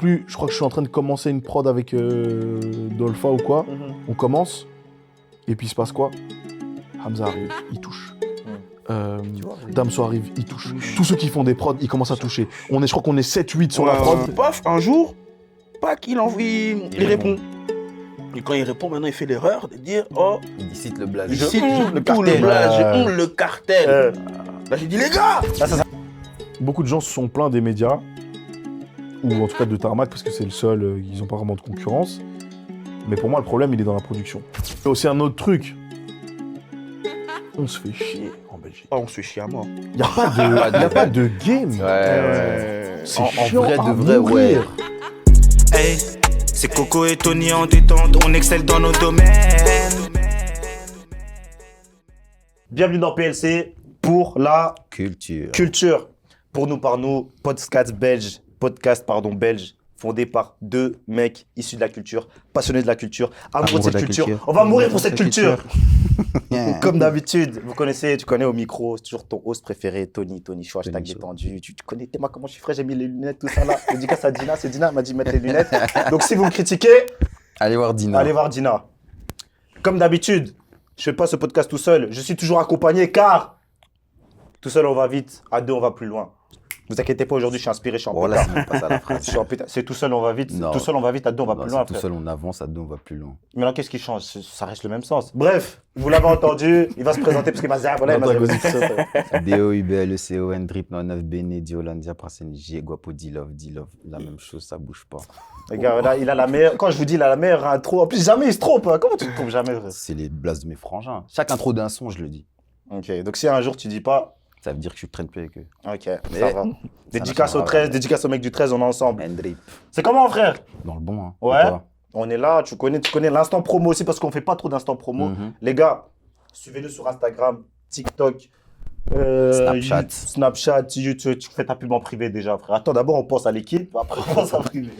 plus, je crois que je suis en train de commencer une prod avec Dolpha ou quoi. On commence, et puis il se passe quoi? Hamza arrive, il touche. Damso arrive, il touche. Tous ceux qui font des prods, ils commencent à toucher. Je crois qu'on est 7-8 sur la prod. Paf, un jour, Pac, il répond. Et quand il répond, maintenant, il fait l'erreur de dire oh, Il cite le blaze. je honte le cartel. Là, j'ai dit les gars. Beaucoup de gens se sont plaints des médias, ou en tout cas de Tarmac, parce que c'est le seul, ils n'ont pas vraiment de concurrence. Mais pour moi, le problème, il est dans la production. Et aussi un autre truc. On se fait chier en Belgique. Oh, on se fait chier à mort. Il n'y a pas de game. C'est chiant vrai, à de vrai, ouais. mourir. Hey, c'est Coco et Tony en détente, on excelle dans nos domaines. Bienvenue dans PLC pour la Culture. Pour nous, par nous, podcast belge, fondé par deux mecs issus de la culture, passionnés de la culture, amoureux de cette culture. On va mourir pour cette culture. Comme d'habitude, tu connais au micro, c'est toujours ton host préféré, Tony Show, hashtag détendu. Tu connais moi comment je suis frais, j'ai mis les lunettes, tout ça là. Dédicace à Dina, c'est Dina qui m'a dit de mettre les lunettes. Donc si vous me critiquez, allez voir Dina. Comme d'habitude, je fais pas ce podcast tout seul, je suis toujours accompagné car tout seul on va vite, à deux on va plus loin. Ne vous inquiétez pas, aujourd'hui je suis inspiré, je suis en pétard. Là, c'est même pas ça la phrase. Je suis en pétard. C'est tout seul on va vite, Non. tout seul on va vite, à deux on va plus loin. Tout seul on avance, à deux on va plus loin. Mais là, qu'est-ce qui change? Ça reste le même sens. Bref, vous l'avez entendu, il va se présenter parce qu'il m'a dit, ah voilà, il m'a dit. DOUBLECON, Drip 99, Béné, Diolandia, Prasen, J, Guapo, D-Love, la même chose, ça bouge pas. Les gars, là, il a la meilleure, quand je vous dis, il a la meilleure intro. En plus, jamais il se trompe. Hein. Comment tu te trompes jamais? C'est les blases de mes frangins. Chaque intro d'un son, je le dis. Ok, donc si un jour tu dis pas, Ça veut dire que je traîne plus avec eux. ok, ça va. Dédicace au 13, dédicace au mec du 13, on est ensemble. Drip. C'est comment, frère? Dans le bon, hein. Ouais. Et toi? On est là, tu connais l'instant promo aussi parce qu'on fait pas trop d'instant promo. Mhm. Les gars, suivez-nous sur Instagram, TikTok, Snapchat, YouTube. Tu fais ta pub en privé déjà, frère. Attends, d'abord on pense à l'équipe, après on pense à privé.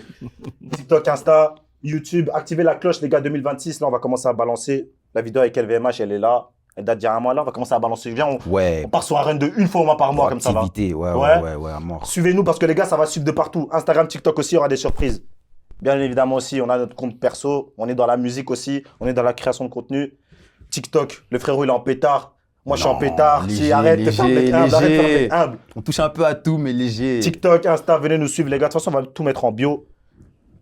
TikTok, Insta, YouTube, activez la cloche, les gars, 2026. Là, on va commencer à balancer. La vidéo avec LVMH, elle est là. Elle date d'il y a un mois là, on va commencer à balancer. Viens, on part sur un run de une fois au moins par mois, comme ça là. Activité, ouais, à mort. Suivez-nous parce que les gars, ça va suivre de partout. Instagram, TikTok aussi, il y aura des surprises. Bien évidemment aussi, on a notre compte perso. On est dans la musique aussi. On est dans la création de contenu. TikTok, le frérot, il est en pétard. Moi, je suis en pétard. Léger, Arrête de faire le mec humble. Arrête de faire le mec humble. On touche un peu à tout, mais léger. TikTok, Insta, venez nous suivre, les gars. De toute façon, on va tout mettre en bio.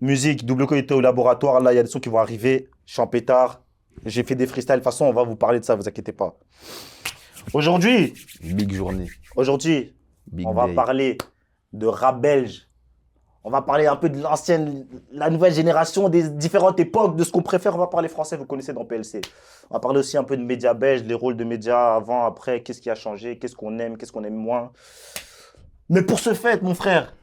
Musique, double qualité au laboratoire. Là, il y a des sons qui vont arriver. Je suis en pétard. J'ai fait des freestyles. De toute façon, on va vous parler de ça, vous inquiétez pas. Aujourd'hui, Big journée. on va parler de rap belge. On va parler un peu de l'ancienne, la nouvelle génération, des différentes époques, de ce qu'on préfère. On va parler français, vous connaissez dans PLC. On va parler aussi un peu de médias belges, les rôles de médias avant, après, qu'est-ce qui a changé, qu'est-ce qu'on aime moins. Mais pour ce fait, mon frère,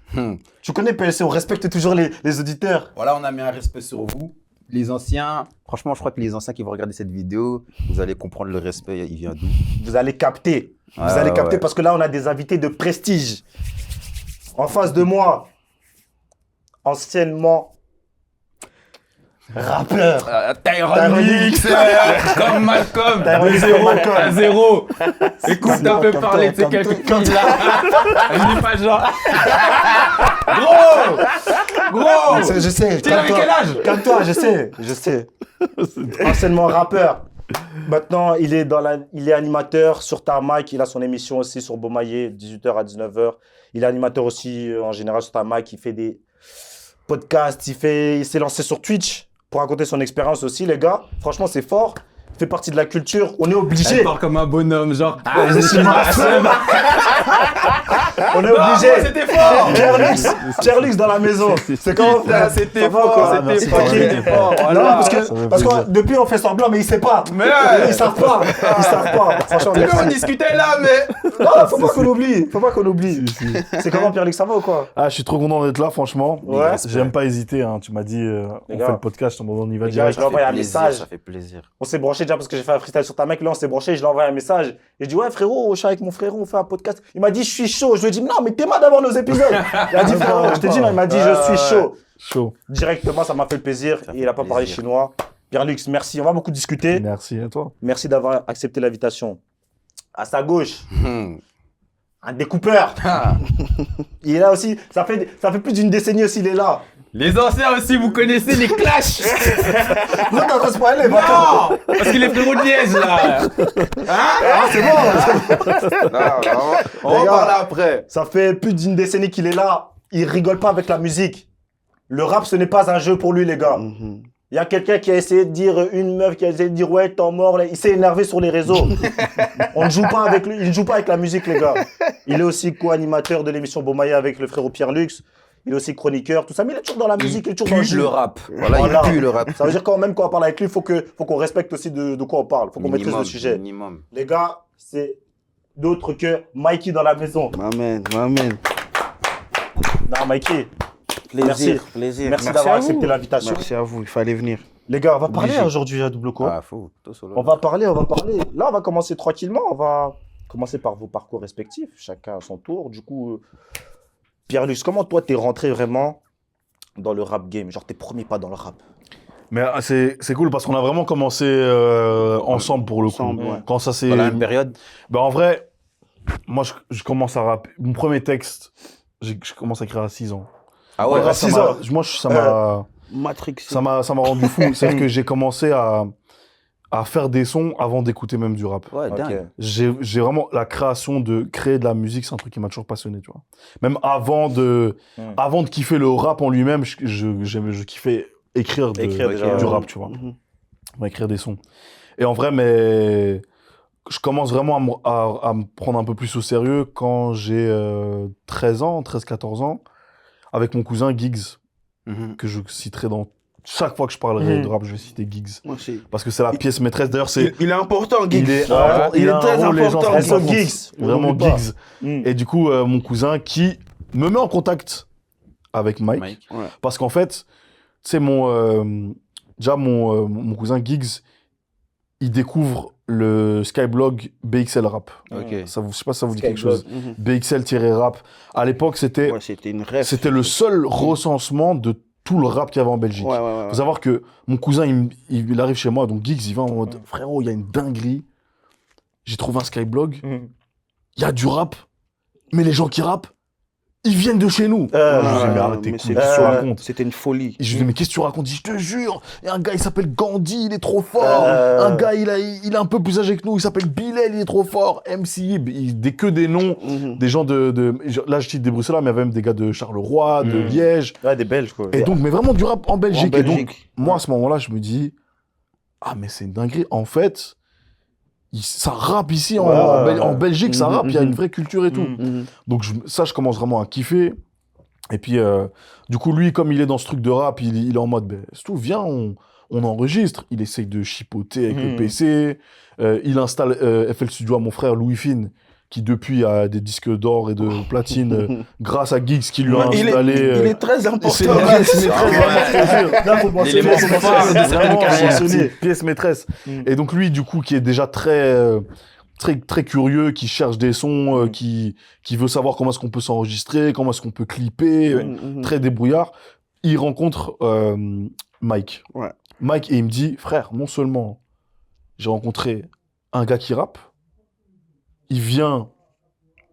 tu connais PLC, on respecte toujours les auditeurs. Voilà, on a mis un respect sur vous. Les anciens, franchement, je crois que les anciens qui vont regarder cette vidéo, vous allez comprendre le respect, il vient d'où. Vous allez capter. Vous allez capter parce que là, on a des invités de prestige. En face de moi, anciennement rappeur. Tyrone comme Malcolm. 2-0. Écoute un peu parler de ces quelques filles là. Je dis pas genre. Gros. Je sais. Tu avais quel âge? Calme-toi, je sais. Anciennement rappeur. Maintenant, il est animateur sur Tarmac. Il a son émission aussi sur Beaumaillé, 18h à 19h. Il est animateur aussi en général sur Tarmac. Il fait des podcasts. Il s'est lancé sur Twitch pour raconter son expérience aussi, les gars. Franchement, c'est fort. Il fait partie de la culture. On est obligé. Elle parle comme un bonhomme, genre. On est obligé. C'était fort. Pierre-Lux dans la maison. C'est comment, frère? C'était fort. C'était fort. Non, parce que depuis on fait semblant, mais ils savent pas. Ils savent pas. Franchement, On discutait là, mais. non, faut pas qu'on oublie. C'est comment, Pierre-Lux, ça va ou quoi? Ah, je suis trop content d'être là, franchement. Ouais. J'aime pas hésiter. Hein. Tu m'as dit, on gars. fait le podcast, on y va Les gars, direct. je lui ai envoyé un message. Ça fait plaisir. On s'est branché déjà parce que j'ai fait un freestyle sur ta mec. Là, on s'est branché. Je lui ai envoyé un message. Et je dis, ouais, frérot, je suis avec mon frérot, on fait un podcast. Il m'a dit, je suis chaud. Je lui ai dit, non, mais t'es mal d'abord nos épisodes. Il a dit, frérot, je t'ai dit, non, il m'a dit, je suis chaud. Chaud. Directement, ça m'a fait plaisir. Ça Et fait il a pas parlé plaisir. chinois. Pierre-Lux, merci. On va beaucoup discuter. Merci à toi. Merci d'avoir accepté l'invitation. À sa gauche, un découpeur. Il est là aussi. Ça fait plus d'une décennie aussi, il est là. Les anciens aussi, vous connaissez les clashs. Non, t'as pas spoilé, Non, parce qu'il est frérot de Liège, là. Ah, c'est bon. On va Les gars, parler après. Ça fait plus d'une décennie qu'il est là. Il rigole pas avec la musique. Le rap, ce n'est pas un jeu pour lui, les gars. Il y a quelqu'un qui a essayé de dire, une meuf qui a essayé de dire, ouais, t'es mort. Là. Il s'est énervé sur les réseaux. On ne joue pas avec lui. Il ne joue pas avec la musique, les gars. Il est aussi co-animateur de l'émission Beaumaillé avec le frérot Pierre Lux. Il est aussi chroniqueur, tout ça. Mais il est toujours dans la musique, il est toujours dans le jeu. Le rap. Voilà, il pue le rap. Ça veut dire quand même, quand on parle avec lui, il faut qu'on respecte aussi de quoi on parle. Il faut qu'on maîtrise le sujet. Minimum. Les gars, c'est d'autre que Mikey dans la maison. M'amène. Non, Mikey. Plaisir. Merci à d'avoir vous. accepté l'invitation. Merci à vous, il fallait venir. Les gars, on va parler aujourd'hui à Double Co. Ah, fou. On va parler. Là, on va commencer tranquillement. On va commencer par vos parcours respectifs, chacun à son tour. Du coup, Pierre-Lux, comment toi, t'es rentré vraiment dans le rap game? Genre, tes premiers pas dans le rap? Mais c'est cool parce qu'on a vraiment commencé ensemble pour le coup. Ensemble, ouais. Quand ça c'est. Dans la même période. Ben en vrai, moi je commence à rapper. Mon premier texte, je commence à écrire à 6 ans. Ah ouais, à ça 6 m'a- ans. Moi ça m'a Matrix. ça m'a rendu fou. C'est-à-dire que j'ai commencé à faire des sons avant d'écouter même du rap. Ouais, Ok. dingue. J'ai vraiment la création de créer de la musique, c'est un truc qui m'a toujours passionné, tu vois. Même avant de kiffer le rap en lui-même, je kiffais écrire, Écrire déjà, du ouais. rap, tu vois. Écrire des sons. Et en vrai, mais je commence vraiment à me prendre un peu plus au sérieux quand j'ai 13-14 ans, avec mon cousin Giggs, que je citerai dans chaque fois que je parlerai de rap, je vais citer Giggs. Moi aussi. Parce que c'est la pièce maîtresse. D'ailleurs, c'est Il est important, Giggs. il est, il est très les gens important. se rendent SO pas Giggs. compte. On Vraiment l'oublie pas. Giggs. Et du coup, mon cousin qui me met en contact avec Mike. Ouais. Parce qu'en fait, tu sais, mon cousin Giggs, il découvre le Skyblog BXL Rap. Ok. Je sais pas si ça vous dit quelque Skyblog. chose. BXL-Rap. À l'époque, c'était Ouais, c'était une rêve. le seul recensement de tout le rap qu'il y avait en Belgique. Ouais, ouais, ouais. Faut savoir que mon cousin, il arrive chez moi, donc Giggs, il va en mode frérot, il y a une dinguerie. J'ai trouvé un Skyblog. Il y a du rap, mais les gens qui rappent, ils viennent de chez nous. Je lui dis, mais arrête tes mais couilles, c'est- qu'est-ce que tu racontes? C'était une folie. Et je lui dis, mais qu'est-ce que tu racontes? Il dit, je te jure, il y a un gars, il s'appelle Gandhi, il est trop fort. Un gars, il est un peu plus âgé que nous, il s'appelle Bilal, il est trop fort. MC Ib, que des noms, des gens là, je cite des Bruxellois, mais il y avait même des gars de Charleroi, de Liège. Ouais, des Belges, quoi. Et donc, mais vraiment du rap en Belgique. En Et donc, Belgique. moi, à ce moment-là, je me dis, ah, mais c'est une dinguerie. En fait, ça rappe ici, en Belgique, ça rappe, il y a une vraie culture et tout. Donc, je commence vraiment à kiffer. Et puis, du coup, lui, comme il est dans ce truc de rap, il est en mode, ben, c'est tout, viens, on enregistre. Il essaye de chipoter avec le PC. Il installe FL Studio à mon frère Louis Fine, qui depuis a des disques d'or et de platine, grâce à Giggs qui lui a installé. Il est très important. C'est une pièce maîtresse. Là, faut mentionner, L'élément c'est phare de sa vraiment carrière. c'est une pièce maîtresse. Et donc lui, du coup, qui est déjà très curieux, qui cherche des sons, qui veut savoir comment est-ce qu'on peut s'enregistrer, comment est-ce qu'on peut clipper, très débrouillard. Il rencontre Mike. Ouais. Mike, et il me dit, frère, non seulement j'ai rencontré un gars qui rappe, il vient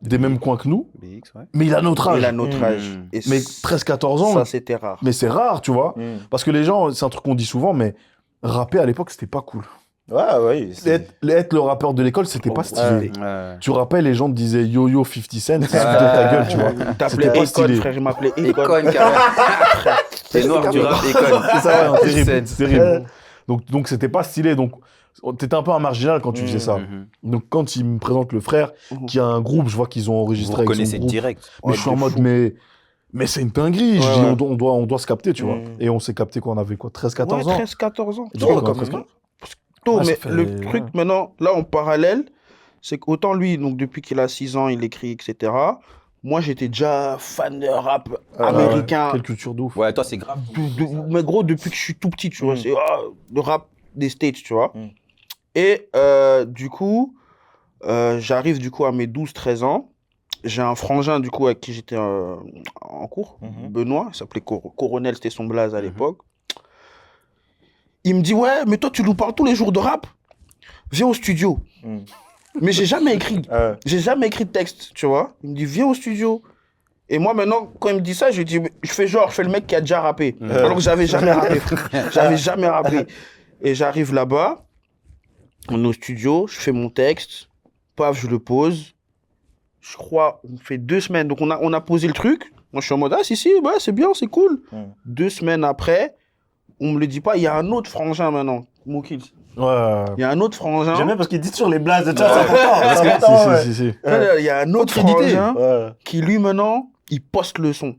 des mêmes coins que nous, BX, ouais. mais il a notre âge. Il a notre âge. Et Mais 13-14 ans, ça, c'était rare. mais c'est rare, tu vois. Parce que les gens, c'est un truc qu'on dit souvent, mais rapper à l'époque, c'était pas cool. Ouais. Être le rappeur de l'école, c'était pas stylé. Ouais. Tu rappelles, les gens te disaient yo 50 Cent, tu te foutais de ta gueule, tu vois. Il t'appelait C'était pas Econ, stylé. frère. Il m'appelait Econ. Econ, carrément. C'est noir du rap, Econ. C'est ça, ouais, terrible, Cent. terrible. Donc c'était pas stylé. Donc t'étais un peu un marginal quand tu faisais ça. Donc quand il me présente le frère, qui a un groupe, je vois qu'ils ont Vous enregistré avec son reconnaissez groupe. direct. Mais je suis en mode, mais c'est une dinguerie. Je Ouais, dis, on doit se capter, tu vois. Et on s'est capté quand on avait quoi, 13-14 ans. 13-14 ans. Du coup, Tôt, quand quand même. même. Tôt, Ouais, ça mais fait- le truc maintenant, là en parallèle, c'est qu'autant lui, donc depuis qu'il a 6 ans, il écrit, etc. Moi, j'étais déjà fan de rap américain. Quelle culture de ouf. Ouais, toi, c'est grave. Mais gros, depuis que je suis tout petit, tu vois, c'est le rap des States, tu vois. Et du coup, j'arrive du coup à mes 12-13 ans. J'ai un frangin du coup avec qui j'étais en cours, Benoît, il s'appelait Coronel, c'était son blaze à l'époque. Il me dit, ouais, mais toi tu nous parles tous les jours de rap, viens au studio. Mais j'ai jamais écrit de texte, tu vois. Il me dit, viens au studio. Et moi, maintenant, quand il me dit ça, je fais le mec qui a déjà rappé. Alors que j'avais jamais rappé, frère. J'avais jamais rappé. Et j'arrive là-bas, on est au studio, je fais mon texte, paf, je le pose. Je crois, on fait 2 semaines. Donc, on a posé le truc. Moi, je suis en mode, ah, si, ouais, c'est bien, c'est cool. 2 semaines après, on me le dit pas, il y a un autre frangin maintenant, Mokills. Ouais. Il y a un autre frangin. J'aime bien parce qu'il dit sur les blazes, tu vois, c'est important. Si. Il y a un autre frangin qui, lui, maintenant, il poste le son.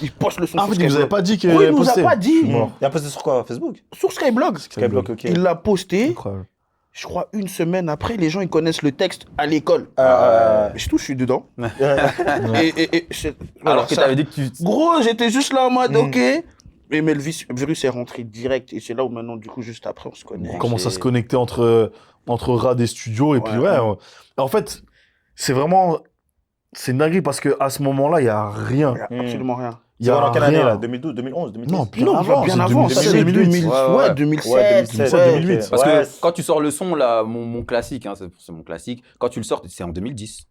Il poste le son Ah, sur vous avez Skyblog. pas dit que. Oui, il nous a pas dit. Il a posté sur quoi? Facebook? Sur Skyblog. Skyblog, ok. Il l'a posté. Incroyable. Je crois 1 semaine après, les gens ils connaissent le texte à l'école. Je suis dedans. Alors que t'avais dit que tu... Gros, j'étais juste là en mode ok. Mais le virus est rentré direct et c'est là où maintenant, du coup, juste après, on se connaît. On commence à se connecter entre Rad et studio. Et puis, en fait, c'est vraiment. C'est une dinguerie parce qu'à ce moment-là, il n'y a rien. Il n'y a absolument rien. Il y a dans quelle année rien. là? 2012, 2011, 2010? Non, Non, bien avant. C'est 2007, 2008. Ouais, 2007, 2008. Parce Ouais. que quand tu sors le son, là, mon classique, hein, c'est mon classique, quand tu le sors, c'est en 2010.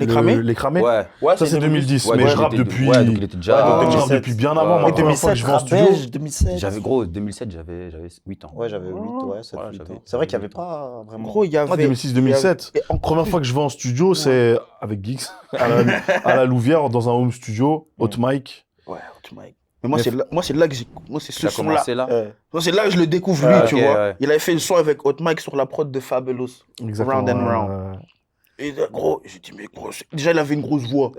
Les cramés. Les cramés. Ouais. Ça, c'est 2010. Ouais, Mais donc je il rappe était- depuis. Ouais, donc il était déjà... Ouais, donc Je rappe 2007. depuis bien avant. Moi, Et la première fois que 2007, je vais en studio. Rabelge, 2007. J'avais, gros, 2007, j'avais 8 ans. Ouais, j'avais 8, ouais, 7, Ouais, 8 j'avais- ans. C'est vrai qu'il n'y avait pas vraiment. Gros, il y avait. 2006, 2007. Et encore Première plus. fois que je vais en studio, c'est avec Geeks, à la Louvière, dans un home studio, hot mic. Ouais, hot mic. Mais moi, c'est là que j'ai. Moi, c'est ce Ça a son-là. commencé là. Moi, c'est là que je le découvre, lui, Ah, tu ok, vois. ouais. Il avait fait le son avec Hot Mike sur la prod de Fabulous. Round and round. Et gros, j'ai dit, mais gros, déjà, il avait une grosse voix.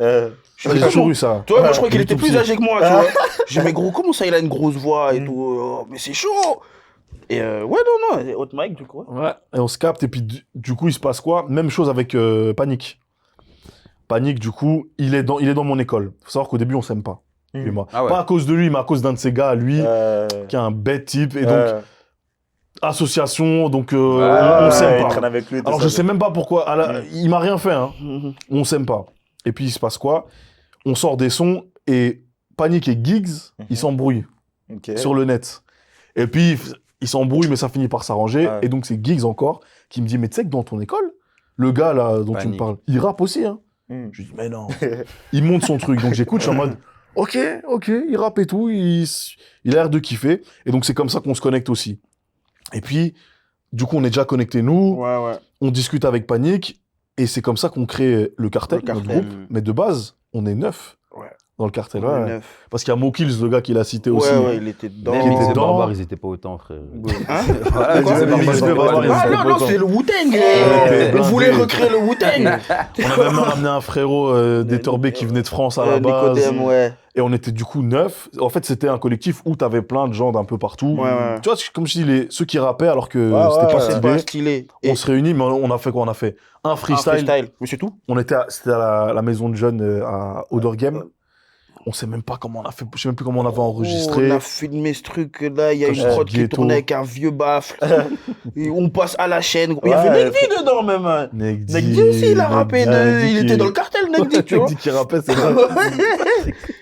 J'ai toujours eu ça. Tu vois, moi, je crois qu'il Il est était tout plus petit. âgé que moi, tu vois. J'ai dit, mais gros, comment ça, il a une grosse voix et tout oh, mais c'est chaud. Et ouais, non, Hot Mike, du coup. Ouais. Et on se capte, et puis du coup, il se passe quoi? Même chose avec Panic. Panic, du coup, il est dans mon école. Faut savoir qu'au début, on s'aime pas. Lui et moi. Ah ouais. Pas à cause de lui, mais à cause d'un de ses gars, lui, qui est un bête type. Et donc, association, donc on s'aime pas. Avec lui, Alors je sais même pas pourquoi. Il m'a rien fait, hein. On s'aime pas. Et puis il se passe quoi? On sort des sons et Panic et Giggs, ils s'embrouillent sur le net. Et puis ils s'embrouillent, mais ça finit par s'arranger. Ouais. Et donc c'est Giggs encore qui me dit, mais tu sais que dans ton école, le gars là dont tu me Panic. parles, il rappe aussi, hein. Je lui dis, mais non. Il monte son truc. Donc j'écoute, je suis en mode, ok, il rappe et tout, il a l'air de kiffer. Et donc c'est comme ça qu'on se connecte aussi. Et puis, du coup, on est déjà connectés, nous. Ouais. On discute avec Panic, et c'est comme ça qu'on crée le cartel, notre groupe. Mais de base, on est 9 dans le cartel. Ouais. 9. Parce qu'il y a Mokills, le gars qui l'a cité aussi. Ouais, il était dedans. Même était les dedans. barbares, ils étaient pas autant, frère. Hein Voilà, quoi, Les barbares, ils Ah étaient non, pas non, autant. c'est le Wu-Tang. était On voulait blindés. recréer le Wu-Tang. On a même ramené un frérot d'Etterbeek qui venait de France à la base. Nicodème, ouais. Et on était du coup 9. En fait, c'était un collectif où t'avais plein de gens d'un peu partout. Ouais. Tu vois, comme je dis, ceux qui rappaient alors que Ouais, c'était pas ouais, C'est stylé. pas stylé. On se réunit, mais on a fait quoi? On a fait un freestyle. Mais c'est tout. C'était à la maison de jeunes à Odor Game. On sait même pas comment on a fait. Je sais même plus comment on avait enregistré. On a filmé ce truc-là. Il y a Quand une j'étais prod qui ghetto. tournait avec un vieux baffle. Et on passe à la chaîne. Il y avait Negdi dedans même. Negdi aussi, il a rappé. Il était dans le cartel, Negdi, tu vois. Negdi qui rappait, c'est vrai.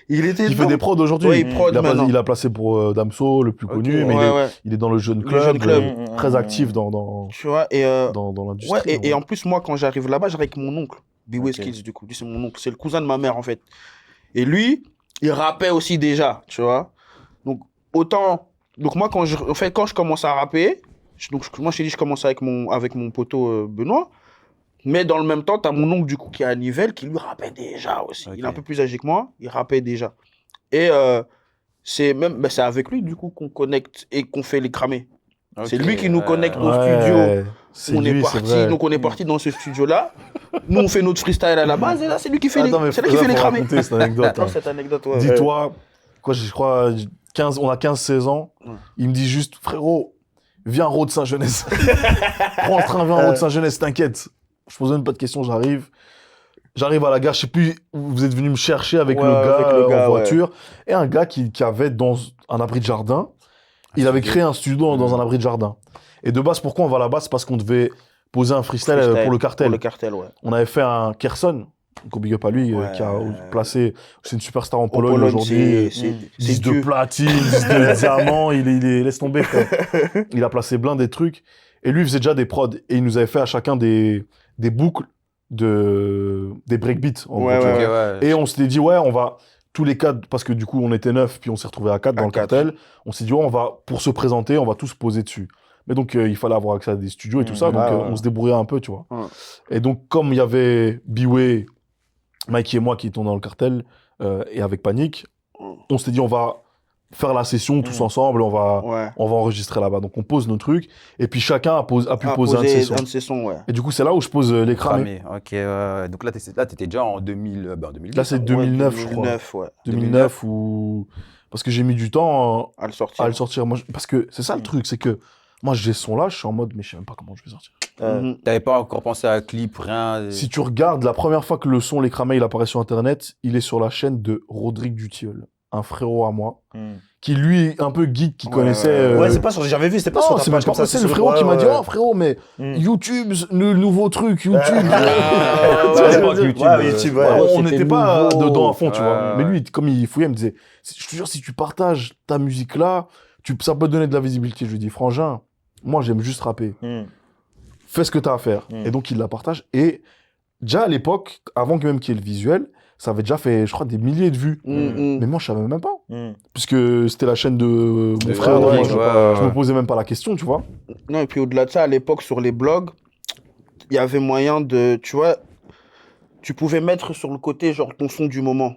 Il était Il fait dedans. des prods aujourd'hui. Ouais, il prod maintenant. Il a placé pour Damso, le plus connu, mais Ouais. il est dans le jeune Le club. jeune club. Très actif dans Tu vois, et l'industrie. ouais, et en plus, moi, quand j'arrive là-bas, j'arrive avec mon oncle, B-Way Skills, du coup. Lui, c'est mon oncle. C'est le cousin de ma mère, en fait. Et lui, il rappait aussi déjà, tu vois. Donc, autant. Donc, moi, quand je commence à rapper, moi, je t'ai dit, je commence avec mon poteau Benoît. Mais dans le même temps, t'as mon oncle, du coup, qui est à Nivelles, qui lui rappait déjà aussi. Il est un peu plus âgé que moi, il rappait déjà. Et c'est avec lui, du coup, qu'on connecte et qu'on fait les cramés. C'est lui qui nous connecte au studio. On est parti, donc on est parti dans ce studio-là. Nous, on fait notre freestyle à la base, et là, c'est lui qui fait les cramés. Cette anecdote. Non, cette anecdote, ouais. Dis-toi, je crois, on a 15-16 ans. Il me dit juste, frérot, viens à Road Saint-Genès. Prends le train, viens à Road Saint-Genès, t'inquiète. Je pose même pas de questions, j'arrive. J'arrive à la gare, je sais plus, vous êtes venu me chercher avec le gars en voiture. Et un gars qui avait dans un abri de jardin, il avait créé un studio dans un abri de jardin. Et de base, pourquoi on va là-bas? C'est parce qu'on devait poser un freestyle pour le cartel. Pour le cartel, ouais. On avait fait un Kerson, donc big up à lui, qui a placé, c'est une superstar en Pologne aujourd'hui. C'est 10 de Dieu. platine, 10 de diamant, il est laisse tomber, frère. Il a placé plein des trucs. Et lui, il faisait déjà des prods. Et il nous avait fait à chacun des boucles des breakbeats. En Ouais, gros, tu ouais, vois. ouais. Et on s'était dit, ouais, on va, tous les 4, parce que du coup, on était 9, puis on s'est retrouvés à 4 dans le quatre. cartel. On s'est dit, ouais, on va, pour se présenter, on va tous se poser dessus. Mais donc, il fallait avoir accès à des studios et tout ça, donc ouais. on se débrouillait un peu, tu vois. Ouais. Et donc, comme il y avait B-Way, Mikey et moi qui étions dans le cartel, et avec Panic, on s'était dit, on va faire la session tous ensemble, on va enregistrer là-bas. Donc, on pose nos trucs, et puis chacun a pu poser un de ses sons. Ouais. Et du coup, c'est là où je pose les cramés. Ok, donc là, t'étais déjà en 2000, 2010. Là, c'est 2009, je crois. 2009, ouais. 2009 ou... Parce que j'ai mis du temps À le sortir. à le sortir. Moi, parce que c'est ça le truc, c'est que moi, j'ai ce son-là, je suis en mode, mais je sais même pas comment je vais sortir. T'avais pas encore pensé à un clip, rien. Si tu regardes, la première fois que le son Les Cramés, il apparaît sur Internet, il est sur la chaîne de Rodrigue Dutilleul, un frérot à moi, qui lui, un peu geek, qui connaissait... Ouais, c'est pas sur... J'avais vu, c'était pas sur ta c'est page même comme pas ça. c'est le frérot qui m'a dit, oh frérot, mais YouTube, le nouveau truc, YouTube. On n'était pas dedans à fond, tu vois. Mais lui, comme il fouillait, il me disait, je te jure, si tu partages ta musique là, ça peut te donner de la visibilité. Je lui dis, frangin, moi j'aime juste rapper. Fais ce que t'as à faire. Et donc il la partage. Et déjà à l'époque, avant que même qu'il y ait le visuel, ça avait déjà fait, je crois, des milliers de vues. Mais moi, je savais même pas. Puisque c'était la chaîne de mon frère. Donc moi, je me posais même pas la question, tu vois. Non, et puis au-delà de ça, à l'époque, sur les blogs, il y avait moyen de, tu vois, tu pouvais mettre sur le côté, genre, ton son du moment.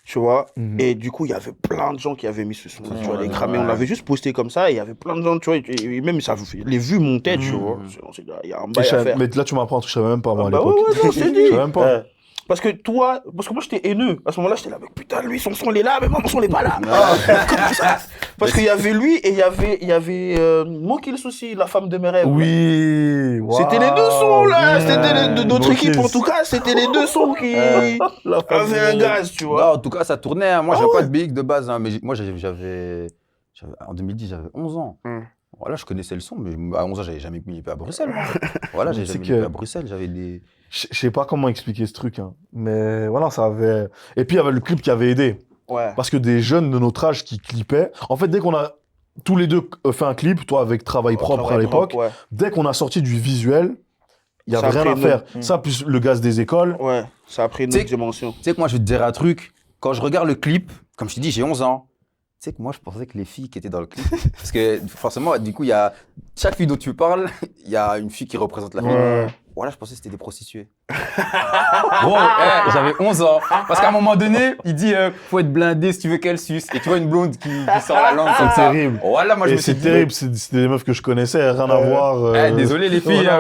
Tu vois, et du coup, il y avait plein de gens qui avaient mis ce son. Tu vois, Les Cramés, on l'avait juste posté comme ça, et il y avait plein de gens, tu vois, et même ça, les vues montaient, tu vois. Il y a un bail à faire. Mais là, tu m'apprends un truc que je savais même pas, moi, à Bah l'époque. ouais, non, je t'ai dit. Je savais même pas. Parce que moi j'étais haineux. À ce moment-là, j'étais là, mais putain, lui, son son il est là, mais moi, mon son il est pas là. Comment ça? Parce qu'il y avait lui et il y avait Mokils aussi, la femme de mes rêves. Oui, wow. C'était les deux sons là. C'était de notre équipe en tout cas. C'était les deux sons qui avaient un gaz, tu vois. Non, en tout cas, ça tournait. Hein. Moi, j'avais pas de BX de base. Hein, mais moi, j'avais. En 2010, j'avais 11 ans. Voilà, je connaissais le son, mais à 11 ans, j'avais jamais mis à Bruxelles. Moi. Voilà, j'avais jamais mis à Bruxelles. J'avais des. Je sais pas comment expliquer ce truc, hein. Mais voilà, ça avait... Et puis, il y avait le clip qui avait aidé. Ouais. Parce que des jeunes de notre âge qui clippaient... En fait, dès qu'on a tous les deux fait un clip, toi avec Travail Propre à l'époque, dès qu'on a sorti du visuel, il y avait rien à faire. Ça, plus le gaz des écoles... Ouais, ça a pris une autre dimension. Tu sais que moi, je vais te dire un truc. Quand je regarde le clip, comme je te dis, j'ai 11 ans. Tu sais que moi, je pensais que les filles qui étaient dans le clip... parce que forcément, du coup, il y a... Chaque fille dont tu parles, il y a une fille qui représente la fille. Voilà, je pensais que c'était des prostituées. Bon, j'avais 11 ans. Parce qu'à un moment donné, il dit faut être blindé si tu veux qu'elle suce. Et tu vois une blonde qui sort la langue comme ça. C'est terrible. Voilà, moi je me suis dit. C'est terrible, c'était des meufs que je connaissais, rien à voir. Désolé les filles.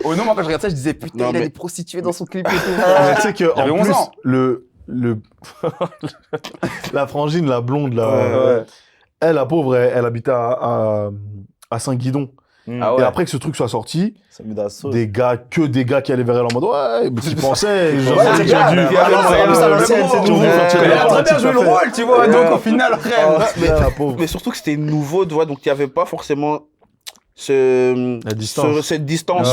Au nom, moi quand je regarde ça, je disais putain, il a des prostituées dans son clip et tout. Mais tu sais qu'en plus, la frangine, la blonde, là, elle, la pauvre, elle habitait à Saint-Guidon. Et après que ce truc soit sorti, des gars qui allaient vers elle en mode ouais, mais tu pensais, elle a très bien joué le rôle, tu vois, donc au final, mais surtout que c'était nouveau, tu vois, donc il n'y avait pas forcément cette distance.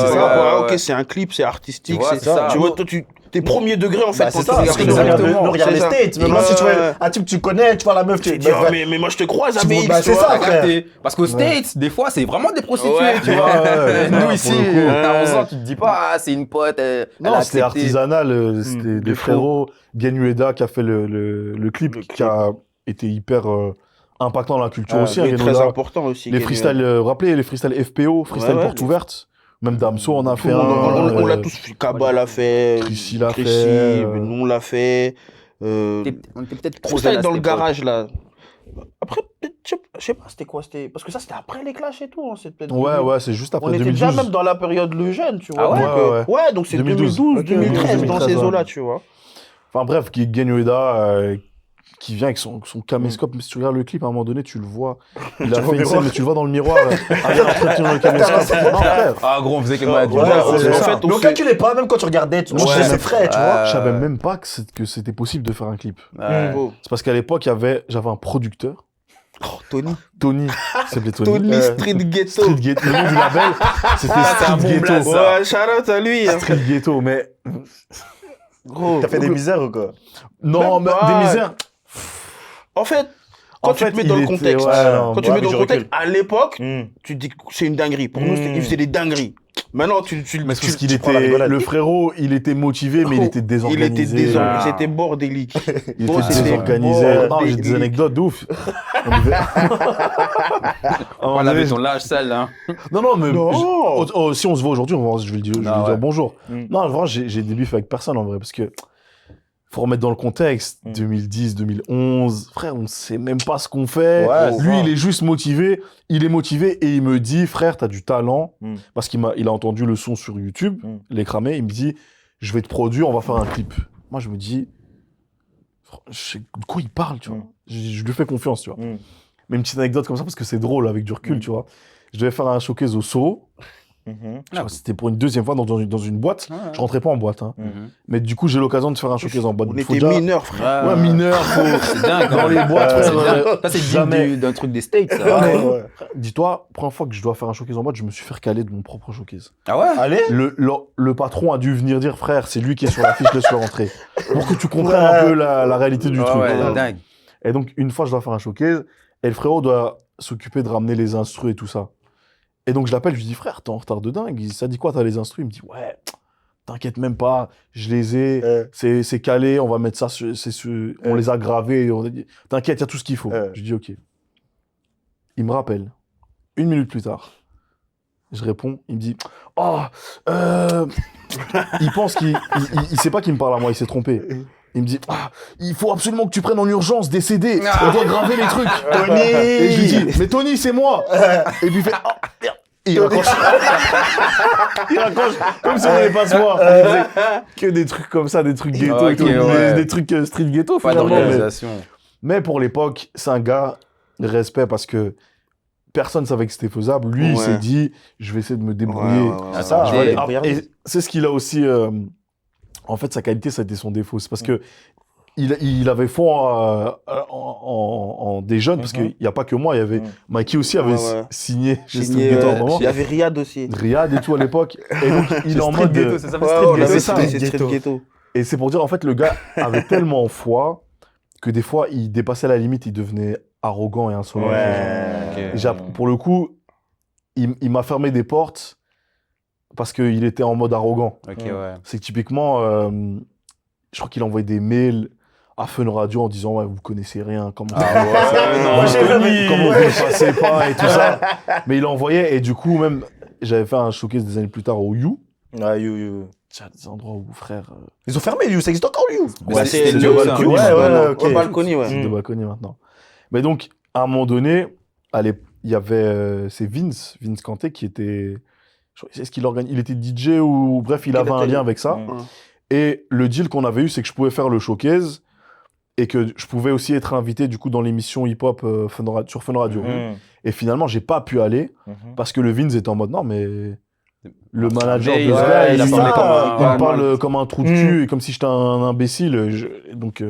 Ok, c'est un clip, c'est artistique, tu vois, toi, t'es premier degré en fait. C'est ça, nous regarde les States. Même si tu vois un type tu connais, tu vois la meuf, tu dis mais moi je te croise à BX. C'est ça, frère. Parce qu'aux States, des fois, c'est vraiment des prostituées, tu vois. Nous ici, à 11 ans, tu te dis pas, c'est une pote. Non, c'était artisanal, c'était des frérots. Genueda qui a fait le clip, qui a été hyper impactant dans la culture aussi. Très important aussi. Les freestyles, vous vous rappelez, les freestyles FPO, freestyle porte ouverte. Même Damso en a fait un. On l'a tous fait. Kaba l'a fait. Chrissy l'a fait. Nous on l'a fait. On était peut-être trop jeunes dans le garage là. Après, je sais pas, c'était quoi, parce que ça c'était après les clashs et tout. Ouais, c'est juste après 2012. On était déjà même dans la période le jeune, tu vois. Ouais, donc c'est 2012, 2013 dans ces eaux-là, tu vois. Enfin bref, Genueda qui vient avec son caméscope, mais si tu regardes le clip, à un moment donné, tu le vois. Il a fait une scène, mais tu le vois dans le miroir. Le caméscope. Ah gros, on faisait que moi. Mais on calculait pas, même quand tu regardais, tu disais c'est frais, tu vois. Je savais même pas que c'était possible de faire un clip. C'est parce qu'à l'époque, j'avais un producteur. Tony. S'appelait Tony Street Ghetto. Le nom du label, c'était Street Ghetto. Ouais, shout out à lui. Street Ghetto, mais... Gros. T'as fait des misères ou quoi? Non, mais des misères... En fait, Quand En tu fait, te mets dans il le était- contexte, ouais, non, quand tu ouais, mets dans mais le je contexte, recule. à l'époque, Hmm. tu te dis que c'est une dinguerie. Pour nous, il faisait des dingueries. Maintenant, tu Mais c'est parce qu'il tu prends la était. rigolade. Le frérot, il était motivé, mais il était désorganisé. Ah. C'était bordélique. Il Gros, était c'était désorganisé. Non, j'ai bordélique. des anecdotes de ouf. On devait- Voilà, avec ton linge sale, hein. Non, mais Non. si on se voit aujourd'hui, je vais lui dire, Ah ouais. bonjour. Mm. Non, en vrai, j'ai des bifs avec personne en vrai, parce que faut remettre dans le contexte. 2010, 2011, frère, on sait même pas ce qu'on fait. Ouais, c'est Lui, ça. il est juste motivé. Il est motivé et il me dit, frère, t'as du talent. Mm. Parce il a entendu le son sur YouTube, Mm. les cramés. Il me dit, je vais te produire, on va faire un clip. Moi, je me dis, je sais de quoi il parle, tu vois. Mm. Je lui fais confiance, tu vois. Mm. Mais une petite anecdote comme ça, parce que c'est drôle avec du recul, Mm. tu vois. Je devais faire un showcase au Sceaux. Mhm. Je crois que c'était pour une deuxième fois dans une boîte. Ouais. Je rentrais pas en boîte. Hein. Mhm. Mais du coup, j'ai l'occasion de faire un showcase en boîte. On Faut était déjà- mineurs, frère. Ouais, mineur, faut... C'est dingue. Dans hein. les boîtes, C'est frère, dingue. Ça, c'est jamais. digne d'un truc des States, ça. Ouais, ouais. Dis-toi, première fois que je dois faire un showcase en boîte, je me suis fait recaler de mon propre showcase. Ah ouais? Allez. Le patron a dû venir dire, frère, c'est lui qui est sur l'affiche, laisse-le rentrer. Pour que tu comprennes un peu la réalité du Ouais, truc. ouais, Voilà. dingue. Et donc, une fois, je dois faire un showcase, et le frérot doit s'occuper de ramener les instrus et tout ça. Et donc, je l'appelle, je lui dis, frère, t'es en retard de dingue. Ça dit quoi, t'as les instrus? Il me dit, ouais, t'inquiète même pas, je les ai, c'est calé, on va mettre ça, on les a gravés, t'inquiète, il y a tout ce qu'il faut. Je dis, ok. Il me rappelle, 1 minute plus tard, je réponds, il me dit, oh, il pense il sait pas qu'il me parle à moi, il s'est trompé. Il me dit, ah, il faut absolument que tu prennes en urgence des CD, on doit graver les trucs. Tony. Et je lui dis, mais Tony, c'est moi. Et puis il fait, oh, merde. Et il raccroche. Il raccroche comme si on n'avait pas se voir. Il faisait que des trucs comme ça, des trucs ghetto, et Ok, tout, ouais. des trucs street ghetto Pas finalement. d'organisation. Mais pour l'époque, c'est un gars, respect, parce que personne ne savait que c'était faisable. Lui, il Ouais. s'est dit, je vais essayer de me débrouiller. Ouais, ouais, ouais. Ça, Je vais aller- regardez. Et c'est ce qu'il a aussi. En fait, sa qualité, ça a été son défaut. C'est parce que il avait foi en des jeunes, parce qu'il n'y a pas que moi, il y avait Mikey aussi avait Ouais, ouais. signé chez Street Signé, Ghetto à un moment. il y avait Riyad aussi. Riyad et tout à l'époque. Et donc, il est en mode. Ghetto, ça s'appelle Ouais, Street on Ghetto. avait ça, c'est Street Street Ghetto. Ghetto. Et c'est pour dire, en fait, le gars avait tellement foi que des fois, il dépassait la limite, il devenait arrogant et insolent. Ouais. Et pour le coup, il m'a fermé des portes parce qu'il était en mode arrogant. Ok, ouais. C'est que typiquement, je crois qu'il a envoyé des mails à Fun Radio en disant, ouais, vous connaissez rien, comment Moi, j'ai vu, comment vous ne passez pas et tout ça. Mais il envoyait, et du coup, même, j'avais fait un showcase des années plus tard au You. Ouais, you. C'est des endroits où, frère, Ils ont fermé, You. Ça existe encore, You. Mais Ouais, c'était c'est Joe, le ça. balcony, Ouais, maintenant. ouais, ok. Ouais, Balcony, ouais. C'est de balcony maintenant. Mais donc, à un moment donné, il y avait, c'est Vince Kanté qui était, est-ce qu'il organise, il était DJ ou, bref, il avait un lien avec ça. Mm. Et le deal qu'on avait eu, c'est que je pouvais faire le showcase et que je pouvais aussi être invité du coup dans l'émission hip-hop sur Fun Radio. Mm. Et finalement, j'ai pas pu aller Mhm. parce que le Vince était en mode non, mais le manager Mais de ce ouais, gars, il a il parlé comme un- me parle comme un trou de cul et comme si j'étais un imbécile. Donc,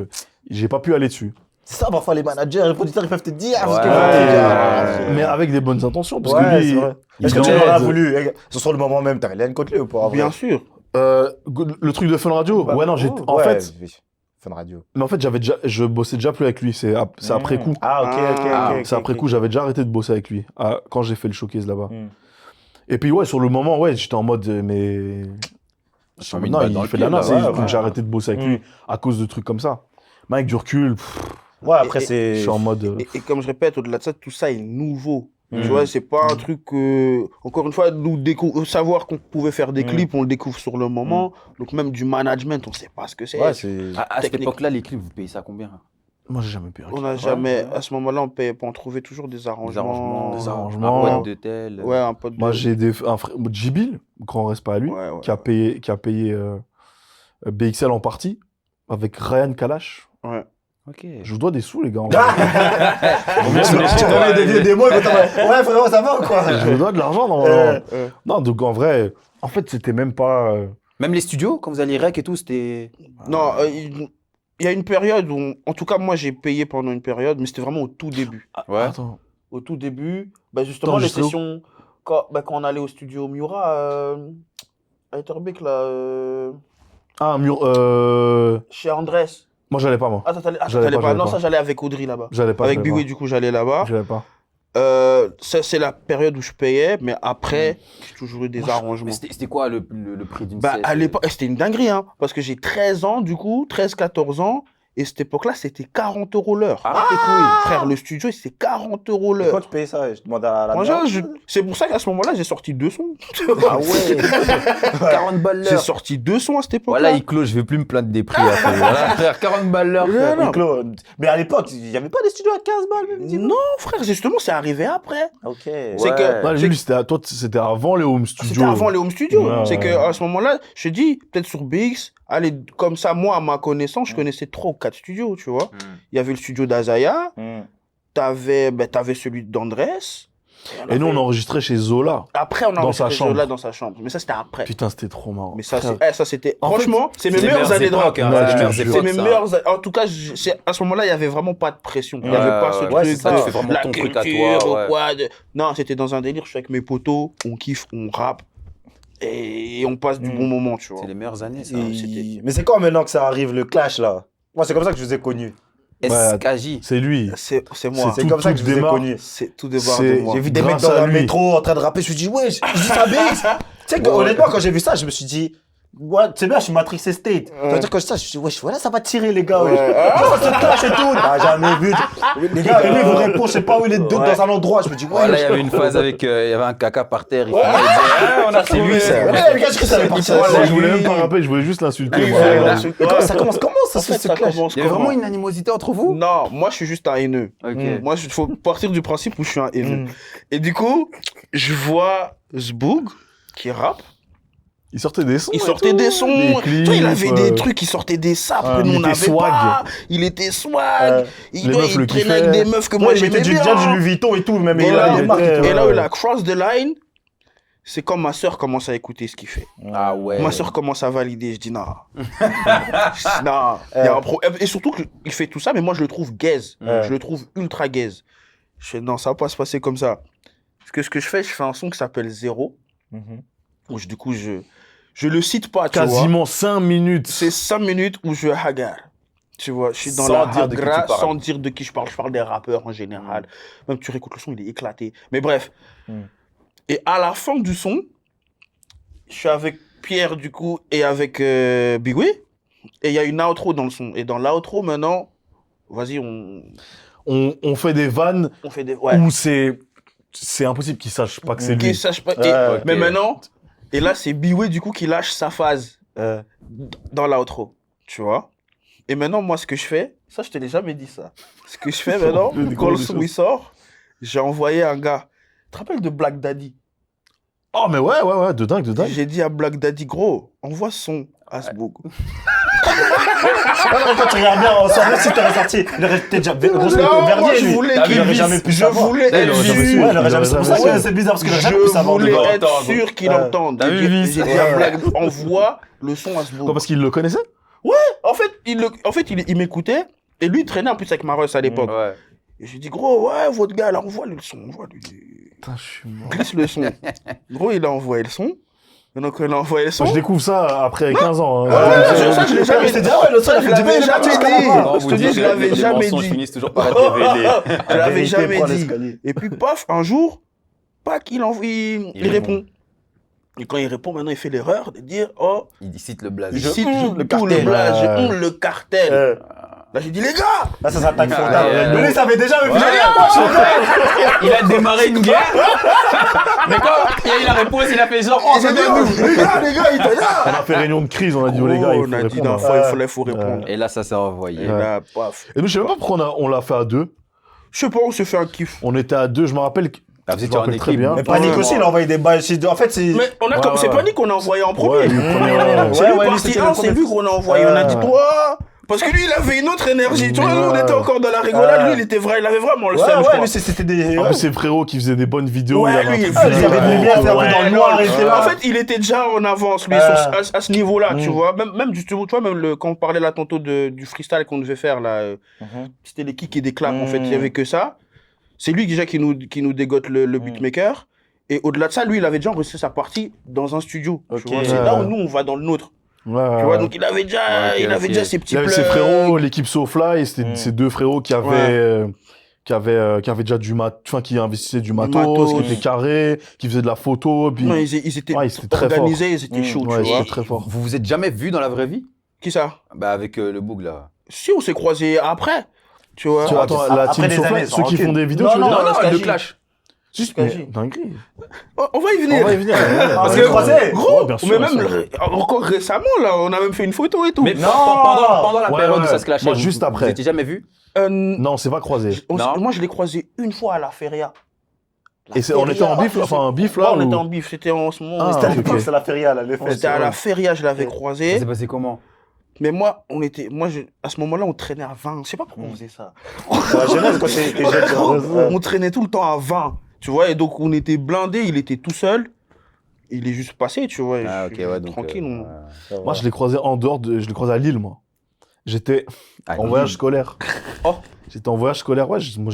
j'ai pas pu aller dessus. C'est ça, parfois, les managers, les producteurs, ils peuvent te dire. Parce que Ouais. Mais avec des bonnes intentions. Parce Ouais, que lui, c'est vrai. Est-ce que il tu est en l'aurais mode- voulu sur le moment même, t'avais rien contre lui ou pas? Bien sûr. Le truc de Fun Radio, Bah, ouais, non, en fait, Fun Radio. mais en fait, je bossais déjà plus avec lui. C'est après coup. Ah, ok, ok, Ah, ok. C'est après coup, j'avais déjà arrêté de bosser avec lui quand j'ai fait le showcase là-bas. Mm. Et puis ouais, sur le moment, ouais, j'étais en mode mais J'ai mis une non, balle dans il le fait de pied, la là, nasse. ouais, Donc ouais. j'ai arrêté de bosser avec lui à cause de trucs comme ça. Mais avec du recul, Ouais, après, Et- c'est. je suis en mode. Et comme je répète, au-delà de ça, tout ça est nouveau. Mm. Tu vois, c'est pas un truc encore une fois, savoir qu'on pouvait faire des clips, on le découvre sur le moment. Donc même du management, on sait pas ce que c'est. Ouais, c'est. À cette Technique. époque-là, les clips, vous payez ça combien? Moi, j'ai jamais payé. On n'a jamais, à ce moment-là, on payait pas, on trouvait toujours des arrangements. Des Un arrangements. boîte de tel. Ouais, un pote de... Moi, j'ai un frère, Djibil, grand respect à lui, Ouais, ouais, qui a payé BXL en partie avec Ryan Kalash. ouais. Ok. Je vous dois des sous, les gars. Tu connais des vieux démos, ouais, frérot, ça va ou quoi? Je vous dois de l'argent, normalement. Non, donc en vrai, en fait, c'était même pas. Même les studios, quand vous alliez rec et tout, c'était. Non, il y a une période où, en tout cas, moi, j'ai payé pendant une période, mais c'était vraiment au tout début. Ouais. Attends. Au tout début, bah, justement, Attends, les j'étais où sessions, quand on allait au studio Miura, à Etterbeek, là, Ah, chez Andrés. Moi, j'allais pas, moi. Ah, t'allais J'allais pas. Non, pas. ça, j'allais avec Audrey là-bas. J'allais pas. Avec j'allais Biwi, pas. du coup, j'allais là-bas. J'allais pas. Ça, c'est la période où je payais, mais après, j'ai toujours eu des Mais arrangements. c'était quoi le prix d'une Bah, sieste à l'époque, c'était une dinguerie, hein, parce que j'ai 13 ans, du coup, 13-14 ans, et cette époque-là, c'était 40 € l'heure. Arrête tes couilles. Frère, le studio, c'était 40 € Quand l'heure. tu payais ça, je demande à la Franchement, dame. c'est pour ça qu'à ce moment-là, j'ai sorti 2 sons. Ah ouais 40 balles J'ai l'heure. sorti 2 sons à cette Voilà, époque-là. Iclo, je vais plus me plaindre des prix. Voilà, frère, 40 balles l'heure. frère. Non, non. Claude. Mais à l'époque, il n'y avait pas des studios à 15 balles, même. Non, frère, justement, c'est arrivé après. Ok. Ouais. C'est que Ouais, Jules, c'était avant les home studios. c'était avant les home studios. Ouais, C'est ouais. qu'à ce moment-là, je te dis, peut-être sur BX, allez, comme ça, moi, à ma connaissance, je connaissais 3 ou 4 studios, tu vois. Il y avait le studio d'Azaya, t'avais celui d'Andrés. Et nous, on enregistrait chez Zola. Après, on a Dans sa enregistré chambre. Zola dans sa chambre. Mais ça, c'était après. Putain, c'était trop marrant. Mais ça, Frère, ça c'était. En fait, Franchement, c'est mes C'est les meilleures années de rap. époques, hein, Ouais, c'est les meilleures c'est C'est époques, mes ça. meilleures. En tout cas, à ce moment-là, il n'y avait vraiment pas de pression. Il n'y avait pas ce ouais, truc c'est ça, de tu fais vraiment la ton truc à culture toi, ou ouais. quoi. Non, c'était dans un délire. Je suis avec mes potos, on kiffe, on rappe. Et on passe du bon moment, tu vois. C'est les meilleures années, ça. Mais c'est quand maintenant que ça arrive, le clash, là? Moi, c'est comme ça que je vous ai connu. SKJ. c'est lui. C'est moi. C'est Tout- comme ça que tout je vous ai démarre. connu. C'est tout débarre C'est- de moi. J'ai vu des Grâce mecs dans à le lui. métro en train de rapper, je me suis dit, ouais, je dis ça base. Tu sais que honnêtement, quand j'ai vu ça, je me suis dit, ouais, c'est bien, je suis matrixé state. Ça veut dire que ça, je me suis dit, wesh, voilà, ça va tirer, les gars. wesh. Ça se clash et tout. Ah, jamais vu. Les gars, lui, il vous répond, je sais pas où il est dans un endroit. Je me dis, ouais. Voilà, il y avait une phase avec. Il y avait un caca par terre. Il disait, ah, on a C'est lui, trouvé. ça. Ouais, les gars, je crois que ça allait partir. Moi, je Ouais, voulais lui. même pas rapper, je voulais juste l'insulter. Lui, moi. il Ouais. fait- Mais comment ça En fait, se ça clash? commence Il y avait comment vraiment une animosité entre vous Non, moi, je suis juste un haineux. Ok. Moi, il faut partir du principe où je suis un haineux. Et du coup, je vois Zboog qui rappe. Il sortait des sons. Il et sortait tout, des sons. des Tu clips, vois, il avait des trucs, il sortait des sapes que nous, il on était n'avait swag. pas. Il était swag. Il Les meufs le traînait avec kiffaient. des meufs que Moi, moi, il mettait j'aimais du bien. Diane, du Louis Vuitton et tout, même. Et Il là, a il des marques et était- tout. Et là où il a cross the line, c'est quand ma soeur commence à écouter ce qu'il fait. Ah ouais. Ma soeur commence à valider. Je dis non. Je dis, non. Il y a un Et surtout qu'il fait tout ça, mais moi je le trouve gaze. Je le trouve ultra gaze. Je fais non, ça va pas se passer comme ça. Parce que ce que je fais un son qui s'appelle Zéro. Où du coup, je le cite pas, tu vois. Quasiment 5 minutes. C'est 5 minutes où je hagar. Tu vois, je suis dans Sans la dire de qui tu hagra, parles. sans dire de qui je parle. Je parle des rappeurs en général. Même tu réécoutes le son, il est éclaté. Mais bref. Et à la fin du son, je suis avec Pierre, du coup, et avec Bigwee. Et il y a une outro dans le son. Et dans l'outro, maintenant, vas-y, On fait des vannes on fait des... Ouais. où c'est impossible qu'ils sachent pas que c'est Qui lui. sache pas... Ok. Mais maintenant, et là, c'est Bigwee, du coup, qui lâche sa phase dans l'outro. Tu vois. Et maintenant, moi, ce que je fais, ça, je te l'ai jamais dit, ça. Ce que je fais maintenant, Le quand le des son choses. il sort, j'ai envoyé un gars. Tu te rappelles de Black Daddy? Oh, mais ouais, de dingue, de dingue. J'ai dit à Black Daddy, gros, envoie ce son à Zboog. Quand tu regardes bien en soirée, si t'aurais sorti, il aurait peut-être déjà Non, Vernier, moi, je lui. voulais Il aurait qu'il jamais pu Je savoir. voulais il aurait être jamais su. sûr. Ouais, il aurait jamais. C'est pour ça que Ouais, c'est bizarre parce qu'il aurait jamais pu Je savoir. voulais devant. être sûr qu'il entende. T'as vu, J'ai Viz dit à Black, envoie le son à Zboog. Quoi, parce qu'il le connaissait? En fait, il m'écoutait et lui, il traînait en plus avec Maros à l'époque. Ouais. Et j'ai dit, gros, ouais, votre gars, là, envoie le son. Putain, je suis mort. Glisse le son. Gros, il a envoyé le son. Et donc, il a envoyé le son. Moi, je découvre ça après 15 ans. hein. Ça, je l'ai jamais dit. Ah ouais, l'autre, il a Je fait du bien, l'avais il a jamais pas dit. Non, Je vous te dis, dites je que l'avais les jamais mensonges dit. finissent toujours par être révélés. Je l'avais vérité jamais prend dit. l'escalier. Et puis, paf, un jour, pac, il répond. Et quand il répond, maintenant, il fait l'erreur de dire, oh, Il cite le blaze. il cite le tout le cartel. blaze, le cartel. Là, j'ai dit, les gars, Là, ça s'attaque Ouais, frontal. ouais. Lui, il savait déjà, mais Il a démarré une guerre. Mais quand il y a eu la réponse, il a fait genre, oh, j'ai c'est dit, bien nous. les gars, il était là. On a fait réunion de crise, on a dit aux les gars, il on faut a dit, répondre. non, il faut répondre. Et là, ça s'est envoyé. Et là, paf. Et nous, je sais même pas pourquoi on l'a fait à deux. Je sais pas, on s'est fait un kiff. On était à deux, je me rappelle. Ah, Je vous me étiez en rappelle très équipe. bien. Mais Panique Ouais. aussi, il a envoyé des balles. En fait, c'est. Mais on a Ouais, c'est ouais. Panique qu'on a envoyé en premier. Ouais, lui, le premier, C'est Ouais, lui ouais, lui, parti c'était 1, le c'est premier. lui qu'on a envoyé. On a dit, Ouais. toi. Parce que lui, il avait une autre énergie. Tu vois, nous, on Ouais. était encore dans la rigolade. Lui, il était vrai, il avait vraiment le Ouais, seum, je ouais, crois. lui, c'était des. En plus, c'est frérot qui faisait des bonnes vidéos. Ouais, il avait lui, un il truc faisait bizarre. des lumières, c'est un peu dans le noir, il était là. En fait, il était déjà en avance, lui, à ce niveau-là, tu vois. Même du, tu vois, quand on parlait là tantôt du freestyle qu'on devait faire, là, c'était les kicks et des claps, en fait. Il y avait que ça. C'est lui déjà qui nous dégote le beatmaker. Et au-delà de ça, lui, il avait déjà enregistré sa partie dans un studio. Tu Ok. vois. C'est là où nous, on va dans le nôtre. Ouais, Tu vois, donc il avait déjà, ses petits il avait plugs. ses frérots, l'équipe SoFly, c'était ses 2 frérots qui avaient déjà qui investissaient du matos, qui étaient carrés, qui faisaient de la photo. Puis... Non, ils étaient très organisés, ils étaient chauds, tu vois. C'était très fort. Vous vous êtes jamais vus dans la vraie vie? Qui ça? Bah, avec le Boug, là. Si, on s'est croisés après. Tu vois. Attends, la après team des SoFly, années, ceux qui tranquille. font des vidéos, Non, tu veux non, dire? non, le Skaji. clash. Juste, Skaji. mais dinguerie. On va y venir. On va y venir. Ah, Ouais, c'est croisé. Gros, Ouais, bien sûr, mais bien même sûr. encore récemment, là, on a même fait une photo et tout. Mais Non. pendant la Ouais, période où ouais. ça se clashait, Moi, vous- juste après. Vous étiez jamais vus? Non, c'est pas croisé. Non. Moi, je l'ai croisé une fois à la Feria. Et on était en bif, enfin un bif là On était ou- en bif, c'était en ce moment. Ah, C'était à l'époque, ok. c'est la feria, là, les fêtes. C'était à la Feria, je l'avais Ça croisé. s'est passé comment? Mais moi, à ce moment-là, on traînait à 20. Je sais pas pourquoi on faisait ça. La jeunesse, quand t'es jeune, On traînait tout le temps à 20. Tu vois, et donc on était blindés, il était tout seul. Il est juste passé, tu vois. Ah, ok, ouais, donc. Tranquille. Moi, je l'ai croisé je l'ai croisé à Lille, moi. J'étais en voyage scolaire. Oh. J'étais en voyage scolaire, ouais. Moi,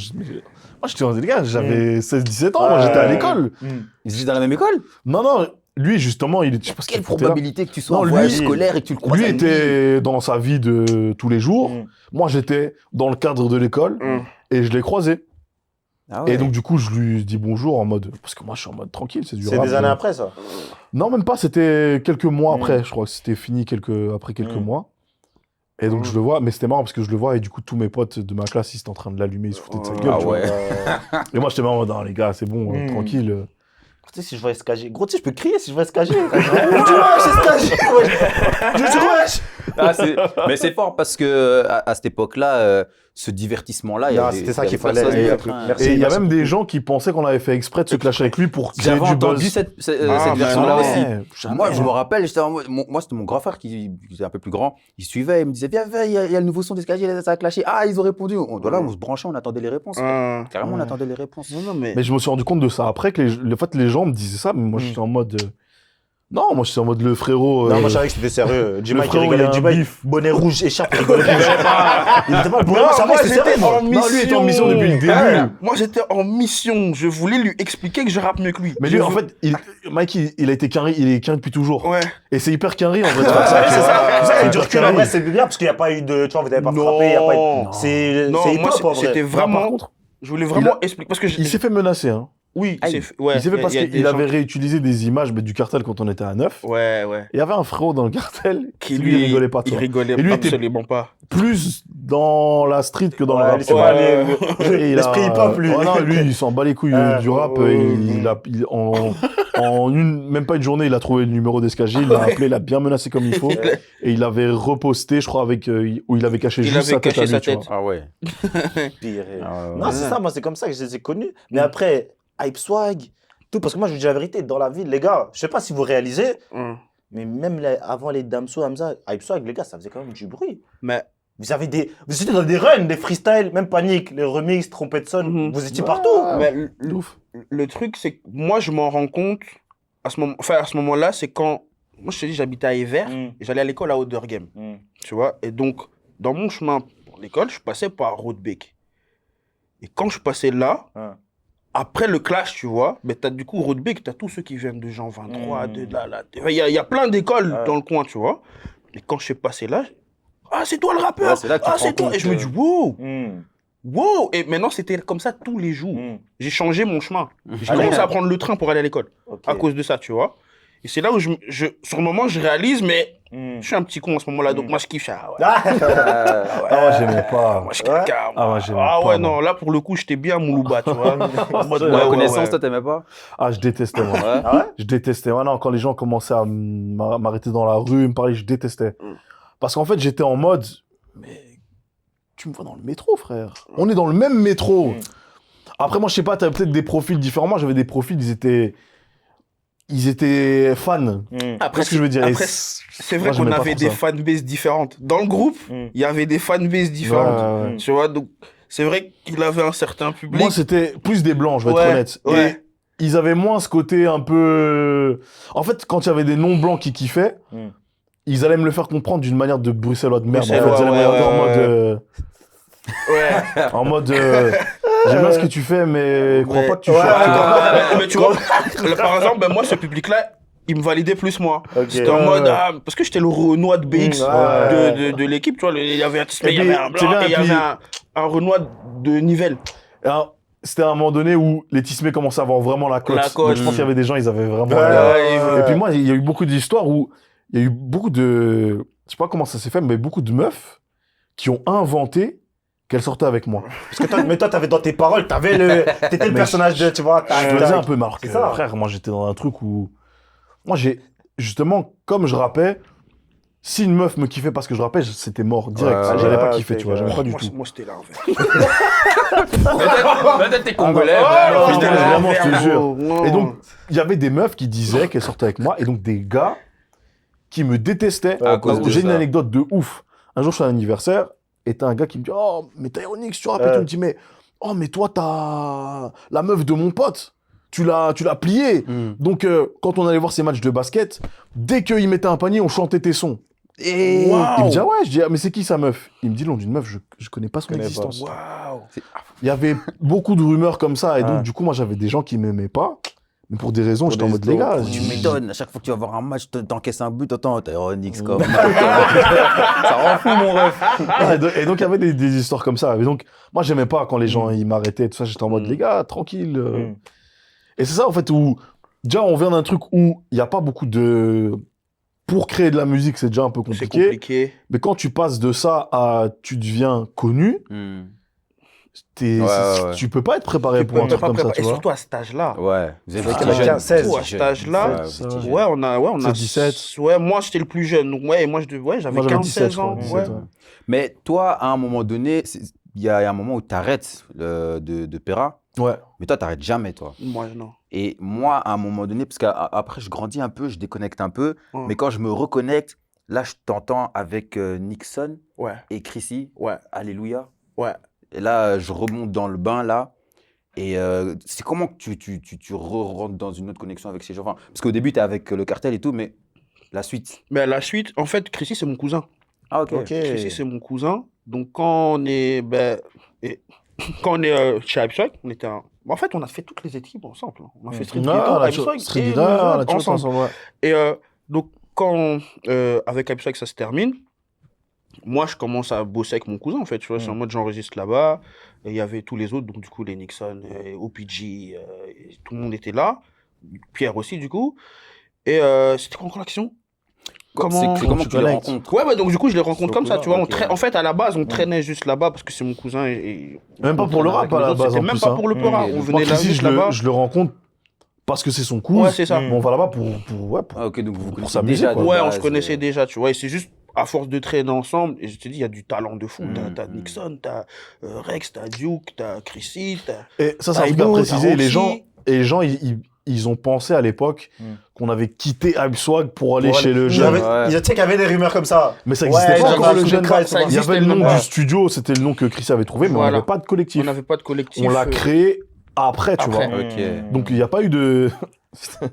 j'étais un gars, j'avais 16-17 ans, moi, j'étais à l'école. Ils étaient dans la même école? Non, lui, justement, je sais pas ce qu'il Quelle foutait là. probabilité que tu sois Non, en lui- voyage scolaire et que tu le croises Lui à était dans sa vie de tous les jours. Moi, j'étais dans le cadre de l'école et je l'ai croisé. Ah ouais. Et donc, du coup, je lui dis bonjour en mode. Parce que moi, je suis en mode tranquille, c'est du C'est rap. des années après, ça. Non, même pas, c'était quelques mois après. Je crois que c'était fini après quelques mois. Et donc, je le vois, mais c'était marrant parce que je le vois et du coup, tous mes potes de ma classe, ils étaient en train de l'allumer, ils se foutaient de sa gueule. Ah tu vois. ouais. Et moi, j'étais marrant en mode, non, les gars, c'est bon, tranquille. Tu sais, si je vois SKG. Gros, tu sais, je peux crier si je vois SKG. Je dis, wesh, SKG, wesh. Je dis, wesh. Mais c'est fort parce que à cette époque-là, ce divertissement-là, il y Non, avait- c'était ça il y qu'il avait personne fallait. d'autre, hein. Merci. Et il y a même des gens qui pensaient qu'on avait fait exprès de se clasher avec lui pour créer J'avais du entendu buzz. cette Ah, version-là bah aussi. Jamais. Moi, je me rappelle, j'étais en mode- moi, c'était mon grand frère qui était un peu plus grand. Il suivait, il me disait, viens, il y a le nouveau son d'Escalier, ça a clashé. Ah, ils ont répondu. Voilà, on se branchait, on attendait les réponses. Carrément, on attendait les réponses. Non, mais. Mais je me suis rendu compte de ça après que les gens me disaient ça, mais moi, j'étais en mode. Non, moi, j'étais en mode le frérot. Non, moi, je savais que c'était sérieux. Jima qui frérot, il y rigolait. a un Jima, bif. bonnet rouge, écharpe, il rigolait pas. Il était pas le bonnet, ça va, moi, c'était j'étais sérieux, moi. en mission. Non, lui était en mission depuis le début. Ouais, moi, j'étais en mission. Je voulais lui expliquer que je rappe mieux que lui. Mais lui, en fait, Mike, il a été carré, il est carré depuis toujours. Ouais. Et c'est hyper carré, en fait. Ouais, c'est ça. Ça, C'est et du hyper recul, en carré. vrai, c'est bien parce qu'il n'y a pas eu de. Tu vois, vous n'avez pas Non. frappé, il n'y a pas eu. Non. C'est Non, moi, hip-hop, en vrai. c'était Non, vraiment. par contre, Je voulais vraiment expliquer. Parce que il s'est fait menacer, hein. Oui, Aïe. ouais. Il s'est fait parce y a des qu'il gens avait réutilisé des images du cartel quand on était à 9. Ouais. Et il y avait un frérot dans le cartel Qui lui, il rigolait pas de Il ça. rigolait Et lui était- absolument pas. Plus dans la street que dans Ouais, le rap. lui, c'est pas Et il a- l'esprit hip-hop, lui. Ouais, non, lui, il s'en bat les couilles du rap. Même pas une journée, il a trouvé le numéro d'Escagé, il l'a appelé, il l'a bien menacé comme il faut. Et il avait reposté, je crois, où il avait caché Il juste avait sa tête caché à lui, sa tu tête. vois. Ah ouais. Pire. Ah ouais. Non, c'est ça, moi, c'est comme ça que je les ai connus. Mais après, Hype Swag, tout, parce que moi, je vous dis la vérité, dans la ville, les gars, je sais pas si vous réalisez, mais même avant les Damso, Hamza, Hype Swag, les gars, ça faisait quand même du bruit. Mais Vous étiez dans des runs, des freestyles, même Panique, les remixes, Trompette Son, vous étiez partout. mais Ouf. le truc, c'est que moi, je m'en rends compte à ce moment-là, c'est quand. Moi, je te dis, j'habitais à Evert et j'allais à l'école à Oudergem. Tu vois, et donc, dans mon chemin pour l'école, je passais par Rodebeek. Et quand je passais là, après le clash, tu vois, mais t'as du coup Rodebeek, t'as tous ceux qui viennent de Jean 23, de là. Il y a plein d'écoles dans le coin, tu vois. Et quand je suis passé là, ah, c'est toi le rappeur! Ouais, c'est là que tu Ah, te rends c'est toi! compte Et je me que- dis, wow! Wow! Et maintenant, c'était comme ça tous les jours. J'ai changé mon chemin. J'ai commencé à prendre le train pour aller à l'école. À cause de ça, tu vois. Et c'est là où sur le moment, je réalise, mais je suis un petit con à ce moment-là, donc moi, je kiffe. Ah ouais. Ah, moi, j'aimais pas. Moi, je suis quelqu'un. Ah, moi, j'aimais Ah pas, ouais, moi. non, là, pour le coup, j'étais bien Moulouba, tu vois. En mode, La ouais, connaissance, ouais. toi, t'aimais pas? Ah, je détestais, moi. Ouais. Ah ouais? Je détestais. Ouais, non, quand les gens commençaient à m'arrêter dans la rue, me parler, je détestais. Parce qu'en fait, j'étais en mode, mais tu me vois dans le métro, frère. On est dans le même métro. Après, moi, je sais pas, t'avais peut-être des profils différents. Moi, j'avais des profils, ils étaient fans. Après, ce que je veux dire. après, Et c'est vrai moi, qu'on j'aimais pas avait trop des ça. fanbases différentes. Dans le groupe, il y avait des fanbases différentes. Ouais, ouais. Tu vois, donc c'est vrai qu'il avait un certain public. Moi, c'était plus des blancs, je vais être honnête. Ouais. Et ils avaient moins ce côté un peu. En fait, quand il y avait des non-blancs qui kiffaient, ils allaient me le faire comprendre d'une manière de bruxellois de merde. En fait, Bruxellois, ils allaient me ouais, regarder ouais, ouais. en mode. J'aime bien ce que tu fais, mais crois pas que tu Ouais, chantes. mais tu vois, là, par exemple, ben, moi, ce public-là, il me validait plus moi. Ok. C'était en mode, parce que j'étais le Renoir de BX de l'équipe, tu vois. Il y avait un Tismé, il y avait un Blanc, et il y avait un Renoir de Nivelles. Alors, c'était à un moment donné où les Tismé commençaient à avoir vraiment la cote. La cote. Donc, je pense qu'il y avait des gens, ils avaient vraiment... Ouais. Et puis moi, il y a eu beaucoup d'histoires où il y a eu beaucoup de... Je sais pas comment ça s'est fait, mais beaucoup de meufs qui ont inventé qu'elles sortaient avec moi. Parce que toi, t'avais dans tes paroles, t'étais le personnage de, tu vois. Je me faisais un peu marre. C'est ça. Frère, moi, j'étais dans un truc où... Moi, justement, comme je rappais, si une meuf me kiffait parce que je rappais, c'était mort direct. Ouais, J'allais pas ouais, kiffer, ok, tu vois. J'aimais pas du Moi, tout. moi c'était l'inverse. Peut-être t'es congolais. non, putain, non, vraiment, je te l'inverse, jure. gros. Non. Et donc, il y avait des meufs qui disaient qu'elles sortaient avec moi, et donc des gars qui me détestaient. À cause de J'ai une ça. anecdote de ouf. Un jour, je suis à un anniversaire, et t'as un gars qui me dit « Oh, mais t'as Onyx, tu rappelles ?» Il me dit « Mais, oh, mais toi, t'as la meuf de mon pote. Tu l'as pliée. Donc, quand on allait voir ces matchs de basket, dès qu'il mettait un panier, on chantait tes sons. Et il me dit « Ah ouais ?» Je dis « Ah, mais c'est qui sa meuf ?» Il me dit « Le nom d'une meuf, je connais pas son existence. » Waouh. Il y avait beaucoup de rumeurs comme ça, et donc, du coup, moi, j'avais des gens qui m'aimaient pas. Mais pour des raisons, j'étais en mode, les gars, Tu m'étonnes, à chaque fois que tu vas voir un match, t'encaisses un but, attends, t'as Onyx comme. Ça rend fou, mon ref. Et donc, il y avait des histoires comme ça. Et donc, moi, j'aimais pas quand les gens, ils m'arrêtaient, tout ça. J'étais en mode, les gars, tranquille. Et c'est ça, en fait, où, déjà, on vient d'un truc où il n'y a pas beaucoup de... Pour créer de la musique, c'est déjà un peu C'est compliqué. compliqué. Mais quand tu passes de ça à tu deviens connu, tu peux pas être préparé pour un truc comme ça, tu Et vois. surtout à cet âge-là. Ouais, vous avez quel âge? 16. Surtout à cet âge-là. Ouais, on a 17. Ouais, moi, j'étais le plus jeune. Donc, ouais, j'avais Moi, j'avais 15-16 17, ans. je crois, Ouais. 17, ouais. Mais toi, à un moment donné, il y a un moment où t'arrêtes de Pera, Ouais. mais toi, t'arrêtes jamais, toi. Moi, non. Et moi, à un moment donné, parce qu'après, je grandis un peu, je déconnecte un peu, Ouais. mais quand je me reconnecte, là, je t'entends avec Nixon Ouais, et Chrissy, ouais, Alléluia. ouais. Et là, je remonte dans le bain, là. Et c'est comment que tu rentres dans une autre connexion avec ces gens? Enfin, parce qu'au début, tu es avec le cartel et tout, mais la suite. Mais à la suite, en fait, Chrissy, c'est mon cousin. Ah, ok. Chrissy, c'est mon cousin. Donc, quand on est, chez Hypeswag, on était en fait, on a fait toutes les équipes ensemble. On a fait Street Leader, Hypeswag Street et Leader, Mozart la chose ensemble. ensemble, ouais. Et donc, quand avec Hypeswag, ça se termine, moi, je commence à bosser avec mon cousin, en fait. Tu vois, c'est en mode, j'enregistre là-bas. Et il y avait tous les autres, donc du coup, les Nixon, OPG, tout le monde était là. Pierre aussi, du coup. Et c'était quoi encore l'action? C'est comment tu les rencontres? Ouais, bah, donc du coup, je les rencontre comme ça, tu vois. ok. En fait, à la base, on traînait juste là-bas parce que c'est mon cousin. Et Même pas pour le rap, à la base, C'était en même plus, pas hein. pour le peur. On Moi, venait là, Chrissy, juste je là-bas. le rencontre parce que c'est son cousin. Ouais, c'est ça. Mais on va là-bas pour Ah, ok, donc vous pour connaissez s'amuser, déjà. quoi. de Ouais, on base, se connaissait déjà, tu vois. Et c'est juste à force de traîner ensemble. Et je te dis, il y a du talent de fou. T'as Nixon, t'as Rex, t'as Duke, t'as Chrissy, t'as. Et ça, c'est un truc à Taïbo, préciser. t'as Les Roxy. gens, ils ont pensé à l'époque qu'on avait quitté Hypeswag pour aller chez le Il y jeune. avait- il y a- tu sais qu'il y avait des rumeurs comme ça. Mais ça Ouais, existait pas j'avais encore, un le coup de jeune. crasse, ça Il y avait le existait nom même du pas. studio, c'était le nom que Chris avait trouvé, mais on Voilà. n'avait pas de collectif. On n'avait pas de collectif. On l'a créé après, tu vois. Après. Ok. Donc, il n'y a pas eu de... Il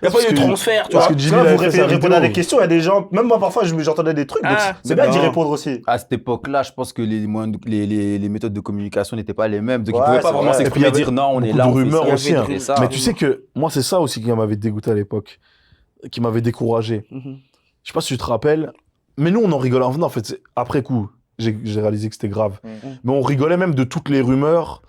n'y a pas eu de transfert, tu Parce vois. que Tu Jimmy vois, l'avait vous fait sa répondez à des vidéo. questions, il y a des gens, même moi parfois j'entendais des trucs, donc Ah, c'est bien d'y non. répondre aussi. À cette époque-là, je pense que les méthodes de communication n'étaient pas les mêmes. Donc, ils Ouais, ne pouvaient pas c'est vraiment vrai. s'exprimer Et et puis, il y dire non, on est beaucoup là, de on fait rumeurs ça, aussi, on hein. fait ça. Mais tu sais que moi, c'est ça aussi qui m'avait dégoûté à l'époque, qui m'avait découragé. Mhm. Je sais pas si tu te rappelles, mais nous, on en rigolait. En fait, après coup, j'ai réalisé que c'était grave. Mais on rigolait même de toutes les rumeurs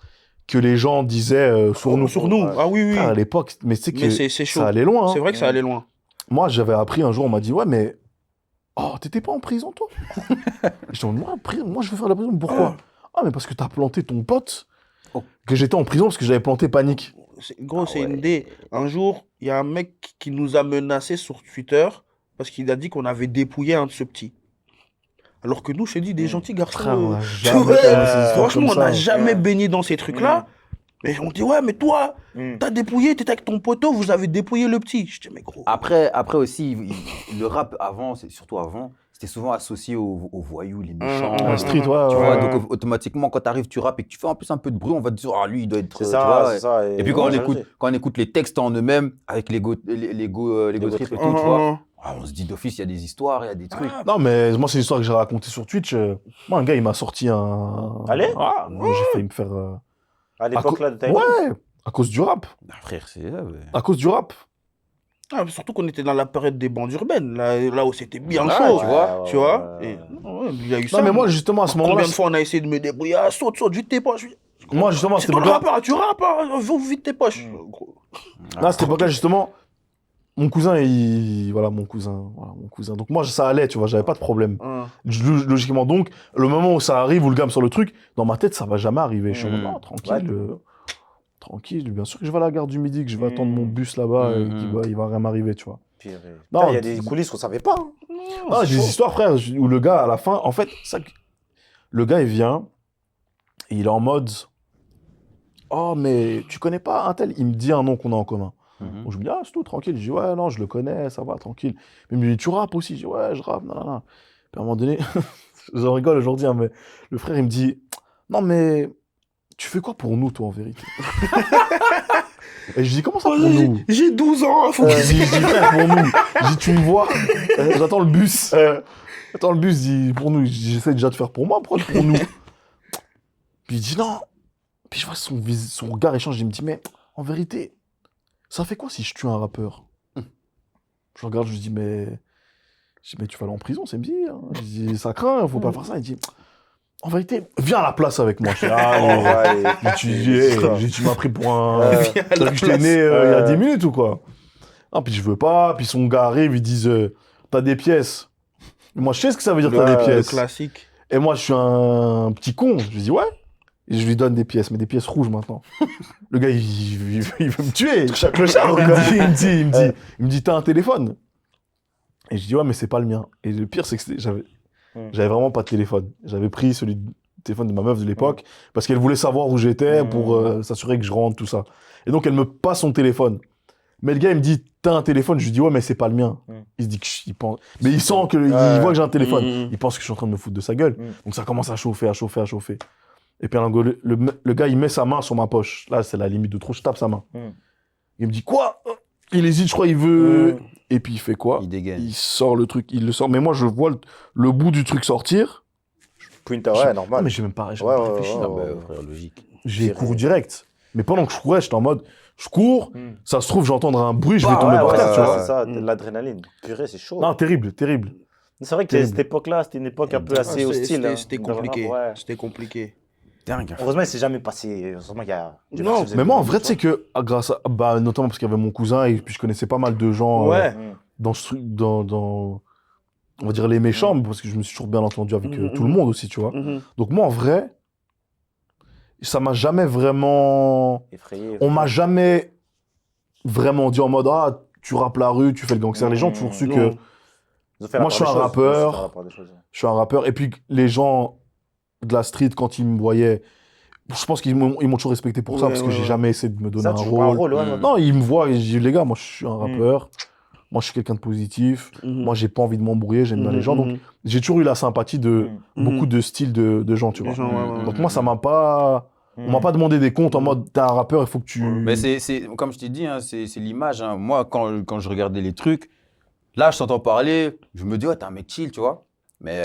que les gens disaient sur nous. Sur nous. Ah oui, oui. Frère, à l'époque, mais tu sais Mais que c'est chaud. ça allait loin. Hein. C'est vrai que ça allait loin. Moi, j'avais appris un jour, on m'a dit, ouais, mais... Oh, t'étais pas en prison, toi? Je dis, moi, je veux faire la prison. Pourquoi? Ah, mais parce que t'as planté ton pote, que j'étais en prison parce que j'avais planté Panique. Gros, c'est une idée. Un jour, il y a un mec qui nous a menacés sur Twitter parce qu'il a dit qu'on avait dépouillé un de ce petit. Alors que nous, je te dis, des gentils garçons. Frère, on a tu jamais vois, fait ces histoires franchement, comme on n'a ça. jamais baigné dans ces trucs-là. Et on dit, ouais, mais toi, t'as dépouillé, t'étais avec ton poteau, vous avez dépouillé le petit. Je dis, mais gros. Après aussi, le rap avant, surtout avant, c'était souvent associé aux voyous, les méchants. La street, ouais. Tu ouais. vois, donc automatiquement, quand tu arrives, tu rappes et que tu fais en plus un peu de bruit, on va te dire, ah lui, il doit être. C'est tu ça, vois, c'est ça. Et puis quand ouais, on écoute les textes en eux-mêmes, avec l'ego trip et tout, tu vois, on se dit d'office, il y a des histoires, il y a des trucs. Non, mais moi, c'est une histoire que j'ai racontée sur Twitch. Moi, un gars, il m'a sorti un... Allez Ah, moi, j'ai failli me faire... À l'époque là de Taïwan. Ouais, à cause du rap. Ah, frère, c'est. À cause du rap. Ah, surtout qu'on était dans la période des bandes urbaines, là où c'était bien Ah, chaud, tu vois. Et, il y a eu ça. Non, mais moi, justement, à ce moment-là. Combien de fois on a essayé de me débrouiller? Ah, saute, vite tes poches. Moi, justement, à C'est cette toi le époque-là. rappeur, tu rappes, hein, vite tes poches. Gros. Là, à cette époque-là, justement, mon cousin. Donc, moi, ça allait, tu vois, j'avais pas de problème. Logiquement, donc, le moment où ça arrive, où le gars me sort le truc, dans ma tête, ça va jamais arriver. Je suis en mode, non, tranquille. Tranquille, bien sûr que je vais à la gare du Midi, que je vais attendre mon bus là-bas et qu'il va rien m'arriver, tu vois. Non, il y a des coulisses qu'on savait pas. Hein. Ah, j'ai des histoires, frère, où le gars, à la fin, en fait, le gars, il vient, et il est en mode, oh, mais tu connais pas un tel? Il me dit un nom qu'on a en commun. Donc je me dis, ah, c'est tout, tranquille. Je dis, ouais, non, je le connais, ça va, tranquille. Il me dit, tu rappes aussi? Je dis, ouais, je rappe, non. Puis à un moment donné, j'en rigole aujourd'hui, hein, mais le frère, il me dit, non, mais tu fais quoi pour nous, toi, en vérité? Et je dis, comment ça pour nous? J'ai 12 ans, faut Je dis, frère, pour nous. Je dis, tu me vois? J'attends le bus. J'attends le bus, je dis, pour nous. J'essaie déjà de faire pour moi, pourquoi pour nous? Puis il dit, non. Puis je vois son regard échange, il me dit, mais en vérité, ça fait quoi si je tue un rappeur? Je regarde, je lui dis, mais tu vas aller en prison, c'est me dire. Je dis, ça craint, faut pas faire ça. Il dit, en vérité, viens à la place avec moi. Je dis, allez. Tu m'as pris pour un. Je t'ai né il y a 10 minutes ou quoi? Non, puis je veux pas. Puis son gars arrive, ils disent, t'as des pièces. Moi, je sais ce que ça veut dire, t'as des pièces. Classique. Et moi, je suis un petit con. Je lui dis, ouais. Et je lui donne des pièces, mais des pièces rouges maintenant. Le gars, il veut me tuer. Chaque le char, il me dit, t'as un téléphone? Et je dis, ouais, mais c'est pas le mien. Et le pire, c'est que j'avais vraiment pas de téléphone. J'avais pris celui du téléphone de ma meuf de l'époque parce qu'elle voulait savoir où j'étais pour s'assurer que je rentre, tout ça. Et donc, elle me passe son téléphone. Mais le gars, il me dit, t'as un téléphone? Je lui dis, ouais, mais c'est pas le mien. Il se dit qu'il pense. Mais il sent qu'il voit que j'ai un téléphone. Il pense que je suis en train de me foutre de sa gueule. Donc, ça commence à chauffer. Et puis, le gars, il met sa main sur ma poche. Là, c'est la limite de trop. Je tape sa main. Il me dit, quoi? Il hésite, je crois, il veut. Et puis, il fait quoi? Il dégaine. Il sort le truc, il le sort. Mais moi, je vois le bout du truc sortir. Pointer, ouais, normal. Non, mais j'ai même pas réfléchi. Frère, logique. J'ai couru direct. Mais pendant que je courais, j'étais en mode, je cours, ça se trouve, j'entendrai un bruit, je vais tomber par terre, tu vois. C'est ça, l'adrénaline. Purée, c'est chaud. Non, terrible. C'est vrai que cette époque-là, c'était une époque un peu assez hostile. C'était compliqué. C'était compliqué. Dingue. Heureusement, il s'est jamais passé. Heureusement, il y a. Non, mais moi, en vrai, tu sais que, grâce à. Bah, notamment parce qu'il y avait mon cousin et puis je connaissais pas mal de gens dans ce truc, dans. On va dire les méchants, parce que je me suis toujours bien entendu avec tout le monde aussi, tu vois. Donc, moi, en vrai, ça m'a jamais vraiment. Effrayé. On m'a jamais vraiment dit en mode, ah, tu rappes la rue, tu fais le gangster. Les gens ont toujours su que. Moi, je suis un rappeur. Je suis un rappeur. Et puis, les gens de la street, quand ils me voyaient, je pense qu'ils m'ont toujours respecté pour ça, parce que j'ai jamais essayé de me donner un rôle. Non, ils me voient et je dis, les gars, moi, je suis un rappeur. Moi, je suis quelqu'un de positif. Moi, j'ai pas envie de m'embrouiller. J'aime bien les gens. Donc, j'ai toujours eu la sympathie de beaucoup de styles de gens, tu vois. Donc, moi, ça m'a pas. On m'a pas demandé des comptes en mode, t'es un rappeur, il faut que tu. Mais comme je t'ai dit, hein, c'est l'image. Hein. Moi, quand je regardais les trucs, là, je t'entends parler, je me dis, ouais, t'es un mec chill, tu vois. Mais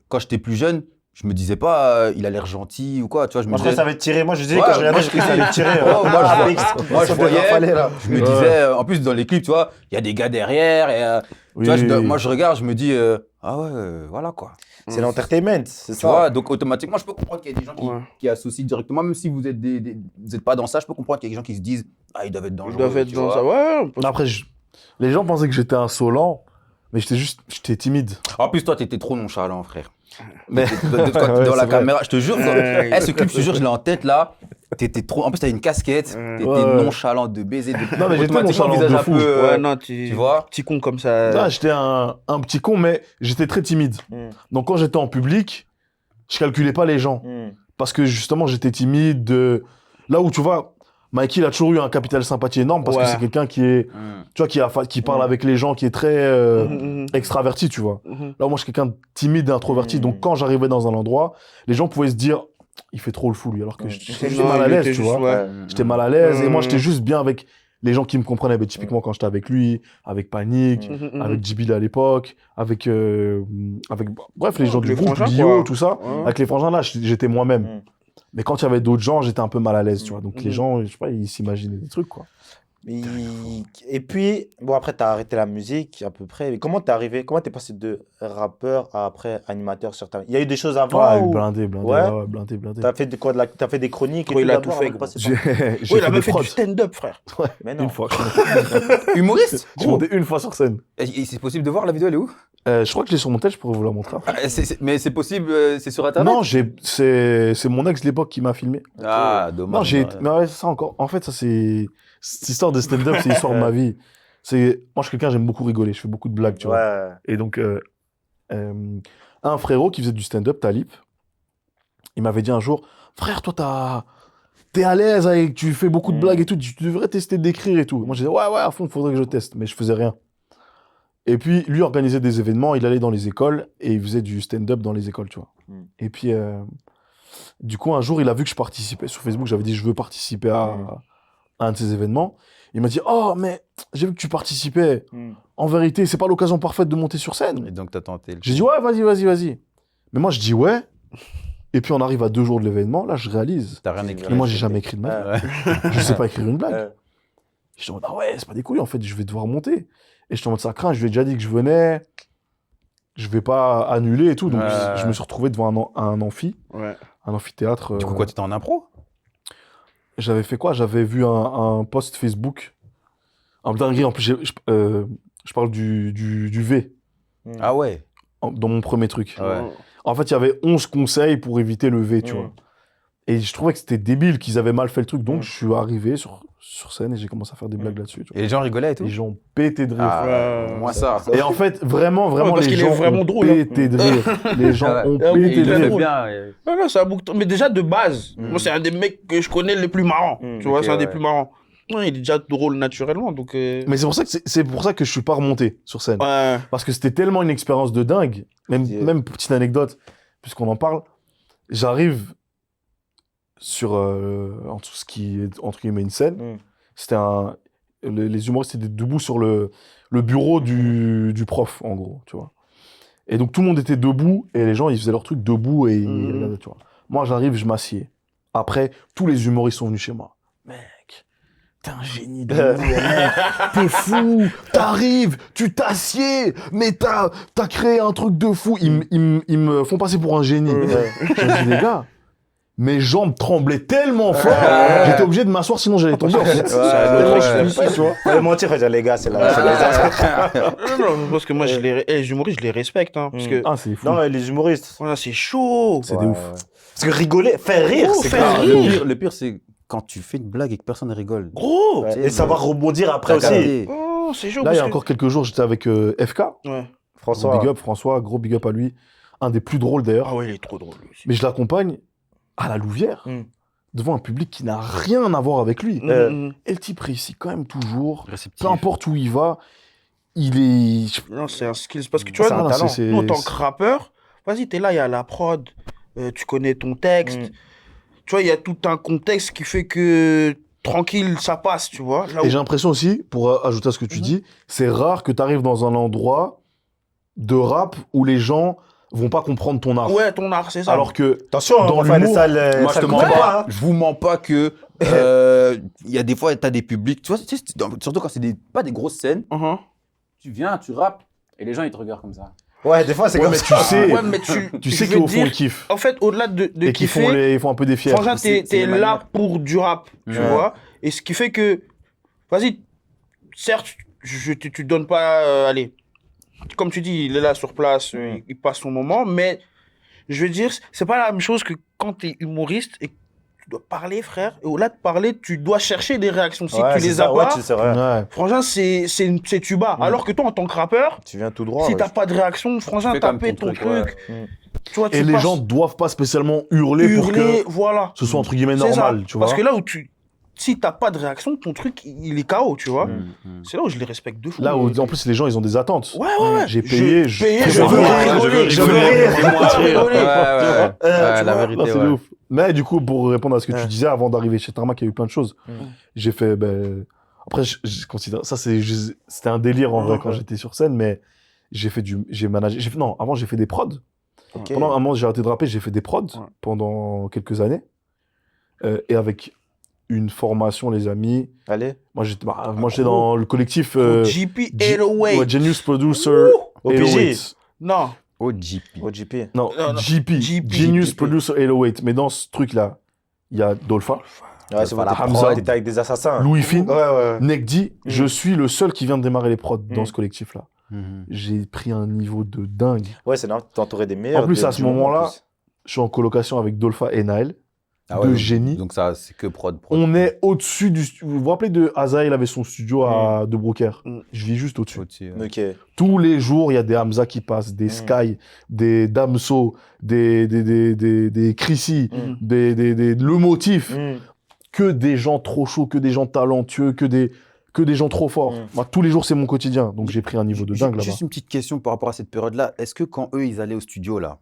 quand j'étais plus jeune, je me disais pas, il a l'air gentil ou quoi, tu vois. Je me disais, ça va te tirer. Moi, je disais, quand je regardais, je croyais que ça allait te tirer. Moi, je voyais, je me disais, en plus, dans les clips, tu vois, il y a des gars derrière. Et, tu vois, moi, je regarde, je me dis, ah ouais, voilà quoi. C'est l'entertainment, c'est ça. Tu vois, donc automatiquement, je peux comprendre qu'il y a des gens qui associent directement, même si vous êtes vous êtes pas dans ça, je peux comprendre qu'il y a des gens qui se disent, ah, ils doivent être dangereux. Ils doivent être dans ça, ouais. Après, les gens pensaient que j'étais insolent, mais j'étais timide. En plus, toi, t'étais trop nonchalant, frère. Mais dans la caméra, je te jure, ce clip, je te jure, je l'ai en tête là. T'étais trop. En plus, t'avais une casquette. T'étais nonchalant de baiser. Non, mais j'étais nonchalant de fou. Ouais, non, tu vois. Petit con comme ça. Non, j'étais un petit con, mais j'étais très timide. Donc, quand j'étais en public, je calculais pas les gens. Parce que justement, j'étais timide. Là où tu vois, Mikey, il a toujours eu un capital sympathie énorme parce que c'est quelqu'un qui est, tu vois, qui parle avec les gens, qui est très extraverti, tu vois. Là, moi, je suis quelqu'un de timide et introverti. Donc, quand j'arrivais dans un endroit, les gens pouvaient se dire, il fait trop le fou, lui. Alors que j'étais juste mal à l'aise, tu vois. J'étais mal à l'aise et moi, j'étais juste bien avec les gens qui me comprenaient. Mais typiquement, quand j'étais avec lui, avec Panic, avec Djibil à l'époque, avec bref, les gens du groupe, Guillaume, tout ça. Avec les frangins, là, j'étais moi-même. Mais quand il y avait d'autres gens, j'étais un peu mal à l'aise, tu vois. Donc les gens, je sais pas, ils s'imaginaient des trucs, quoi. Et puis, bon, après, t'as arrêté la musique à peu près. Mais comment t'es arrivé? Comment t'es passé de rappeur à après animateur sur ta... Il y a eu des choses avant ou... blindé. Ouais. Ouais, blindé. T'as fait t'as fait des chroniques et Oui, tout il a tout d'abord fait, avant de gros. passer par- J'ai Oui, il fait a des même fait prods. du stand-up, frère. Mais non. Une fois. Je Humoriste suis monté une fois sur scène. Et c'est possible de voir la vidéo, elle est où? Je crois que je l'ai sur mon tel, je pourrais vous la montrer après. Mais c'est possible, c'est sur internet? Non, c'est mon ex de l'époque qui m'a filmé. Ah, Non, dommage. mais ouais, ça encore. En fait, ça c'est. Cette histoire de stand-up, c'est l'histoire de ma vie. Moi, je suis quelqu'un, j'aime beaucoup rigoler, je fais beaucoup de blagues, tu vois. Ouais. Et donc, un frérot qui faisait du stand-up, Talib, il m'avait dit un jour, frère, toi, t'es à l'aise, tu fais beaucoup de blagues et tout, tu devrais tester d'écrire et tout. Moi, je disais, ouais, à fond, faudrait que je teste, mais je faisais rien. Et puis, lui organisait des événements, il allait dans les écoles et il faisait du stand-up dans les écoles, tu vois. Et puis, du coup, un jour, il a vu que je participais sur Facebook, j'avais dit, je veux participer à un de ces événements. Il m'a dit, oh, mais j'ai vu que tu participais. En vérité, c'est pas l'occasion parfaite de monter sur scène. Et donc, t'as tenté. J'ai dit, ouais, vas-y. Mais moi, je dis, ouais. Et puis, on arrive à 2 jours de l'événement. Là, je réalise. T'as rien écrit. Mais moi, j'ai jamais écrit de ma vie. Je sais pas écrire une blague. Je dis, ah ouais, c'est pas des couilles, en fait, je vais devoir monter. Et je te montre ça craint. Je lui ai déjà dit que je venais. Je vais pas annuler et tout. Donc, je me suis retrouvé devant un amphi. Ouais. Un amphithéâtre. Du coup, quoi, t'étais en impro? J'avais fait quoi? J'avais vu un post Facebook. En dinguerie, en plus, je parle du V Ah ouais. dans mon premier truc. Ouais. En fait, il y avait 11 conseils pour éviter le V, tu vois. Et je trouvais que c'était débile, qu'ils avaient mal fait le truc. Donc, je suis arrivé sur scène et j'ai commencé à faire des blagues là-dessus. tu vois. Et les gens rigolaient et tout? Les gens pétaient de rire. Ah, Ouais. moi ça. Et en fait, vraiment, parce les qu'il est gens vraiment ont drôle, hein. pété de rire. Les gens ont Ah oui, pété il de est rire. drôle. bien. Non, c'est un bouc. Mais déjà, de base, moi, c'est un des mecs que je connais les plus marrants. Tu vois, ok, c'est un des ouais. plus marrants. Ouais, il est déjà drôle naturellement, donc... Mais c'est pour ça que je suis pas remonté sur scène. Ouais. Parce que c'était tellement une expérience de dingue. Même petite anecdote, puisqu'on en parle, j'arrive sur entre ce qui est entre guillemets une scène. C'était les humoristes étaient debout sur le bureau du prof, en gros, tu vois. Et donc tout le monde était debout et les gens ils faisaient leur truc debout et ils regardaient, tu vois. Moi j'arrive, je m'assieds. Après, tous les humoristes sont venus chez moi. Mec, t'es un génie de l'humour, mec. T'es fou, t'arrives, tu t'assieds, mais t'as créé un truc de fou. Ils me font passer pour un génie. Je me dis, les gars, mes jambes tremblaient tellement fort, j'étais obligé de m'asseoir, sinon j'allais tomber. En fait. Tellement je suis ici, tu vois. Fallait mentir, faut dire, les gars, c'est là. Non, parce que moi, les humoristes, je les respecte, hein, parce que... Ah, c'est fou. Non, mais les humoristes. Voilà, c'est chaud. C'est des ouf. Parce que rigoler, faire rire, c'est faire grave. rire. Le pire, c'est quand tu fais une blague et que personne ne rigole. Gros. Ouais. Et savoir rebondir après T'as aussi. capté. Oh, c'est chaud. Là, il y a parce encore quelques jours, j'étais avec FK. Ouais. François. Big up, François, gros big up à lui. Un des plus drôles d'ailleurs. Ah ouais, il est trop drôle, lui aussi. Mais je l'accompagne à la Louvière, devant un public qui n'a rien à voir avec lui. Et le type réussit quand même toujours. Réceptif. Peu importe où il va, il est... Non, c'est un skill. Parce que tu C'est vois, un talent. nous, en tant que rappeur, vas-y, t'es là, il y a la prod, tu connais ton texte. Tu vois, il y a tout un contexte qui fait que tranquille, ça passe, tu vois. Là Et où... j'ai l'impression aussi, pour ajouter à ce que tu dis, c'est rare que tu arrives dans un endroit de rap où les gens vont pas comprendre ton art. Ouais, ton art, c'est ça. Alors que Attention, dans on va faire des l'humour, salles. Moi, je te salles mens combat, pas. hein. Je vous mens pas que il y a des fois, t'as des publics. Tu vois, surtout quand c'est pas des grosses scènes. Tu viens, tu rappes et les gens ils te regardent comme ça. Ouais, des fois, c'est Ouais, comme mais ça. tu sais, Ouais, mais tu je sais veux qu'au fond, dire, ils kiffent. En fait, au-delà de Et qu'ils kiffer, font un peu des fiers. franchement, C'est t'es des là manières. pour du rap, tu Ouais. vois. Et ce qui fait que, vas-y, certes, tu donnes pas, allez, comme tu dis, il est là sur place, il passe son moment, mais je veux dire, c'est pas la même chose que quand t'es humoriste et que tu dois parler, frère. Et au-delà de parler, tu dois chercher des réactions. Si Ouais, tu c'est les ça, as ouais, pas, c'est vrai. Ouais. franchement, c'est tuba. Alors que toi, en tant que rappeur, Tu viens tout droit. si ouais. t'as pas de réaction, franchement, fais comme taper ton ton truc, truc. Tu vois, Et tu les passes- gens doivent pas spécialement hurler pour hurler, que voilà. ce soit entre guillemets C'est normal, ça. tu vois. Parce que là où si t'as pas de réaction, ton truc, il est KO, tu vois. C'est là où je les respecte de fou. Là où, en plus, les gens, ils ont des attentes. Ouais, ouais, ouais. J'ai payé, je je veux veux rigoler, je veux rire. La Non, vérité, c'est de ouais. ouf. Mais du coup, pour répondre à ce que tu disais, avant d'arriver chez Tarmac, il y a eu plein de choses. J'ai fait, après, je considère, ça c'était un délire en vrai quand j'étais sur scène, mais j'ai managé, non, avant j'ai fait des prods. Ok. Pendant un moment, j'ai arrêté de rapper, j'ai fait des prods pendant quelques années. Et avec une formation, les amis. Allez. Moi, j'étais dans le collectif GP 808. ouais, Genius Producer OPJ. 808. Non. OGP. OGP. Non, Non, GP, Genius Producer 808. Mais dans ce truc-là, il y a Dolpha, Ouais, c'est Pas la la Hamza. prod, t'étais avec des assassins. Louis Finn, Ouais. Nekdi. Je suis le seul qui vient de démarrer les prods dans Mm. ce collectif-là. Mhm. J'ai pris un niveau de dingue. Ouais, c'est normal, t'es entouré des meilleurs. En plus, des- à ce du moment, moment-là, en plus. je suis en colocation avec Dolpha et Naël. Ah de donc- génie. Donc ça, c'est que prod. On est au-dessus du... Vous vous rappelez de Aza, il avait son studio à De Broker. Mm. Je vis juste au-dessus. Au-dessus, Ok. Tous les jours, il y a des Hamza qui passent, des Sky, des Damso, des Chrissy, le motif. Que des gens trop chauds, que des gens talentueux, que des gens trop forts. Moi, tous les jours, c'est mon quotidien. Donc, j'ai pris un niveau de dingue là-bas. Juste une petite question par rapport à cette période-là. Est-ce que quand eux, ils allaient au studio, là,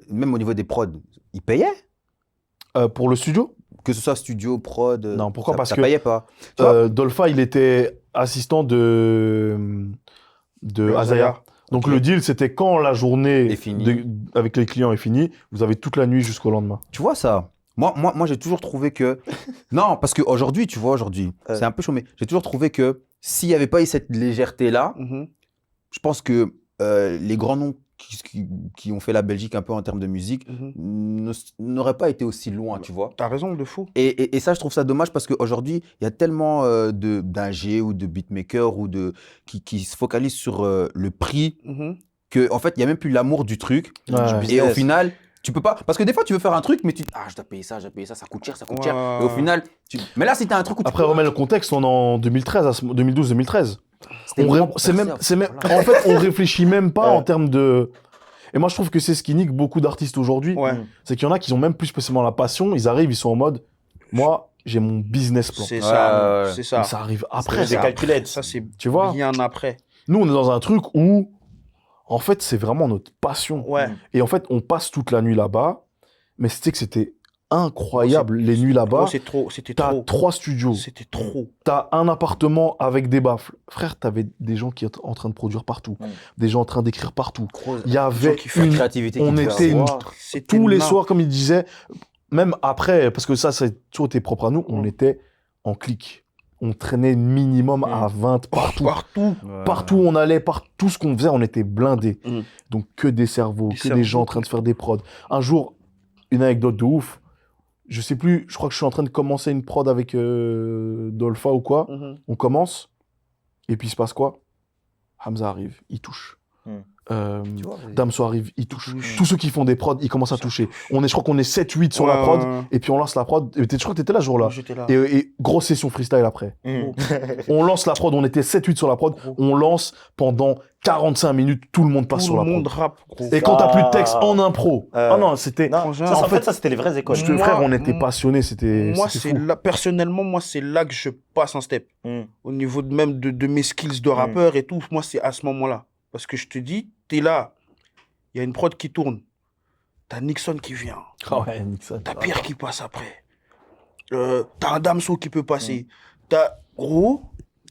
même au niveau des prods, ils payaient? Pour le studio, Que ce soit studio, prod. Non, pourquoi? ça, Parce ça que, payait pas. Tu vois Dolpha, il était assistant de Azaya. Donc, le deal, c'était quand la journée Est finie. avec les clients est finie, vous avez toute la nuit jusqu'au lendemain. Tu vois ça? Moi, j'ai toujours trouvé que. Non, parce qu'aujourd'hui, tu vois, c'est un peu chaud, mais j'ai toujours trouvé que s'il n'y avait pas eu cette légèreté-là, je pense que les grands noms qui ont fait la Belgique un peu en termes de musique n'auraient pas été aussi loin, tu vois. T'as raison, de fou. Et ça, je trouve ça dommage parce qu'aujourd'hui, il y a tellement d'ingés ou de beatmakers ou qui se focalisent sur le prix qu'en fait, il n'y a même plus l'amour du truc. Ouais. Et au final, tu peux pas. Parce que des fois, tu veux faire un truc, mais tu. Ah, je dois payer ça, ça coûte cher, ça coûte cher. Et au final. Mais là, si t'as un truc où Après, remets le contexte, on est en 2012-2013. c'était vraiment pour C'est faire même, ça, c'est même, voilà. en fait, on réfléchit même pas en termes de. Et moi, je trouve que c'est ce qui nique beaucoup d'artistes aujourd'hui. Ouais. C'est qu'il y en a qui ont même plus spécialement la passion. Ils arrivent, ils sont en mode, moi, j'ai mon business plan. C'est Ouais, ça. ouais. C'est ça. Mais ça arrive après. C'est Ça. calculé. Ça, c'est Tu vois, bien après. nous, on est dans un truc où, en fait, c'est vraiment notre passion. Ouais. Et en fait, on passe toute la nuit là-bas. Mais c'était que c'était incroyable, les nuits là-bas. Oh, c'était T'as trop. 3 studios. C'était trop. T'as un appartement avec des baffles. Frère, t'avais des gens qui étaient en train de produire partout. Des gens en train d'écrire partout. Il y avait qui font une... créativité On qui devait était une- avoir. C'était tous les nain. soirs, comme il disait, même après, parce que ça, c'est toujours été propre à nous, on était en clic. On traînait minimum à 20 partout. Partout. Partout où on allait, tout ce qu'on faisait, on était blindés. Mm. Donc que des cerveaux, Des que cerveaux. des gens en train de faire des prods. Un jour, une anecdote de ouf. Je sais plus, je crois que je suis en train de commencer une prod avec Dolpha ou quoi. On commence, et puis il se passe quoi? Hamza arrive, il touche. Tu vois, Damso arrive, il touche. touche. Tous ceux qui font des prods, ils commencent à toucher. Je crois qu'on est 7-8 sur la Ouais, prod, ouais, ouais. et puis on lance la prod. Je crois que t'étais là ce jour-là. J'étais là. Et grosse session freestyle après. On lance la prod, on était 7-8 sur la prod, on lance pendant 45 minutes, tout le monde passe Tout sur le la prod. monde rappe, gros. Et quand t'as plus de texte en impro, ah non, c'était... Non, Frangin, ça, en en fait, fait, ça, c'était les vraies écoles. Je te Moi, frère, on était passionnés, c'était Moi, c'était c'est fou. là, personnellement, moi, c'est là que je passe un step. Au niveau même de mes skills de rappeur et tout, moi, c'est à ce moment-là. Parce que je te dis, t'es là, il y a une prod qui tourne, t'as Nixon qui vient, Ah ouais, Nixon. t'as Pierre qui passe après, t'as un Damso qui peut passer, t'as... Gros,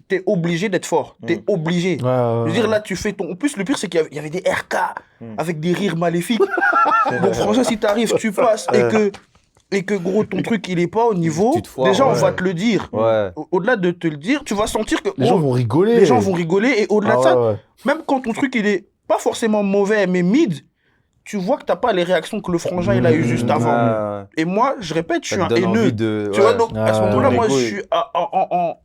t'es obligé d'être fort, t'es obligé. Ouais, ouais, Je veux dire, là, tu fais ton... En plus, le pire, c'est qu'il y avait des RK avec des rires maléfiques. Donc, franchement, si t'arrives, tu passes et que, gros, ton truc, il est pas au niveau, Tu te foires, déjà, on ouais. va te le dire. Ouais. Au-delà de te le dire, tu vas sentir que... Les gens vont rigoler. les gens vont rigoler. Et au-delà Ah de ça, ouais, ouais. même quand ton truc, il est pas forcément mauvais, mais mid, tu vois que t'as pas les réactions que le frangin, il a eu juste avant. Ouais. Et moi, je répète, je suis Ça un te donne haineux. envie de. Tu vois, donc, à ce Ouais. moment-là, moi, L'ego, je suis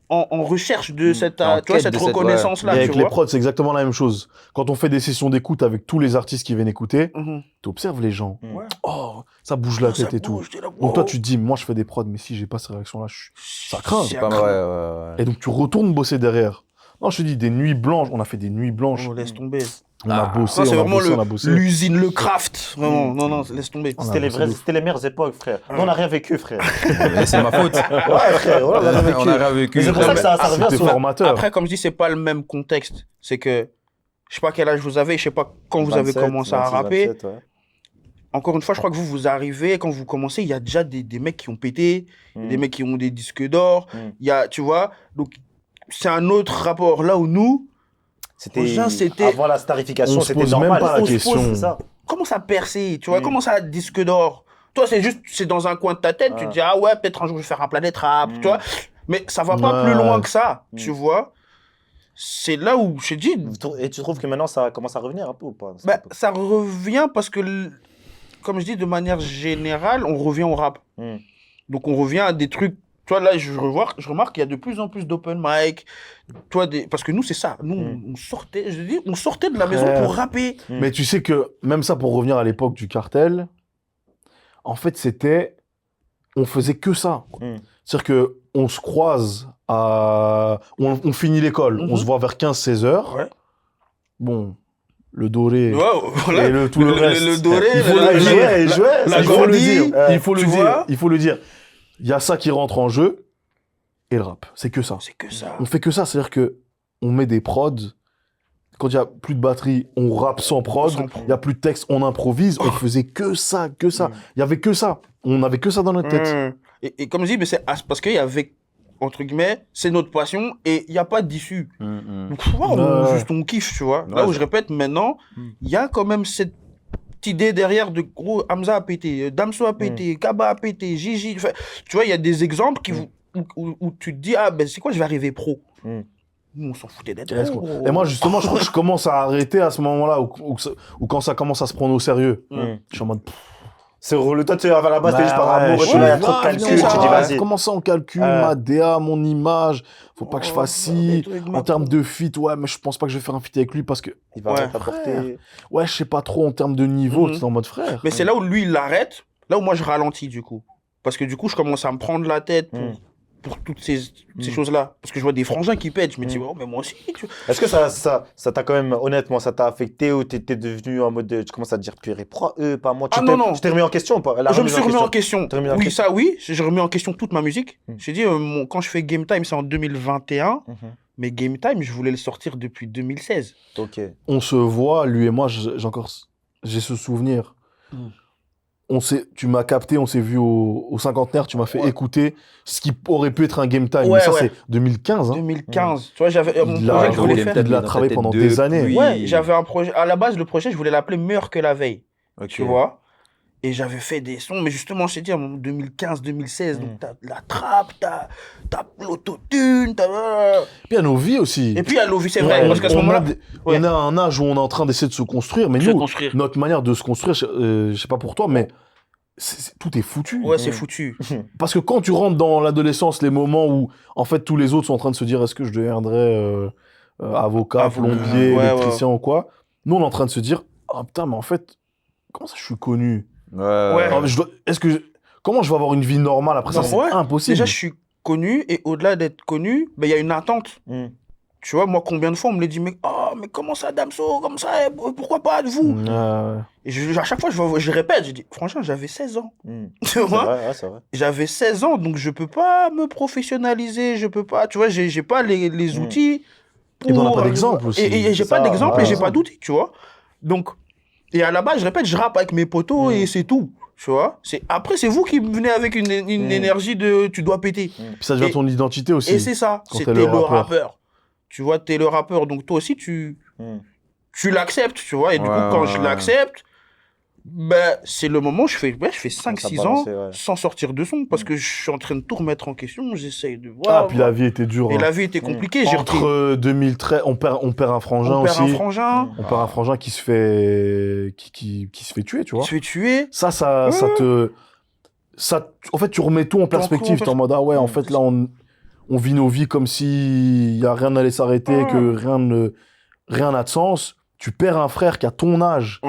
en recherche de cette, En tu vois, quête cette de cette- reconnaissance-là, Et tu avec les vois. prods, c'est exactement la même chose. Quand on fait des sessions d'écoute avec tous les artistes qui viennent écouter, Mhm. tu observes les gens. Ouais. Oh, ça bouge la Ça tête et tout. bouge, t'es là, Donc toi, wow. tu te dis, moi, je fais des prods, mais si j'ai pas ces réactions-là, ça craint. C'est Pas à mal, craindre. ouais. Et donc, tu retournes bosser derrière. Non, je te dis, des nuits blanches. On a fait des nuits blanches. On laisse tomber. On a bossé, Ça, c'est on a vraiment bossé, on a bossé. l'usine, le craft. Vraiment. Non, non, laisse tomber. On a C'était les bossé vraies, de ouf. c'était les meilleures époques, frère. Nous, on n'a rien vécu, frère. Mais c'est ma faute. Ouais, frère, on a rien vécu. On a rien vécu. Mais c'est pour ça que ça revient C'était souvent. formateur. Après, comme je dis, c'est pas le même contexte. C'est que, je sais pas quel âge vous avez, je sais pas quand vous avez 27, commencé à 26, rapper. 27, ouais. Encore une fois, je crois que vous arrivez, quand vous commencez, il y a déjà des mecs qui ont pété, des mecs qui ont des disques d'or. Il y a, tu vois, donc c'est un autre rapport. Là où nous, Frangin, c'était- Avant la starification, On se c'était pose normal. même pas la On se pose, question. c'est ça. comment ça percer, tu vois, comment ça disque d'or, Toi, c'est dans un coin de ta tête, tu te dis, ah ouais, peut-être un jour je vais faire un Planète Rap, tu vois. Mais ça va pas plus loin que ça, tu vois. C'est là où je te dis. Et tu trouves que maintenant ça commence à revenir un peu ou pas? Ça revient parce que, comme je dis, de manière générale, on revient au rap. Donc on revient à des trucs. Toi, là, je remarque qu'il y a de plus en plus d'open mic. Parce que nous, c'est ça. Nous, on sortait de la maison pour rapper. Mais tu sais que, même ça, pour revenir à l'époque du cartel, en fait, on faisait que ça. C'est-à-dire qu'on se croise on finit l'école, on se voit vers 15-16 heures. Ouais. Bon, le doré voilà. et tout le reste. Le doré, il faut le dire. la grandi, il faut le dire. Il y a ça qui rentre en jeu et le rap. C'est que ça. C'est que ça. On fait que ça, c'est-à-dire qu'on met des prods. Quand il n'y a plus de batterie, on rappe sans prod. Il n'y a plus de texte, on improvise. On faisait que ça, que ça. Il n'y avait que ça. On n'avait que ça dans notre tête. Et comme je dis, c'est parce qu'il y avait, entre guillemets, c'est notre passion et il n'y a pas d'issue. Donc, on kiffe, tu vois. Là où je répète, maintenant, il y a quand même cette idée derrière de gros Hamza a pété, Damso a pété, Kaba a pété, Gigi. Tu vois, il y a des exemples où tu te dis, ah ben c'est quoi, je vais arriver pro. Nous, on s'en foutait d'être pro. Et moi, justement, je crois que je commence à arrêter à ce moment-là, où quand ça commence à se prendre au sérieux. Je suis en mode... C'est relou. Toi, tu à la base, t'es juste par amour, il y a trop de calculs, tu dis vas-y. Comment ça, on calcule ma DA, mon image, faut pas que je fasse ci. En termes de feat, ouais, mais je pense pas que je vais faire un feat avec lui parce que... Il va t'apporter... Ouais, je sais pas trop en termes de niveau, tu es en mode frère. Mais c'est là où lui, il l'arrête, là où moi, je ralentis, du coup. Parce que du coup, je commence à me prendre la tête pour toutes ces choses-là. Parce que je vois des frangins qui pètent, je me dis, oh, mais moi aussi. Est-ce que ça t'a quand même, honnêtement, ça t'a affecté ou t'étais devenu en mode, tu commences à te dire, purée, pourquoi eux, pas moi? Non. Tu t'es remis en question ou pas? Je me suis remis en question. Oui, ça, oui. J'ai remis en question toute ma musique. J'ai dit, quand je fais Game Time, c'est en 2021. Mais Game Time, je voulais le sortir depuis 2016. Ok. On se voit, lui et moi, j'ai ce souvenir. Tu m'as capté, on s'est vu au cinquantenaire, tu m'as fait écouter ce qui aurait pu être un Game Time. Mais ça, c'est 2015. 2015. Tu vois, j'avais mon Il projet que je voulais faire. Il l'a travaillé pendant des années. Ouais, j'avais un projet. À la base, le projet, je voulais l'appeler Meilleur que la veille. Tu vois. Et j'avais fait des sons, mais justement, je t'ai dit, en 2015-2016, donc t'as la trappe, t'as l'autotune, t'as... Puis il y a nos vies aussi. Et puis il y a nos vies, c'est vrai, parce qu'à ce moment-là... On a un âge où on est en train d'essayer de se construire, mais nous, notre manière de se construire, je sais pas pour toi, mais tout est foutu. Ouais, c'est foutu. Parce que quand tu rentres dans l'adolescence, les moments où, en fait, tous les autres sont en train de se dire, est-ce que je deviendrai avocat, plombier, électricien ou quoi, nous, on est en train de se dire, ah putain, mais en fait, comment ça, je suis connu? Comment je vais avoir une vie normale après ça? C'est impossible. Déjà, je suis connu et au-delà d'être connu, il y a une attente. Tu vois, moi, combien de fois on me l'a dit, mais comment ça, Damso, comme ça, pourquoi pas de vous? Et à chaque fois, je répète, je dis, franchement, j'avais 16 ans. Tu vois? C'est vrai. J'avais 16 ans, donc je peux pas me professionnaliser, je peux pas, tu vois, j'ai pas les outils. Et on n'a pas d'exemple aussi. Et j'ai pas d'exemple et j'ai pas d'outils, tu vois. Donc, et à la base, je répète, je rappe avec mes potos et c'est tout. Tu vois, après, c'est vous qui venez avec une énergie de tu dois péter. Puis ça devient ton identité aussi. Et c'est ça, c'était le rappeur. Tu vois, t'es le rappeur, donc toi aussi, tu l'acceptes, tu vois. Et du coup, quand je l'accepte, c'est le moment où je fais 5-6 ans sans sortir de son parce que je suis en train de tout remettre en question, j'essaye de voir. Puis la vie était dure. Et la vie était compliquée. Entre 2013, on perd un frangin aussi. On perd un frangin qui se fait tuer, tu vois. Qui se fait tuer. Ça en fait, tu remets tout en perspective. T'es en mode, ah ouais, en fait, là, on vit nos vies comme si y a rien n'allait s'arrêter, que rien n'a de sens. Tu perds un frère qui a ton âge.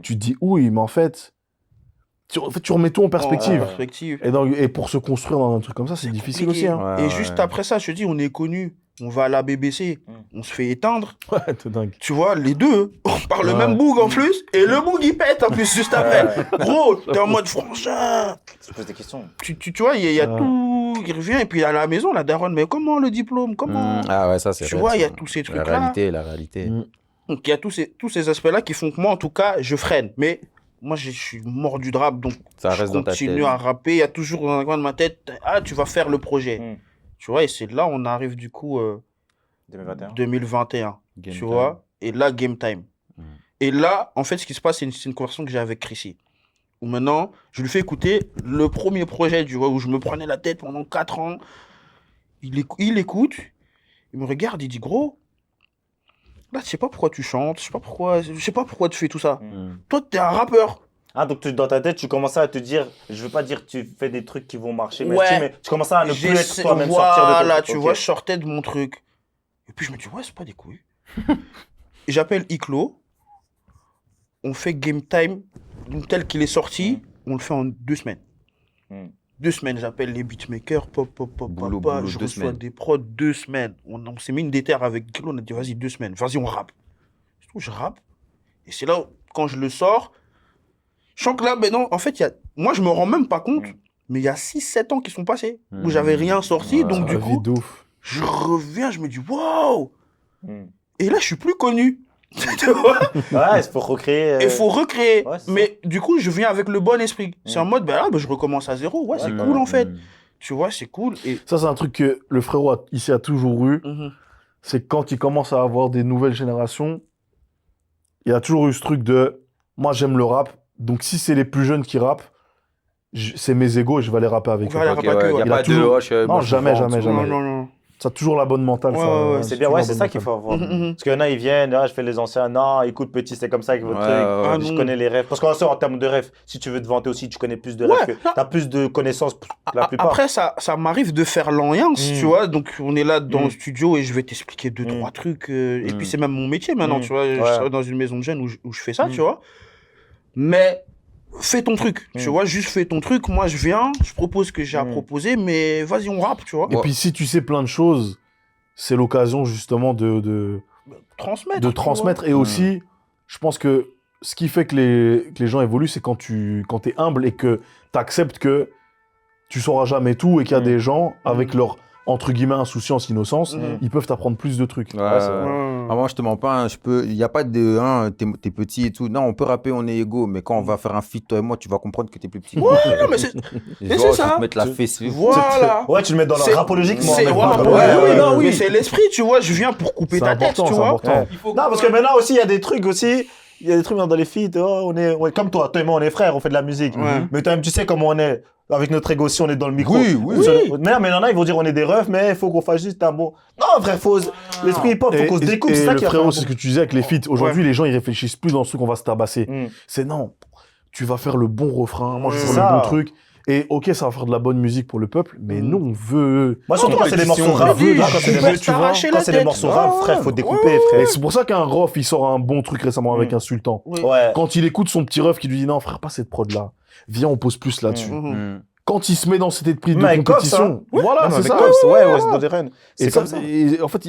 Tu te dis, oui, mais en fait, tu remets tout en perspective. Et pour se construire dans un truc comme ça, c'est difficile aussi. Hein. Et juste après ça, je te dis, on est connu. On va à la BBC, on se fait éteindre. Ouais, t'es dingue. Tu vois, les deux, on parle le même boug en plus, et le boug il pète en plus juste après. Gros, t'es en mode frangin. Tu poses des questions. Tu vois, il y a tout qui revient, et puis à la maison, la daronne, mais comment le diplôme? Comment Ah ouais, ça c'est. Tu vois, il y a tous ces trucs-là. La réalité. Donc il y a tous ces aspects-là qui font que moi, en tout cas, je freine. Mais moi, je suis mort du rap, donc ça reste je continue à rapper. Il y a toujours dans un coin de ma tête, tu vas faire le projet. Tu vois, et c'est là on arrive du coup 2021. Tu vois, et là, Game Time. Et là, en fait, ce qui se passe, c'est une conversation que j'ai avec Chrissy. où maintenant, je lui fais écouter le premier projet, tu vois, où je me prenais la tête pendant 4 ans. Il écoute, il me regarde, il dit, gros, là, je sais pas pourquoi tu chantes, je sais pas pourquoi tu fais tout ça. Toi, t'es un rappeur. Ah, donc dans ta tête, tu commençais à te dire, je veux pas dire que tu fais des trucs qui vont marcher, mais, Ouais. mais tu commençais à ne plus être J'essaie- toi-même, sortir de Voilà, ton... tu vois, je sortais de mon truc. Et puis je me dis, ouais, c'est pas des couilles. Et j'appelle Iclo. On fait Game Time, donc tel qu'il est sorti, on le fait en 2 semaines. 2 semaines, j'appelle les beatmakers, Boulot, je 2 reçois semaines. des prods, 2 semaines. On s'est mis une déterre avec Iclo, on a dit, vas-y, 2 semaines, vas-y, on rappe. Je rappe. Et c'est là, où, quand je le sors, je sens que là, ben non, en fait, moi, je me rends même pas compte, mais il y a 6-7 ans qui sont passés, où j'avais rien sorti, donc Ah, du coup, vie de ouf. je reviens, je me dis, waouh! Et là, je suis plus connu. Tu vois? Ouais, il faut recréer. Il faut recréer. Ouais, c'est Mais du coup, je viens avec le bon esprit. C'est en mode, je recommence à zéro. Ouais, c'est cool en fait. Tu vois, c'est cool. Et... Ça, c'est un truc que le frérot ici a toujours eu. C'est que quand il commence à avoir des nouvelles générations, il y a toujours eu ce truc de moi, j'aime le rap. Donc, si c'est les plus jeunes qui rappent, c'est mes égos et je vais aller rapper avec On va aller eux. rapper avec eux, Il n'y a Il a pas de toujours- hoche. Non, jamais. Non. Ça a toujours la bonne mentale. Ouais, ça. ouais, ouais. C'est bien, ouais, c'est ça qu'il faut avoir. Parce qu'il y en a, ils viennent, je fais les anciens. Non, écoute, petit, c'est comme ça avec votre truc. Ah, Je non. connais les rêves. Parce qu'en soi, en termes de rêves, si tu veux te vanter aussi, tu connais plus de rêves Ouais, que. non. T'as plus de connaissances que la plupart. Après, ça m'arrive de faire l'ambiance, tu vois. Donc, on est là dans le studio et je vais t'expliquer 2-3 trucs. Et puis, c'est même mon métier maintenant, tu vois. Je travaille dans une maison de jeunes où je fais ça, tu vois. Mais fais ton truc, tu vois. Juste fais ton truc. Moi, je viens, je propose ce que j'ai à proposer, mais vas-y, on rappe, tu vois. Et puis, si tu sais plein de choses, c'est l'occasion justement de transmettre. Et aussi, je pense que ce qui fait que les gens évoluent, c'est quand t'es humble et que t'acceptes que tu sauras jamais tout et qu'il y a des gens avec leur entre guillemets insouciance, innocence, ils peuvent t'apprendre plus de trucs. Ouais, Ah, moi, je te mens pas. Il n'y a pas de t'es petit et tout. Non, on peut rapper, on est égaux. Mais quand on va faire un feat, toi et moi, tu vas comprendre que t'es plus petit. Ouais, non, mais c'est ça. Je vais te mettre la fesse. Voilà. Ouais, tu le mets dans C'est- le rapologiquement. C'est mais c'est l'esprit, tu vois. Je viens pour couper C'est ta tête, important, tu c'est vois. important. Non, parce que maintenant aussi, il y a des trucs aussi. Il y a des trucs dans les feats. Oh, on est comme toi et moi, on est frères, on fait de la musique. Mais toi-même, tu sais comment on est. Avec notre ego, si on est dans le micro. Oui. Mais il y en a, ils vont dire on est des refs, mais il faut qu'on fasse juste un bon. Non, frère, l'esprit hip-hop, faut qu'on se découpe. C'est ça le qui va frérot, faire c'est ce que tu disais avec les feats. Aujourd'hui, les gens, ils réfléchissent plus dans ce truc qu'on va se tabasser. C'est non, tu vas faire le bon refrain, moi je vais C'est faire le ça. bon truc. Et ok, ça va faire de la bonne musique pour le peuple, mais nous, on veut... Moi, surtout quand c'est des morceaux rap. Vas-y, Quand c'est tu des peux morceaux- tu vois, t'arracher quand la c'est des tête. morceaux rap, frère, faut découper, frère. Et c'est pour ça qu'un Rof, il sort un bon truc récemment avec un sultan. Ouais. Quand il écoute son petit ref qui lui dit non, frère, pas cette prod-là. Viens, on pose plus là-dessus. Quand il se met dans cet esprit de Mais avec compétition, Cops, voilà, Non, c'est avec ça. Cops, ouais, c'est dans des reines. Et C'est ça, comme ça. et en fait,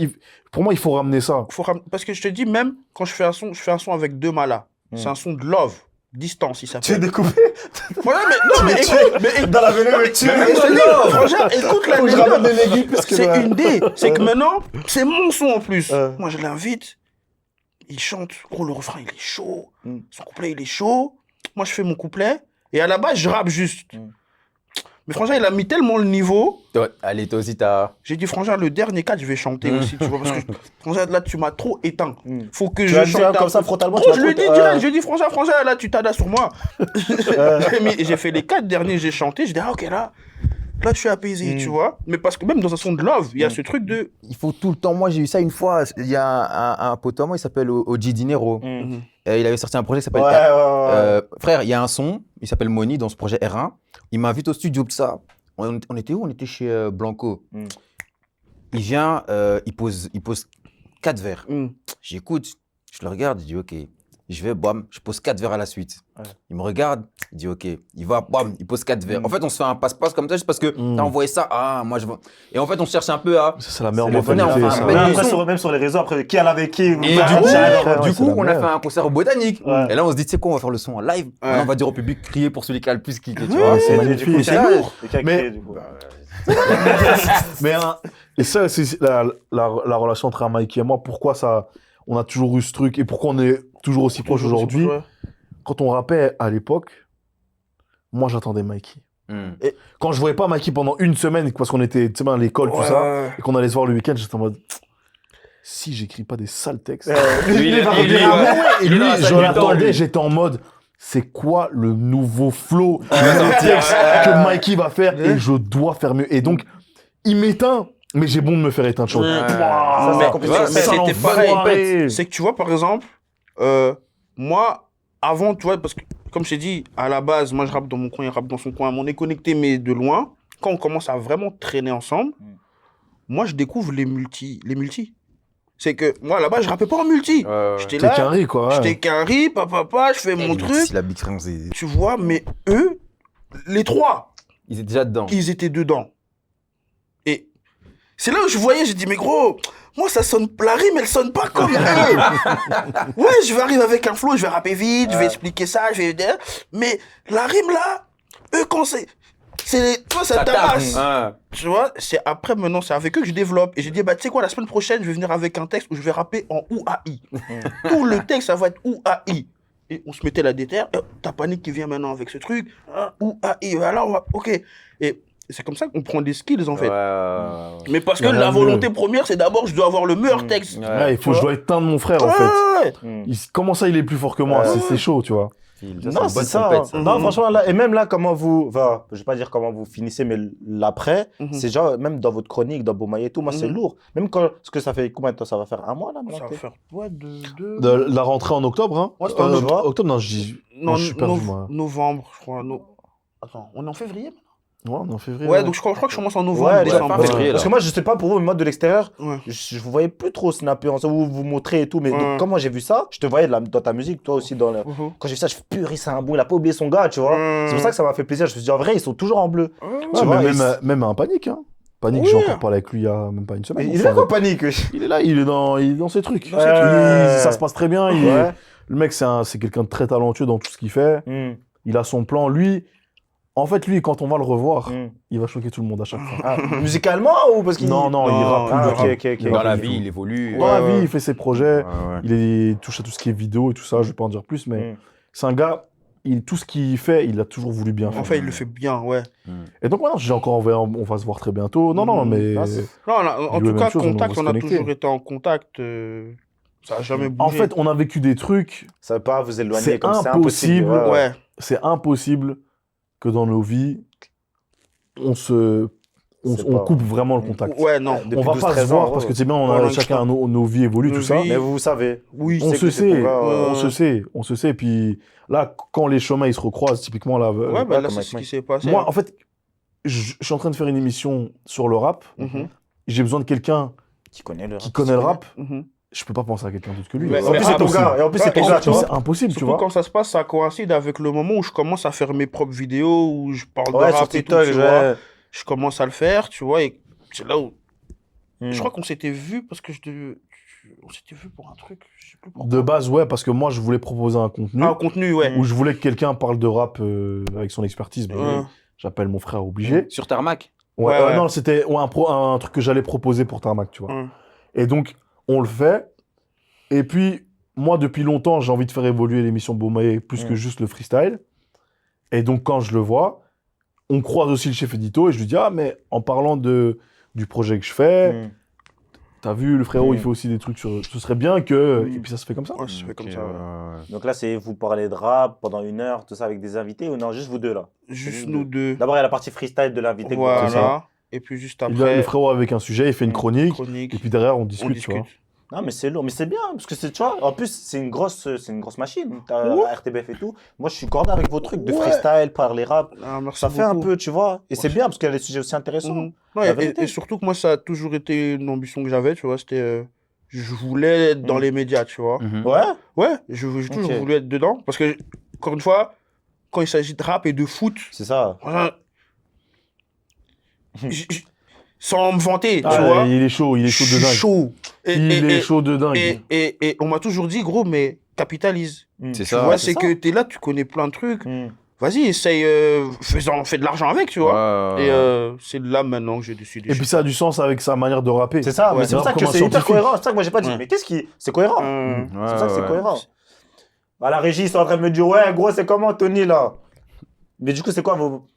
pour moi, il faut ramener ça. Parce que je te dis, même quand je fais un son avec deux malas. C'est un son de love. Distance, il Tu es s'appelle. découpé Voilà, mais écoute, dans la venue, mais tu écoute la Faut que je ramène des légumes parce que. C'est une dé. C'est que maintenant, c'est mon son en plus. Ouais. Moi, je l'invite. Il chante. Gros, le refrain, il est chaud. Son couplet, il est chaud. Moi, je fais mon couplet. Et à la base, je rappe juste. Mais franchement, il a mis tellement le niveau. Allez, toi aussi, t'as. J'ai dit, franchement, le dernier cadre, je vais chanter aussi. Tu vois, parce que, franchement, là, tu m'as trop éteint. Faut que Tu je vas le dire chante comme ça, frontalement. Gros, je lui ai dit direct. J'ai dit, franchement, là, tu t'adas sur moi. J'ai fait les 4 derniers, j'ai chanté. J'ai dit, ah, ok, là, tu es apaisé, tu vois. Mais parce que même dans un son de love, il y a ce truc de. Il faut tout le temps. Moi, j'ai eu ça une fois. Il y a un pote à moi, il s'appelle Oji Dinero. Il avait sorti un projet qui s'appelle. Frère, il y a un son, il s'appelle Moni dans ce projet R1. Il m'invite au studio de ça. On était où? On était chez Blanco. Il vient, il pose 4 verres. J'écoute, je le regarde, je dis OK. Je vais, bam, je pose 4 verres à la suite. Il me regarde, il dit OK. Il va, bam, il pose 4 verres. En fait, on se fait un passe-passe comme ça juste parce que t'as envoyé ça. Ah, moi je veux. Et en fait, on cherche un peu à. C'est la meilleure C'est le mentalité. bonheur, ça. enfin, Après, même sur les réseaux, après, qui en avait qui Et Ouais, du coup, c'est la on a meilleure. fait un concert au Botanique. Ouais. Et là, on se dit, tu sais quoi, on va faire le son en live. Maintenant, on va dire au public, crier pour celui qui a le plus kické, tu Ouais, vois. c'est Et magnifique. du coup, C'est c'est lourd. Mais. Mais et ça, c'est la relation entre Mikey et moi. Pourquoi ça, on a toujours eu ce truc et pourquoi on est toujours aussi proches aujourd'hui. Ouais. Quand on rappait à l'époque, moi j'attendais Mikey. Et quand je voyais pas Mikey pendant une semaine, parce qu'on était à l'école, tout ça, et qu'on allait se voir le week-end, j'étais en mode. Si j'écris pas des sales textes. Lui, Et lui, je l'attendais, j'étais en mode. c'est quoi le nouveau flow, le texte que Mikey va faire et je dois faire mieux. Et donc, il m'éteint, mais j'ai bon de me faire éteindre chaud. Ça, c'est compliqué. Mais ça c'était l'enfoiré. pareil. C'est que tu vois, par exemple, moi, avant, tu vois, parce que, comme je t'ai dit, à la base, moi, je rappe dans mon coin, il rappe dans son coin. On est connectés, mais de loin. Quand on commence à vraiment traîner ensemble, moi, je découvre les multis. C'est que, moi, là-bas, je rappais pas en multi. J'étais T'es là, qu'un riz, quoi. j'étais qu'un riz, papa, je fais mon truc. Si la Big France est... Tu vois, mais eux, les trois, Ils étaient déjà dedans. ils étaient dedans. Et c'est là où je voyais, j'ai dit, mais gros, moi, ça sonne, la rime, elle sonne pas comme eux. Ouais, je vais arriver avec un flow, je vais rapper vite, je vais expliquer ça, je vais dire, mais la rime là, eux, quand toi, ça tabasse. Tu vois, c'est après, maintenant, c'est avec eux que je développe. Et j'ai dit, bah, tu sais quoi, la semaine prochaine, je vais venir avec un texte où je vais rapper en OAI. Tout le texte, ça va être OAI. Et on se mettait la déterre, t'as Panique qui vient maintenant avec ce truc, OAI, alors on va, ok. Et c'est comme ça qu'on prend des skills, en fait. Mais parce que la volonté première, c'est d'abord, je dois avoir le meilleur texte. Ouais, il faut que je dois éteindre mon frère, en fait. Comment ça, il est plus fort que moi? C'est chaud, tu vois. Non, c'est ça. Non, franchement, là, et même là, comment vous, enfin, je vais pas dire comment vous finissez, mais l'après, c'est genre, même dans votre chronique, dans Beaumaye et tout, moi, c'est lourd. Même quand, parce que ça fait combien de temps? Ça va faire un mois, là, Ça va faire, ouais, De la rentrée en octobre, hein? Ouais, c'était en octobre. Octobre, non, je suis perdu, moi. Novembre, je crois. Attends, on est en février maintenant? Ouais, on est en février. Ouais, donc je crois que je commence en novembre, Ouais, décembre. fin février, là. Parce que moi, je sais pas pour vous, mais moi, de l'extérieur, Ouais. je vous voyais plus trop snapper en ça, vous montrez et tout, mais donc, comment j'ai vu ça, je te voyais dans ta musique, toi aussi, quand j'ai vu ça, je fais purée, c'est un bon, il a pas oublié son gars, tu vois. C'est pour ça que ça m'a fait plaisir, je me suis dit, en vrai, ils sont toujours en bleu. Ouais, mais même un Panique, hein. Panique, j'ai encore parlé avec lui il y a même pas une semaine. Il est là quoi, Panique? Il est là, il est dans ses trucs. Ouais. Ça se passe très bien. Ouais. Le mec, c'est quelqu'un de très talentueux dans tout ce qu'il fait. Il a son plan. En fait, lui, quand on va le revoir, il va choquer tout le monde à chaque fois. Ah, musicalement ou parce qu'il... Non, il rappe. Ok. Dans la vie, il évolue. Dans la vie, il fait ses projets. Il touche à tout ce qui est vidéo et tout ça. Je vais pas en dire plus, mais c'est un gars, tout ce qu'il fait, il a toujours voulu bien faire. En fait, il le fait bien, ouais. Et donc maintenant, on va se voir très bientôt. Non, mais... Non, en tout cas, contact, on a toujours été en contact. Ça a jamais bougé. En fait, on a vécu des trucs... Ça va pas vous éloigner C'est comme ça, impossible. Ouais. C'est impossible que dans nos vies, on coupe vraiment le contact. Ouais, non. On va pas se voir parce que c'est bien, on a chacun nos vies évoluent, tout ça. Mais vous savez. Oui, On se sait. Puis là, quand les chemins ils se recroisent, typiquement là. Ouais, bah là, c'est ce qui s'est passé. Moi, en fait, je suis en train de faire une émission sur le rap. J'ai besoin de quelqu'un qui connaît le rap. Je peux pas penser à quelqu'un d'autre que lui. En plus, c'est ton gars. Et en plus, c'est ton gars, tu vois. C'est impossible, tu vois. Surtout quand ça se passe, ça coïncide avec le moment où je commence à faire mes propres vidéos, où je parle de Ouais, sur rap et tout, TikTok, tu vois. Je commence à le faire, tu vois, et c'est là où... Je crois qu'on s'était vu parce que on s'était vu pour un truc, je sais plus pourquoi. De base, ouais, parce que moi, je voulais proposer un contenu. Ah, un contenu, ouais. Où je voulais que quelqu'un parle de rap avec son expertise. Mais j'appelle mon frère obligé. Sur Tarmac. Ouais. Non, c'était un truc que j'allais proposer pour Tarmac, tu vois. Et donc, on le fait. Et puis, moi, depuis longtemps, j'ai envie de faire évoluer l'émission Beaumaye plus que juste le freestyle. Et donc, quand je le vois, on croise aussi le chef édito et je lui dis, ah, mais en parlant du projet que je fais, t'as vu, le frérot, il fait aussi des trucs sur... Ce serait bien que... Et puis, ça se fait comme ça. Ouais, ça se fait comme ça. Donc là, c'est vous parlez de rap pendant 1 heure, tout ça, avec des invités ou non, juste vous deux, là? Juste nous deux. D'abord, il y a la partie freestyle de l'invité. Voilà. Et puis, juste après... Le frérot avec un sujet, il fait une chronique. Et puis, derrière, on discute, tu vois. Non, mais c'est lourd, mais c'est bien, parce que tu vois, en plus, c'est une grosse machine, la RTBF et tout. Moi, je suis cordé avec vos trucs de freestyle, parler rap. Ça fait un peu, tu vois, et c'est bien, parce qu'il y a des sujets aussi intéressants. Et surtout que moi, ça a toujours été une ambition que j'avais, tu vois, c'était... je voulais être dans les médias, tu vois. Ouais, j'ai toujours voulu être dedans, parce que, encore une fois, quand il s'agit de rap et de foot... C'est ça. Sans me vanter, tu vois. Il est chaud de dingue. Il est chaud de dingue. Et on m'a toujours dit, gros, mais capitalise. C'est Tu ça. vois, c'est que t'es là, tu connais plein de trucs. Vas-y, essaye, fais de l'argent avec, tu vois. Et c'est là maintenant que j'ai décidé. Et puis ça a du sens avec sa manière de rapper. C'est ça, mais c'est pour ça que c'est hyper cohérent. C'est pour ça que moi j'ai pas dit, mais qu'est-ce qui... C'est cohérent. C'est pour ça que c'est cohérent. Bah, la régie, ils sont en train de me dire, ouais, gros, c'est comment Tony là? Mais du coup, c'est quoi vos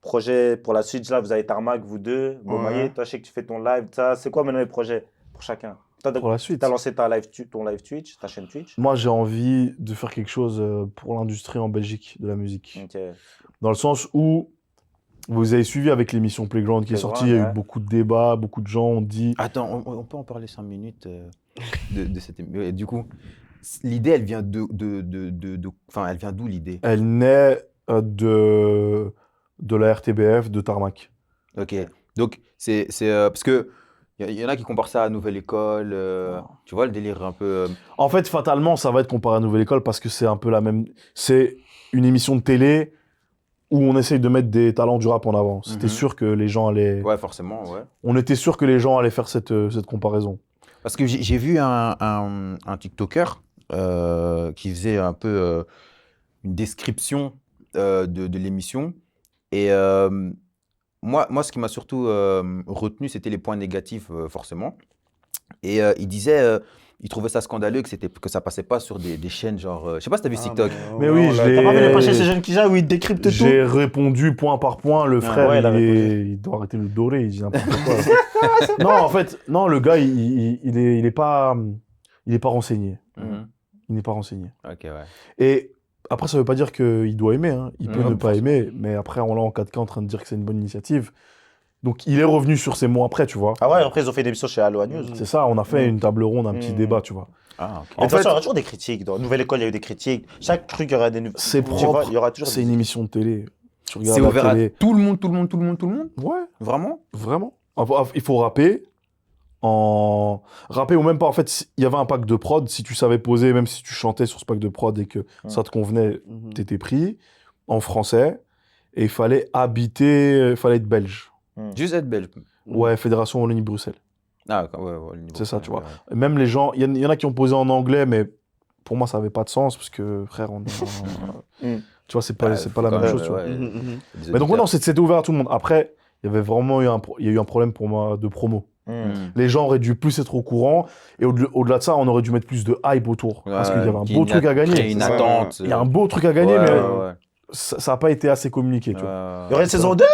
projets pour la suite? Là, vous avez Tarmac, vous deux. Beaumaye, toi, je sais que tu fais ton live, ça. C'est quoi maintenant les projets pour chacun? pour la suite. Tu as lancé ton live Twitch, ta chaîne Twitch. Moi, j'ai envie de faire quelque chose pour l'industrie en Belgique de la musique. Ok. Dans le sens où vous avez suivi avec l'émission Playground qui est sortie, il y a eu beaucoup de débats, beaucoup de gens ont dit... Attends, on peut en parler 5 minutes de cette émission. Du coup, l'idée, elle vient Enfin, elle vient d'où l'idée? Elle naît de la RTBF, de Tarmac. Ok. Donc, c'est parce que il y en a qui comparent ça à Nouvelle École. Tu vois le délire un peu. En fait, fatalement, ça va être comparé à Nouvelle École parce que c'est un peu la même... C'est une émission de télé où on essaye de mettre des talents du rap en avant. C'était sûr que les gens allaient... Ouais, forcément, ouais. On était sûr que les gens allaient faire cette comparaison. Parce que j'ai vu un TikToker qui faisait un peu une description de l'émission. Et moi, ce qui m'a surtout retenu, c'était les points négatifs, forcément. Et il disait, il trouvait ça scandaleux que ça passait pas sur des chaînes genre... je sais pas si t'as vu TikTok. Mais oui, T'as pas vu les pages chez ces jeunes qui où ils décryptent tout. J'ai répondu point par point. Le frère, ouais, il doit arrêter de dorer, il dit n'importe quoi. Non, en fait, non, le gars, il est pas renseigné. Il n'est pas renseigné. Ok, ouais. Et après, ça veut pas dire qu'il doit aimer. Hein. Il peut ne pas aimer, mais après, on l'a en 4K en train de dire que c'est une bonne initiative. Donc, il est revenu sur ces mots après, tu vois. Ah ouais, après, ils ont fait des émissions chez Aloha News. C'est ça, on a fait une table ronde, un petit débat, tu vois. Ah, ok. En fait, il y aura toujours des critiques. Dans Nouvelle École, il y a eu des critiques. Chaque truc, il y aura des... C'est Tu vois, propre, il y aura toujours c'est des- une émission de télé. Tu regardes C'est la ouvert à télé. tout le monde? Ouais, Vraiment? vraiment. Il faut rapper. Rapper ou même pas, en fait, il y avait un pack de prod. Si tu savais poser, même si tu chantais sur ce pack de prod et que ça te convenait, t'étais pris en français. Et il fallait être belge. Juste être belge. Ouais, Fédération Wallonie-Bruxelles. Ah, ouais, le niveau. C'est ça, tu vois. Ouais. Même les gens, il y en a qui ont posé en anglais, mais pour moi, ça n'avait pas de sens parce que, frère, tu vois, c'est pas la même chose, tu vois. Mais donc, non, c'était ouvert à tout le monde. Après, il y avait vraiment il y a eu un problème pour moi de promo. Les gens auraient dû plus être au courant et au-delà de ça, on aurait dû mettre plus de hype autour parce qu'il y avait un beau truc à gagner. Une attente. Il y a un beau truc à gagner, mais ouais. ça n'a pas été assez communiqué, tu vois. Il y aurait une saison 2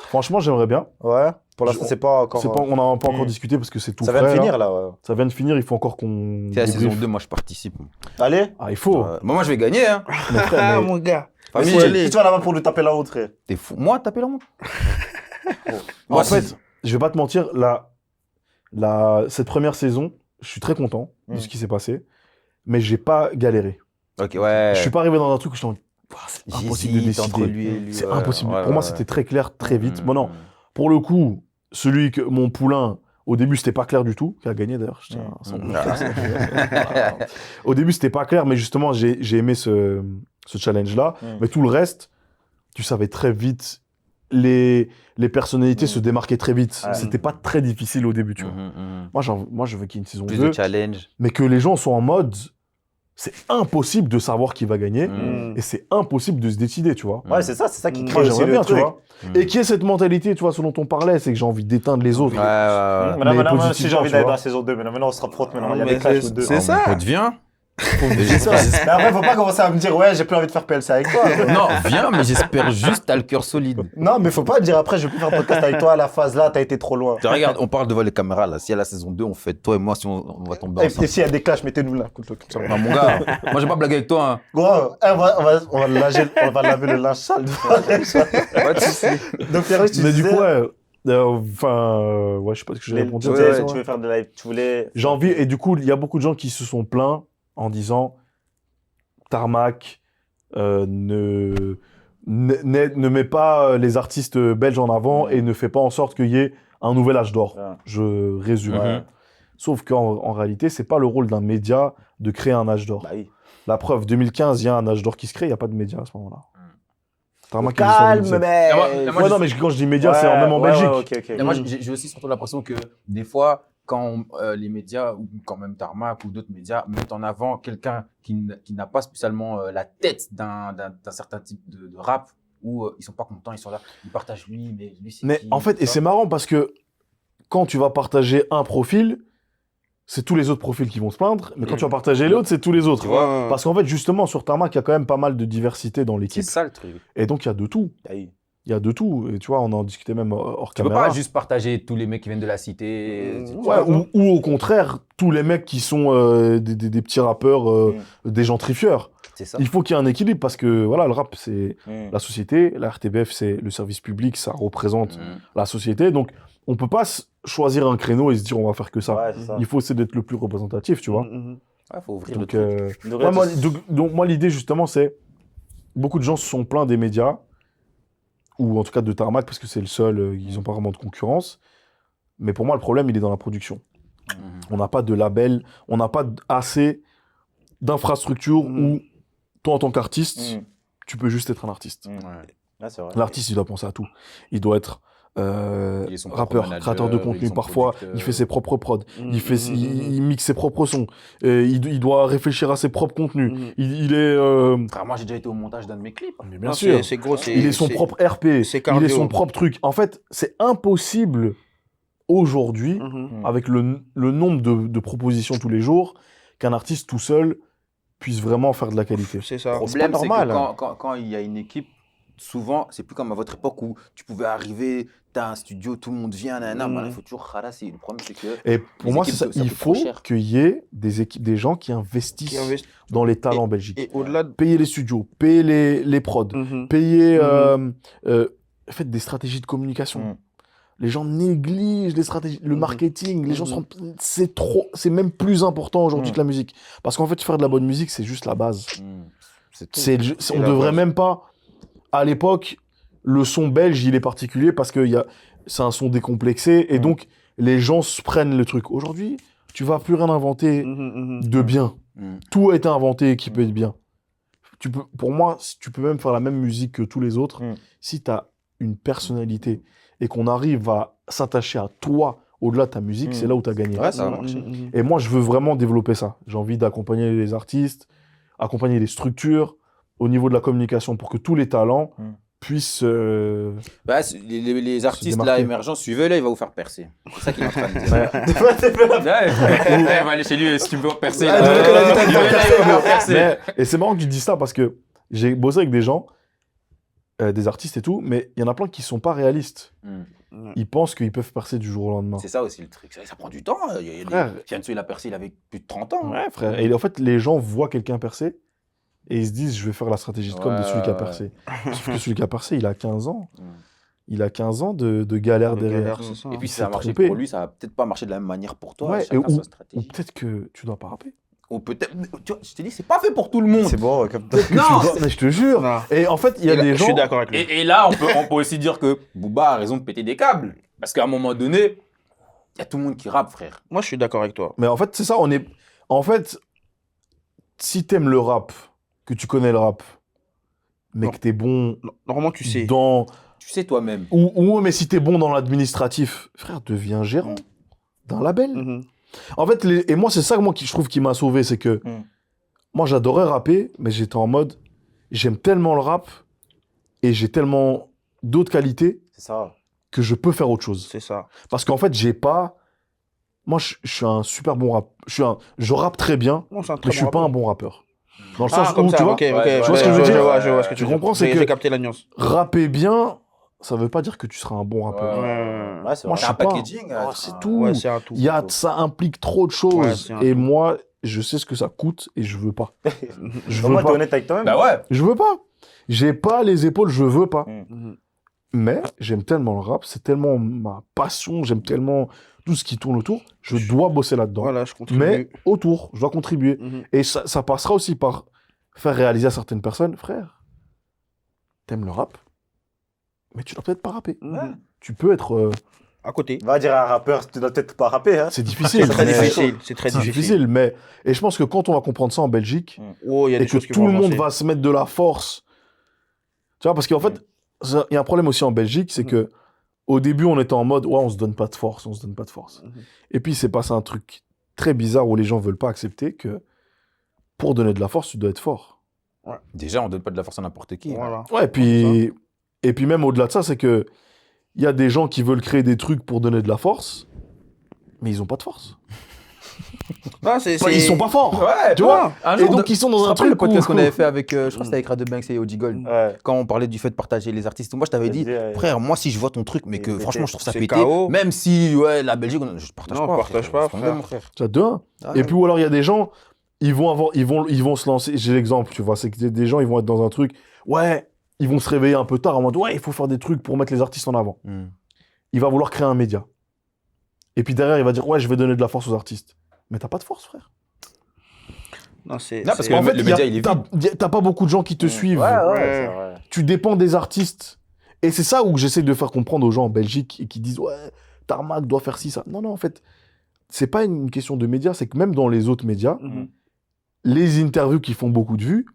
Franchement, j'aimerais bien. Ouais. Pour l'instant, c'est pas encore... On n'a pas encore discuté parce que c'est tout Ça frais. vient de finir, là. Ouais. Ça vient de finir, il faut encore qu'on... C'est la saison débriefe. 2, moi je participe. Allez. Ah, il faut. Moi je vais gagner, hein. Mais frère, mais- mon gars. Famille, Si allez. tu vas là-bas pour nous taper la honte, frère. T'es fou. Moi, taper la honte. En fait, je vais pas te mentir, cette première saison, je suis très content de ce qui s'est passé, mais j'ai pas galéré. Ok, ouais. Je suis pas arrivé dans un truc où je suis en mode, c'est impossible de J'hésite entre décider. lui et lui. C'est ouais. impossible. Ouais, Pour moi, ouais, c'était très clair, très vite. Mhm. Bon, non, pour le coup, mon poulain, au début, c'était pas clair du tout, qui a gagné d'ailleurs. je tiens à son- Au début, c'était pas clair, mais justement, j'ai aimé ce challenge-là. Mais tout le reste, tu savais très vite. Les personnalités se démarquaient très vite. Ouais. C'était pas très difficile au début, tu vois. Moi, je veux qu'il y ait une saison Plus 2, de challenge. mais que les gens soient en mode, c'est impossible de savoir qui va gagner Mhm. et c'est impossible de se décider, tu vois. Ouais, c'est ça qui Moi, crée aussi j'aimerais le bien, tu truc. vois. Et qui est cette mentalité, tu vois, ce dont on parlait, c'est que j'ai envie d'éteindre les autres. Ouais. Maintenant, Mais si j'ai positivement, envie tu d'aller vois. dans la saison 2, maintenant on se rapproche, maintenant il y a mais des clashs c'est- ou deux. c'est ça. Pote, viens. C'est ça. Mais après, faut pas commencer à me dire, ouais, j'ai plus envie de faire PLC avec toi. Non, viens, mais j'espère juste t'as le cœur solide. Non, mais faut pas dire après, je vais plus faire podcast avec toi, la phase là, t'as été trop loin. Regarde, on parle devant les caméras là. Si à la saison 2, on fait toi et moi, si on va tomber Et ensemble. s'il y a des clashs, mettez-nous là. Comme ça. Non, mon gars, moi j'ai pas blagué avec toi. Hein. Gros, on va laver le linge sale. Pas de soucis. Donc, Pierre, tu Mais du disais, coup, ouais, ouais, je sais pas ce que j'ai répondu. tu à ta disais, question, tu ouais. veux faire de live, tu voulais... J'ai envie, et du coup, il y a beaucoup de gens qui se sont plaints en disant Tarmac ne met pas les artistes belges en avant et ne fait pas en sorte qu'il y ait un nouvel âge d'or. Ouais. Je résume. Mhm. Sauf qu'en réalité, c'est pas le rôle d'un média de créer un âge d'or. Bah oui. La preuve, 2015, il y a un âge d'or qui se crée, il n'y a pas de média à ce moment-là. Tarmac, il est sur Calme, 2017. mais... Ouais, non, mais quand je dis média, c'est même en Belgique. Ok. Et moi, j'ai aussi surtout l'impression que des fois, quand les médias, ou quand même Tarmac ou d'autres médias, mettent en avant quelqu'un qui n'a pas spécialement la tête d'un certain type de rap, où ils sont pas contents, ils sont là, ils partagent lui, mais lui c'est Mais qui, en fait, tu et vois. c'est marrant parce que quand tu vas partager un profil, c'est tous les autres profils qui vont se plaindre, mais quand tu vas partager l'autre, c'est tous les autres. Tu vois, Parce qu'en fait, justement, sur Tarmac, il y a quand même pas mal de diversité dans c'est l'équipe. ça le truc. Et donc, il y a de tout. Bah oui. Il y a de tout. Et tu vois, on en discutait même hors Tu peux caméra. pas juste partager tous les mecs qui viennent de la cité. Ouais, ou au contraire, tous les mecs qui sont des petits rappeurs, des gentrifieurs. C'est ça. Il faut qu'il y ait un équilibre parce que voilà, le rap, c'est la société. La RTBF, c'est le service public. Ça représente la société. Donc, on peut pas choisir un créneau et se dire on va faire que ça. Ouais, c'est ça. Il faut essayer d'être le plus représentatif, tu vois. Ouais, faut ouvrir Donc, le truc. ouais, moi, l'idée, justement, c'est... Beaucoup de gens se sont plaints des médias, ou en tout cas de Tarmac, parce que c'est le seul, ils n'ont pas vraiment de concurrence. Mais pour moi, le problème, il est dans la production. On n'a pas de label, on n'a pas assez d'infrastructures où, toi, en tant qu'artiste, tu peux juste être un artiste. Ouais, c'est vrai. L'artiste, il doit penser à tout. Il doit être Il est son propre rappeur, manager, créateur de il est contenu. son Parfois, producteur. il fait ses propres prods. Il mixe ses propres sons. Il doit réfléchir à ses propres contenus. Il est... Frère, moi, j'ai déjà été au montage d'un de mes clips. Mais bien sûr. C'est gros. Il est son propre RP. c'est Il cardio. est son propre truc. En fait, c'est impossible aujourd'hui, avec le nombre de propositions tous les jours, qu'un artiste tout seul puisse vraiment faire de la qualité. C'est ça. Le problème, pas c'est normal, que quand il y a une équipe, souvent, c'est plus comme à votre époque où tu pouvais arriver, t'as un studio, tout le monde vient, nanana, il faut toujours ralasser. Le problème, c'est que Et pour les moi, équipes, c'est ça. ça Il coûte trop faut cher. qu'il y ait des équipes, des gens qui investissent dans les talents en Belgique. Et au-delà de. Payer les studios, payer les prods, payer faites des stratégies de communication. Les gens négligent les stratégies, le marketing. Les gens c'est même plus important aujourd'hui que la musique. Parce qu'en fait, faire de la bonne musique, c'est juste la base. On devrait même pas. À l'époque, le son belge, il est particulier parce que c'est un son décomplexé et donc les gens se prennent le truc. Aujourd'hui, tu vas plus rien inventer de bien. Tout a été inventé qui peut être bien. Pour moi, tu peux même faire la même musique que tous les autres si tu as une personnalité et qu'on arrive à s'attacher à toi au-delà de ta musique, c'est là où tu as gagné. Ouais, ça va marcher. Et moi, je veux vraiment développer ça. J'ai envie d'accompagner les artistes, accompagner les structures au niveau de la communication pour que tous les talents puissent... Bah, les artistes là, émergents, suivez-le, il va vous faire percer. C'est ça qu'il est en train de dire. Ouais. On va aller chez lui, si tu veux percer. Et c'est marrant que tu dis ça parce que j'ai bossé avec des gens, des artistes et tout, mais il y en a plein qui sont pas réalistes. Ils pensent qu'ils peuvent percer du jour au lendemain. C'est ça aussi le truc. Ça prend du temps. Fianso, il a percé, il avait plus de 30 ans. Ouais, frère. Et en fait, les gens voient quelqu'un percer et ils se disent, je vais faire la stratégie de com de celui qui a percé. Sauf que celui qui a percé, il a 15 ans. Il a 15 ans de galère derrière. Et puis si ça a marché pour lui, ça va peut-être pas marcher de la même manière pour toi. Ouais, Chacun sa ou stratégie. peut-être que tu dois pas rapper. Ou peut-être, tu vois, je te dis, c'est pas fait pour tout le monde. C'est bon, comme Non, Mais je te jure. Non. Et en fait, il y a des Je gens... suis d'accord avec lui. et là, on peut aussi dire que Booba a raison de péter des câbles. Parce qu'à un moment donné, il y a tout le monde qui rappe, frère. Moi, je suis d'accord avec toi. Mais en fait, c'est ça, En fait, si t'aimes le rap, que tu connais le rap, mais que t'es bon Normalement, tu sais. dans... Tu sais toi-même. Ou mais si t'es bon dans l'administratif, frère, deviens gérant d'un label. En fait, et moi, c'est ça je trouve qui m'a sauvé, c'est que moi, j'adorais rapper, mais j'étais en mode, j'aime tellement le rap et j'ai tellement d'autres qualités C'est ça. que je peux faire autre chose. C'est ça. Parce qu'en fait, j'ai pas... Moi, je suis un super bon rap. Je rappe très bien, Non, c'est un mais très je suis bon pas un rappeur. bon rappeur. Dans le sens comme où, ça, tu vois, ok, tu vois ce que je veux dire Je vois ce que Tu comprends, c'est que- J'ai capté la nuance. rapper bien, ça veut pas dire que tu seras un bon rappeur. Ouais, c'est Moi, vrai. je un suis pas... packaging. Oh, c'est tout. Ouais, c'est un tout. Ça implique trop de Ouais, choses. c'est un Et tout. moi, je sais ce que ça coûte et je veux pas. Je Au veux moins, t'es pas. honnête avec toi-même. Bah ouais. Je veux pas. J'ai pas les épaules, je veux pas. Mhm. Mais j'aime tellement le rap, c'est tellement ma passion, j'aime tellement tout ce qui tourne autour. Je dois bosser là-dedans. Voilà, je contribue. Mais autour, je dois contribuer. Mhm. Et ça passera aussi par faire réaliser à certaines personnes, frère, t'aimes le rap, mais tu dois peut-être pas rapper. Mhm. Tu peux être... À côté. Va dire à un rappeur, tu dois peut-être pas rapper. Hein. c'est difficile. C'est très mais- difficile. C'est très C'est difficile. difficile, mais... Et je pense que quand on va comprendre ça en Belgique, Oh, il y a et des que choses qui tout vont le monde avancer. va se mettre de la force. Tu vois, parce qu'en fait, il y a un problème aussi en Belgique, c'est que au début, on était en mode, ouais, on se donne pas de force, on se donne pas de force. Et puis, c'est passé un truc très bizarre où les gens veulent pas accepter que pour donner de la force, tu dois être fort. Déjà, on donne pas de la force à n'importe qui. Voilà. Ouais, et puis même au-delà de ça, c'est que il y a des gens qui veulent créer des trucs pour donner de la force, mais ils ont pas de force. Non, Ils sont pas forts. Ouais, Tu vois. Un Et jour, donc, ils sont dans un le truc podcast où- qu'on avait fait avec, je crois que c'était avec Radebanks et OG Gold. Ouais. Quand on parlait du fait de partager les artistes, moi je t'avais dit, frère, moi si je vois ton truc, mais que pété. franchement je trouve ça C'est pété, KO. même si ouais, la Belgique, je partage Non, pas. partage pas, frère. Mon frère. Ça, de un. Ah, Et puis, ou alors, il y a des gens, ils vont se lancer. J'ai l'exemple, tu vois, c'est que des gens, ils vont être dans un truc. Ouais, ils vont se réveiller un peu tard en mode, ouais, il faut faire des trucs pour mettre les artistes en avant. Il va vouloir créer un média. Et puis derrière, il va dire, ouais, je vais donner de la force aux artistes. Mais t'as pas de force, frère. Non, c'est. Non, parce c'est- que En fait, le média, il est vide. t'as pas beaucoup de gens qui te suivent. Ouais, c'est vrai. Tu dépends des artistes. Et c'est ça où j'essaie de faire comprendre aux gens en Belgique et qui disent, ouais, Tarmac doit faire ci, ça. Non, en fait, c'est pas une question de médias, c'est que même dans les autres médias, Mhm. les interviews qui font beaucoup de vues,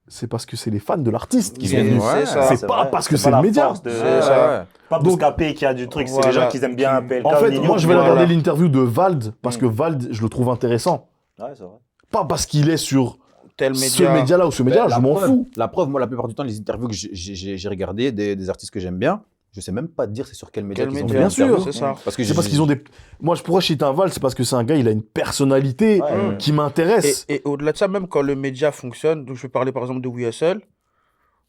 c'est parce que c'est les fans de l'artiste qui sont C'est- venus. c'est ça. C'est pas vrai. parce que C'est c'est pas le la média. force de- C'est ça. Pas Donc- Bouscapé qui a du truc, c'est Voilà. les gens qui aiment bien PLK. En fait, Nino, moi, je vais voilà. regarder l'interview de Vald parce que Vald, je le trouve intéressant. Ouais, c'est vrai. Pas parce qu'il est sur Tel ce média. média-là ou ce média, La je m'en preuve- fous. La preuve, moi, la plupart du temps, les interviews que j'ai regardées des artistes que j'aime bien, je sais même pas te dire c'est sur quel média Quel qu'ils ont média, fait bien sûr. l'interview. C'est ça. Parce que C'est parce qu'ils ont des. Moi, je pourrais citer un Vald, c'est parce que c'est un gars, il a une personnalité Ouais. qui m'intéresse. Et au-delà de ça, même quand le média fonctionne, donc je vais parler par exemple de We Hustle,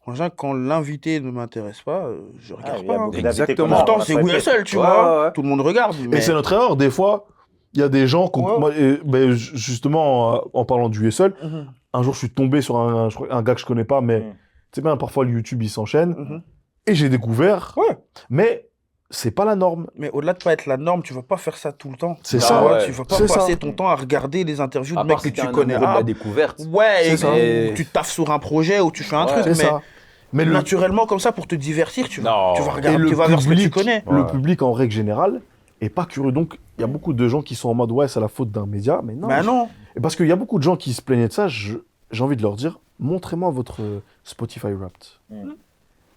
en général, quand l'invité ne m'intéresse pas, je regarde il y a pas. beaucoup hein. d'invités Exactement. qu'on a- Pourtant, on a c'est swipé. We Hustle, tu Ouais, vois. ouais. Tout le monde regarde. Et Mais... c'est notre erreur. Des fois, il y a des gens. Ouais. Moi, justement, en parlant du seul, Mhm. un jour, je suis tombé sur un gars que je connais pas, mais Mhm. tu sais bien, parfois, le YouTube, il s'enchaîne. Mhm. Et j'ai découvert. Ouais. Mais c'est pas la norme. Mais au-delà de pas être la norme, tu vas pas faire ça tout le temps. C'est Ah ça. ouais. Tu vas pas C'est passer ça. ton temps à regarder les interviews À de mecs part que si t'es tu un connais. amoureux de Ah, la découverte. ouais, et ça. tu taffes sur un projet ou tu fais un Ouais. truc, C'est mais ça. Mais naturellement, comme ça, pour te divertir, tu vas Non. regarder, le tu vas vers ce que tu public- connais. Le Ouais. public, en règle générale, est pas curieux. Donc, il y a beaucoup de gens qui sont en mode, ouais, c'est la faute d'un média. Mais non. Bah non. Et parce qu'il y a beaucoup de gens qui se plaignaient de ça, j'ai envie de leur dire, montrez-moi votre Spotify Wrapped. Mm.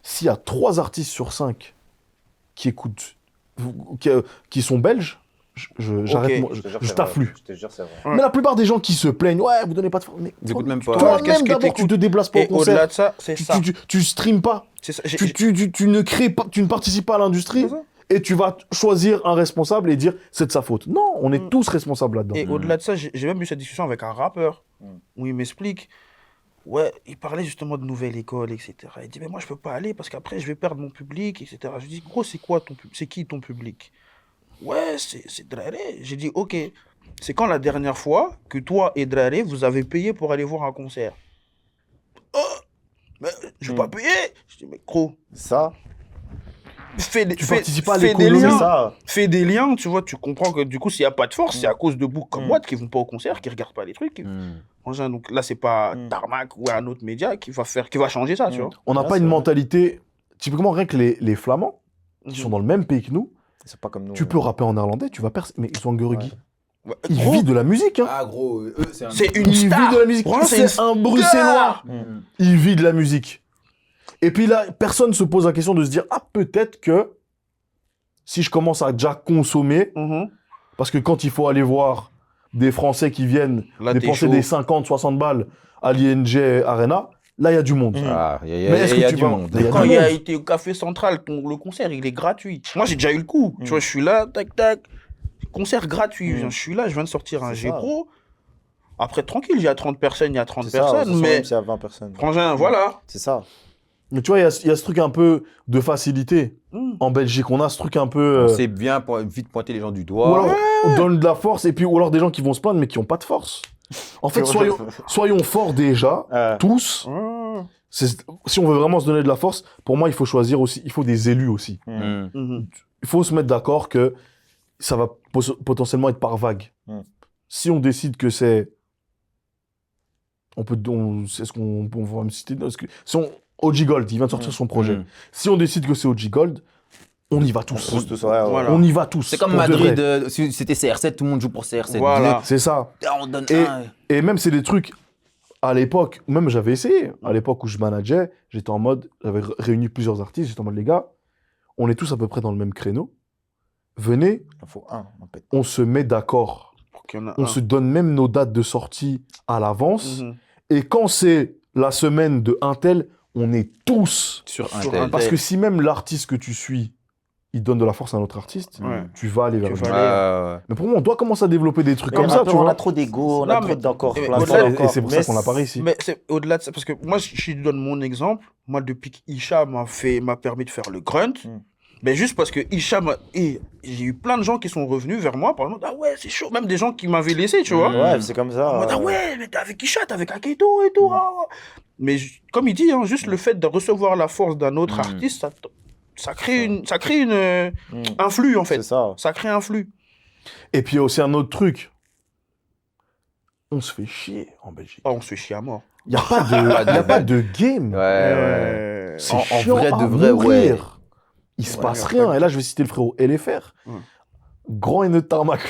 S'il y a 3 artistes sur 5 qui écoutent, qui sont belges, j'arrête, Ok, je tafflue. Je te jure, c'est vrai. Ouais. Mais la plupart des gens qui se plaignent, ouais, vous donnez pas de force. Mais Ils écoutent même pas. Toi, qu'est-ce toi-même que d'abord, tu te déplaces pas au Et au-delà concert. de ça, c'est ça. Tu streames pas. C'est ça. Tu ne crées pas, tu ne participes pas à l'industrie. C'est ça. Et tu vas choisir un responsable et dire c'est de sa faute. Non, on est Mm. tous responsables là-dedans. Et au-delà de ça, j'ai même eu cette discussion avec un rappeur où il m'explique. Ouais, il parlait justement de nouvelle école, etc. Il dit, mais moi, je peux pas aller parce qu'après, je vais perdre mon public, etc. Je dis, gros, c'est quoi c'est qui ton public? Ouais, c'est Draré. J'ai dit, ok, c'est quand la dernière fois que toi et Draré, vous avez payé pour aller voir un concert? Oh, mais je vais pas payer. Je dis, mais gros, Ça, Tu participes pas à fais des l'économie. c'est liens. ça. Fais des liens, tu vois, tu comprends que du coup, s'il n'y a pas de force, c'est à cause de boucs comme Mm. moi qui vont pas au concert, qui regardent pas les trucs. Enfin, donc là, c'est pas Mm. Tarmac ou un autre média qui va changer ça, tu Mm. vois. On n'a Ouais, pas c'est une vrai. mentalité. Typiquement, rien que les Flamands, qui sont dans le même pays que nous, C'est pas comme nous. tu peux rapper en néerlandais, tu vas percer. Mais ils sont Guerugui. Ouais, Ils gros, vivent de la musique. Hein. Ah, gros, eux, c'est un. c'est une Ils vivent star. de la musique. Vraiment, C'est un Bruxellois. Mm. Il vit de la musique. Et puis là, personne se pose la question de se dire ah, peut-être que si je commence à déjà consommer, Mhm. parce que quand il faut aller voir des Français qui viennent Là, t'es dépenser chaud. des 50, 60 balles à l'ING Arena, là, il y a du monde. Ah, il y Mais est-ce que a tu du vas- monde. il y a Quand du il a monde. été au Café Central, le concert, il est gratuit. Moi, j'ai déjà eu le coup. Tu vois, je suis là, tac, tac. Concert gratuit. Je suis là, je viens de sortir un C'est ça. G-Pro. Après, tranquille, il y a 30 personnes, il y a 30 C'est ça, personnes. mais... Mais, même s'il y a 20 personnes. frangin, voilà. C'est ça. Mais tu vois, il y a ce truc un peu de facilité. Mm. En Belgique, on a ce truc un peu... On sait bien vite pointer les gens du ou doigt. alors, on donne de la force, et puis ou alors des gens qui vont se plaindre, mais qui n'ont pas de force. En fait, soyons forts déjà, tous. Ah. Si on veut vraiment se donner de la force, pour moi, il faut choisir aussi, il faut des élus aussi. Mm. Mhm. Il faut se mettre d'accord que ça va potentiellement être par vague. Mm. Si on décide que c'est... Est-ce qu'on va me citer? Si OG Gold, il vient de sortir son projet. Mm. Si on décide que c'est OG Gold, on y va tous. Tous, tous, ouais, ouais. Voilà. On y va tous. C'est comme pour de Madrid, vrai. si c'était CR7, tout le monde joue pour CR7. Voilà. C'est ça. Ah, on donne Et- un. Et même, c'est des trucs, à l'époque, même j'avais essayé, à l'époque où je manageais, j'étais en mode, j'avais réuni plusieurs artistes, j'étais en mode, les gars, on est tous à peu près dans le même créneau. Venez, Il en faut un, en fait. on se met d'accord. Pour qu'il y en a On un. se donne même nos dates de sortie à l'avance. Mhm. Et quand c'est la semaine de un tel, on est tous. Sur un Sur tel. un Parce tel. que si même l'artiste que tu suis il donne de la force à un autre artiste, Ouais. tu vas aller vers Tu lui. vas aller. Mais pour moi, on doit commencer à développer des trucs Mais comme ça, tu on vois. a trop d'ego, on a Non, trop mais- d'encore. mais plein de au-delà- fois Et encore. c'est pour ça qu'on l'a pas ici. Mais c'est au-delà de ça, parce que moi, je te donne mon exemple. Moi, depuis qu'Isha m'a permis de faire le grunt, ben juste parce que Isha et j'ai eu plein de gens qui sont revenus vers moi, par exemple, ah ouais, c'est chaud, même des gens qui m'avaient laissé, tu vois. Ouais, c'est comme ça. En mode, ah ouais, mais t'es avec Isha, t'es avec Aketo et tout. Ah. Mais comme il dit, hein, juste le fait de recevoir la force d'un autre artiste, ça crée un flux, en fait. C'est ça. Ça crée un flux. Et puis il y a aussi un autre truc. On se fait chier en Belgique. Oh, on se fait chier à mort. Il n'y a pas de game. Ouais. C'est En chiant vrai, à de vrai, mourir. ouais. Il se passe rien. Et là, je vais citer le frérot LFR. Grand haineux de tarmac.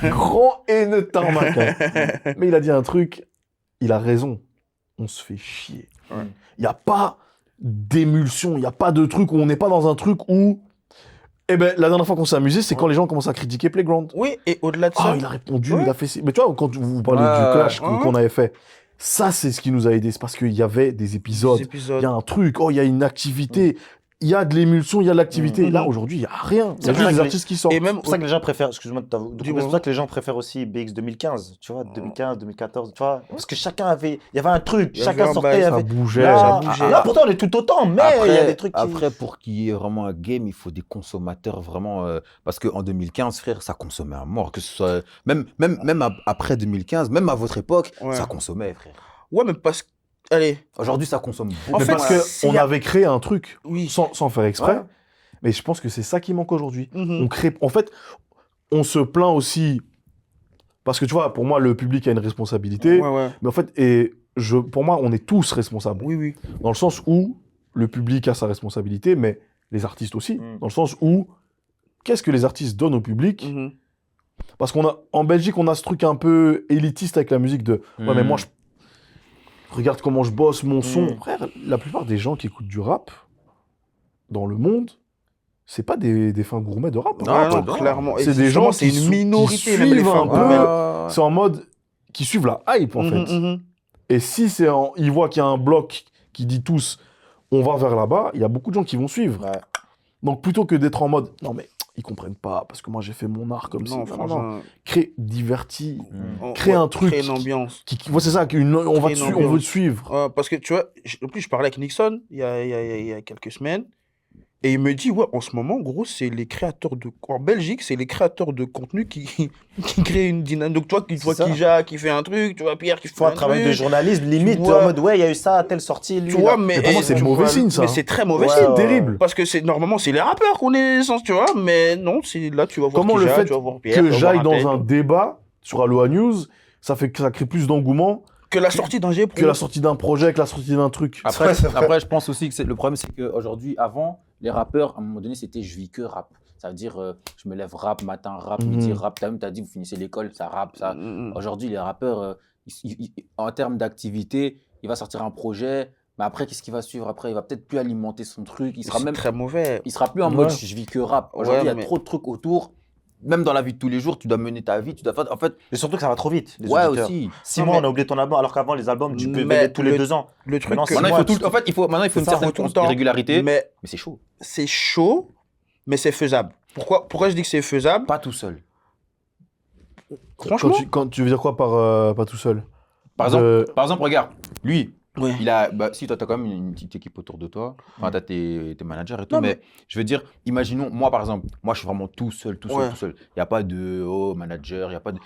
Grand haineux de tarmac. Mais il a dit un truc. Il a raison. On se fait chier. Il n'y a pas d'émulsion. Il n'y a pas de truc où on n'est pas dans un truc où... Eh ben, la dernière fois qu'on s'est amusé, c'est quand les gens commencent à critiquer Playground. Oui, et au-delà de Ah, ça... il a répondu, Ouais. il a fait... Mais tu vois, quand vous parlez du clash qu'on avait fait, ça, c'est ce qui nous a aidé. C'est parce qu'il y avait des épisodes. Il y a un truc, il y a une activité, il y a de l'émulsion, il y a de l'activité. Là, aujourd'hui, il n'y a rien. Il y a juste des artistes qui sortent. Et même C'est pour ça que les gens préfèrent, excuse-moi de t'avouer, Dis-moi. c'est pour ça que les gens préfèrent aussi BX 2015, tu vois, 2015, 2014, tu vois, parce que chacun avait, il y avait un truc, Il y avait chacun un sortait, bail, il y Ça avait... bougeait. Là, ça bougeait. là, pourtant, on est tout autant, mais il y a des trucs qui... Après, pour qu'il y ait vraiment un game, il faut des consommateurs vraiment. Parce qu'en 2015, frère, ça consommait à mort. Que ce soit, même après 2015, même à votre époque, Ouais. ça consommait, frère. Ouais, mais parce que... Allez, Aujourd'hui, ça consomme beaucoup. En Mais fait, parce s'il qu'on y a- avait créé un truc oui. sans faire exprès. Ouais. Mais je pense que c'est ça qui manque aujourd'hui. Mhm. On crée... En fait, on se plaint aussi... Parce que tu vois, pour moi, le public a une responsabilité. Ouais, ouais. Mais en fait, pour moi, on est tous responsables. Oui, oui. Dans le sens où le public a sa responsabilité, mais les artistes aussi. Dans le sens où, qu'est-ce que les artistes donnent au public Mhm. Parce qu'en Belgique, on a ce truc un peu élitiste avec la musique de « Ouais, mais moi, regarde comment je bosse mon son. » Frère, la plupart des gens qui écoutent du rap dans le monde, c'est pas des fins gourmets de rap. Non, Ouais, non, non. clairement. Et C'est des justement, gens c'est qui une sou- minorité, qui même les suivent femmes. un peu. Ouais. C'est en mode qui suivent la hype, en fait. Mhm. Et si ils voient qu'il y a un bloc qui dit tous « On va vers là-bas », il y a beaucoup de gens qui vont suivre. Ouais. Donc, plutôt que d'être en mode « Non, mais ils comprennent pas, parce que moi, j'ai fait mon art comme ça. » Non, Non, franchement, crée, divertis. on- Crée un truc Créer une ambiance. Ouais, c'est ça, on Créer une veut ambiance. te suivre. Parce que tu vois, en plus, je parlais avec Nixon il y a quelques semaines. Et il me dit, ouais, en ce moment, gros, c'est les créateurs de... En Belgique, c'est les créateurs de contenu qui créent une dynamique. Donc, toi, tu vois C'est ça. Kija qui fait un truc, tu vois Pierre qui fait Faut un un travail de truc. journalisme, limite, vois. en mode, ouais, il y a eu ça à telle sortie, lui. Tu vois, là. mais... pour moi, c'est tu mauvais vois, signe, ça. Mais c'est très mauvais Ouais, signe. ouais. Terrible. Parce que normalement, c'est les rappeurs qu'on est censé, tu vois. Mais non, c'est là, tu vas voir Comment le Kija, fait tu vas voir Pierre, que tu vas voir j'aille tel. dans un débat sur Aloha News, ça crée plus d'engouement Que la sortie d'un G-Pro. que la sortie d'un projet, que la sortie d'un truc. Après, c'est vrai. après, je pense aussi que le problème, c'est qu'aujourd'hui, avant, les rappeurs, à un moment donné, c'était je vis que rap. Ça veut dire, je me lève rap, matin rap, midi rap. T'as dit, vous finissez l'école, ça rappe, ça. Aujourd'hui, les rappeurs, en termes d'activité, il va sortir un projet, mais après, qu'est-ce qui va suivre après? Il va peut-être plus alimenter son truc. Il sera C'est même très mauvais. il sera plus en mode Ouais. je vis que rap. Aujourd'hui, il y a mais- trop de trucs autour. Même dans la vie de tous les jours, tu dois mener ta vie, tu dois faire. En fait, Et surtout que ça va trop vite, les ouais auditeurs. aussi. 6 Non, mois, mais- on a oublié ton album, alors qu'avant, les albums, tu peux Mais venir tous les le- 2 ans. Le truc Maintenant, que... c'est Maintenant, moi, il faut tu- une ça, certaine tout le temps. régularité, mais Mais c'est chaud. c'est chaud, mais c'est faisable. Pourquoi je dis que c'est faisable? Pas tout seul. Franchement, Quand tu veux dire quoi par pas tout seul Par exemple, regarde, lui, ouais. il a. Si toi, tu as quand même une petite équipe autour de toi, enfin, tu as tes managers et tout, Non, mais je veux dire, imaginons, moi par exemple, moi je suis vraiment tout seul. Ouais. Il n'y a pas de manager, il n'y a pas de.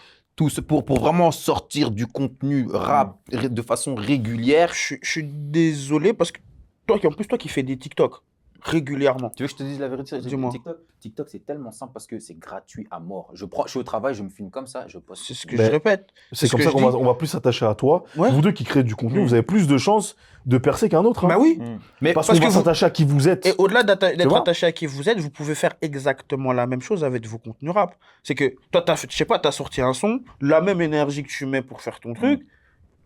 Pour vraiment sortir du contenu rap de façon régulière. Je suis désolé parce que toi qui fais des TikTok régulièrement. Tu veux que je te dise la vérité sur Dis-moi. TikTok, c'est tellement simple parce que c'est gratuit à mort. Je suis au travail, je me filme comme ça, je poste. C'est ce que Ben, je répète. C'est ce comme que ça je qu'on dis. on va plus s'attacher à toi. Ouais. Vous deux qui créez du contenu, vous avez plus de chances de percer qu'un autre. hein. Bah oui. Mais Parce parce qu'on que va vous- s'attacher à qui vous êtes. Et au-delà d'être vois attaché à qui vous êtes, vous pouvez faire exactement la même chose avec vos contenus rap. C'est que toi, je sais pas, t'as sorti un son, la même énergie que tu mets pour faire ton truc,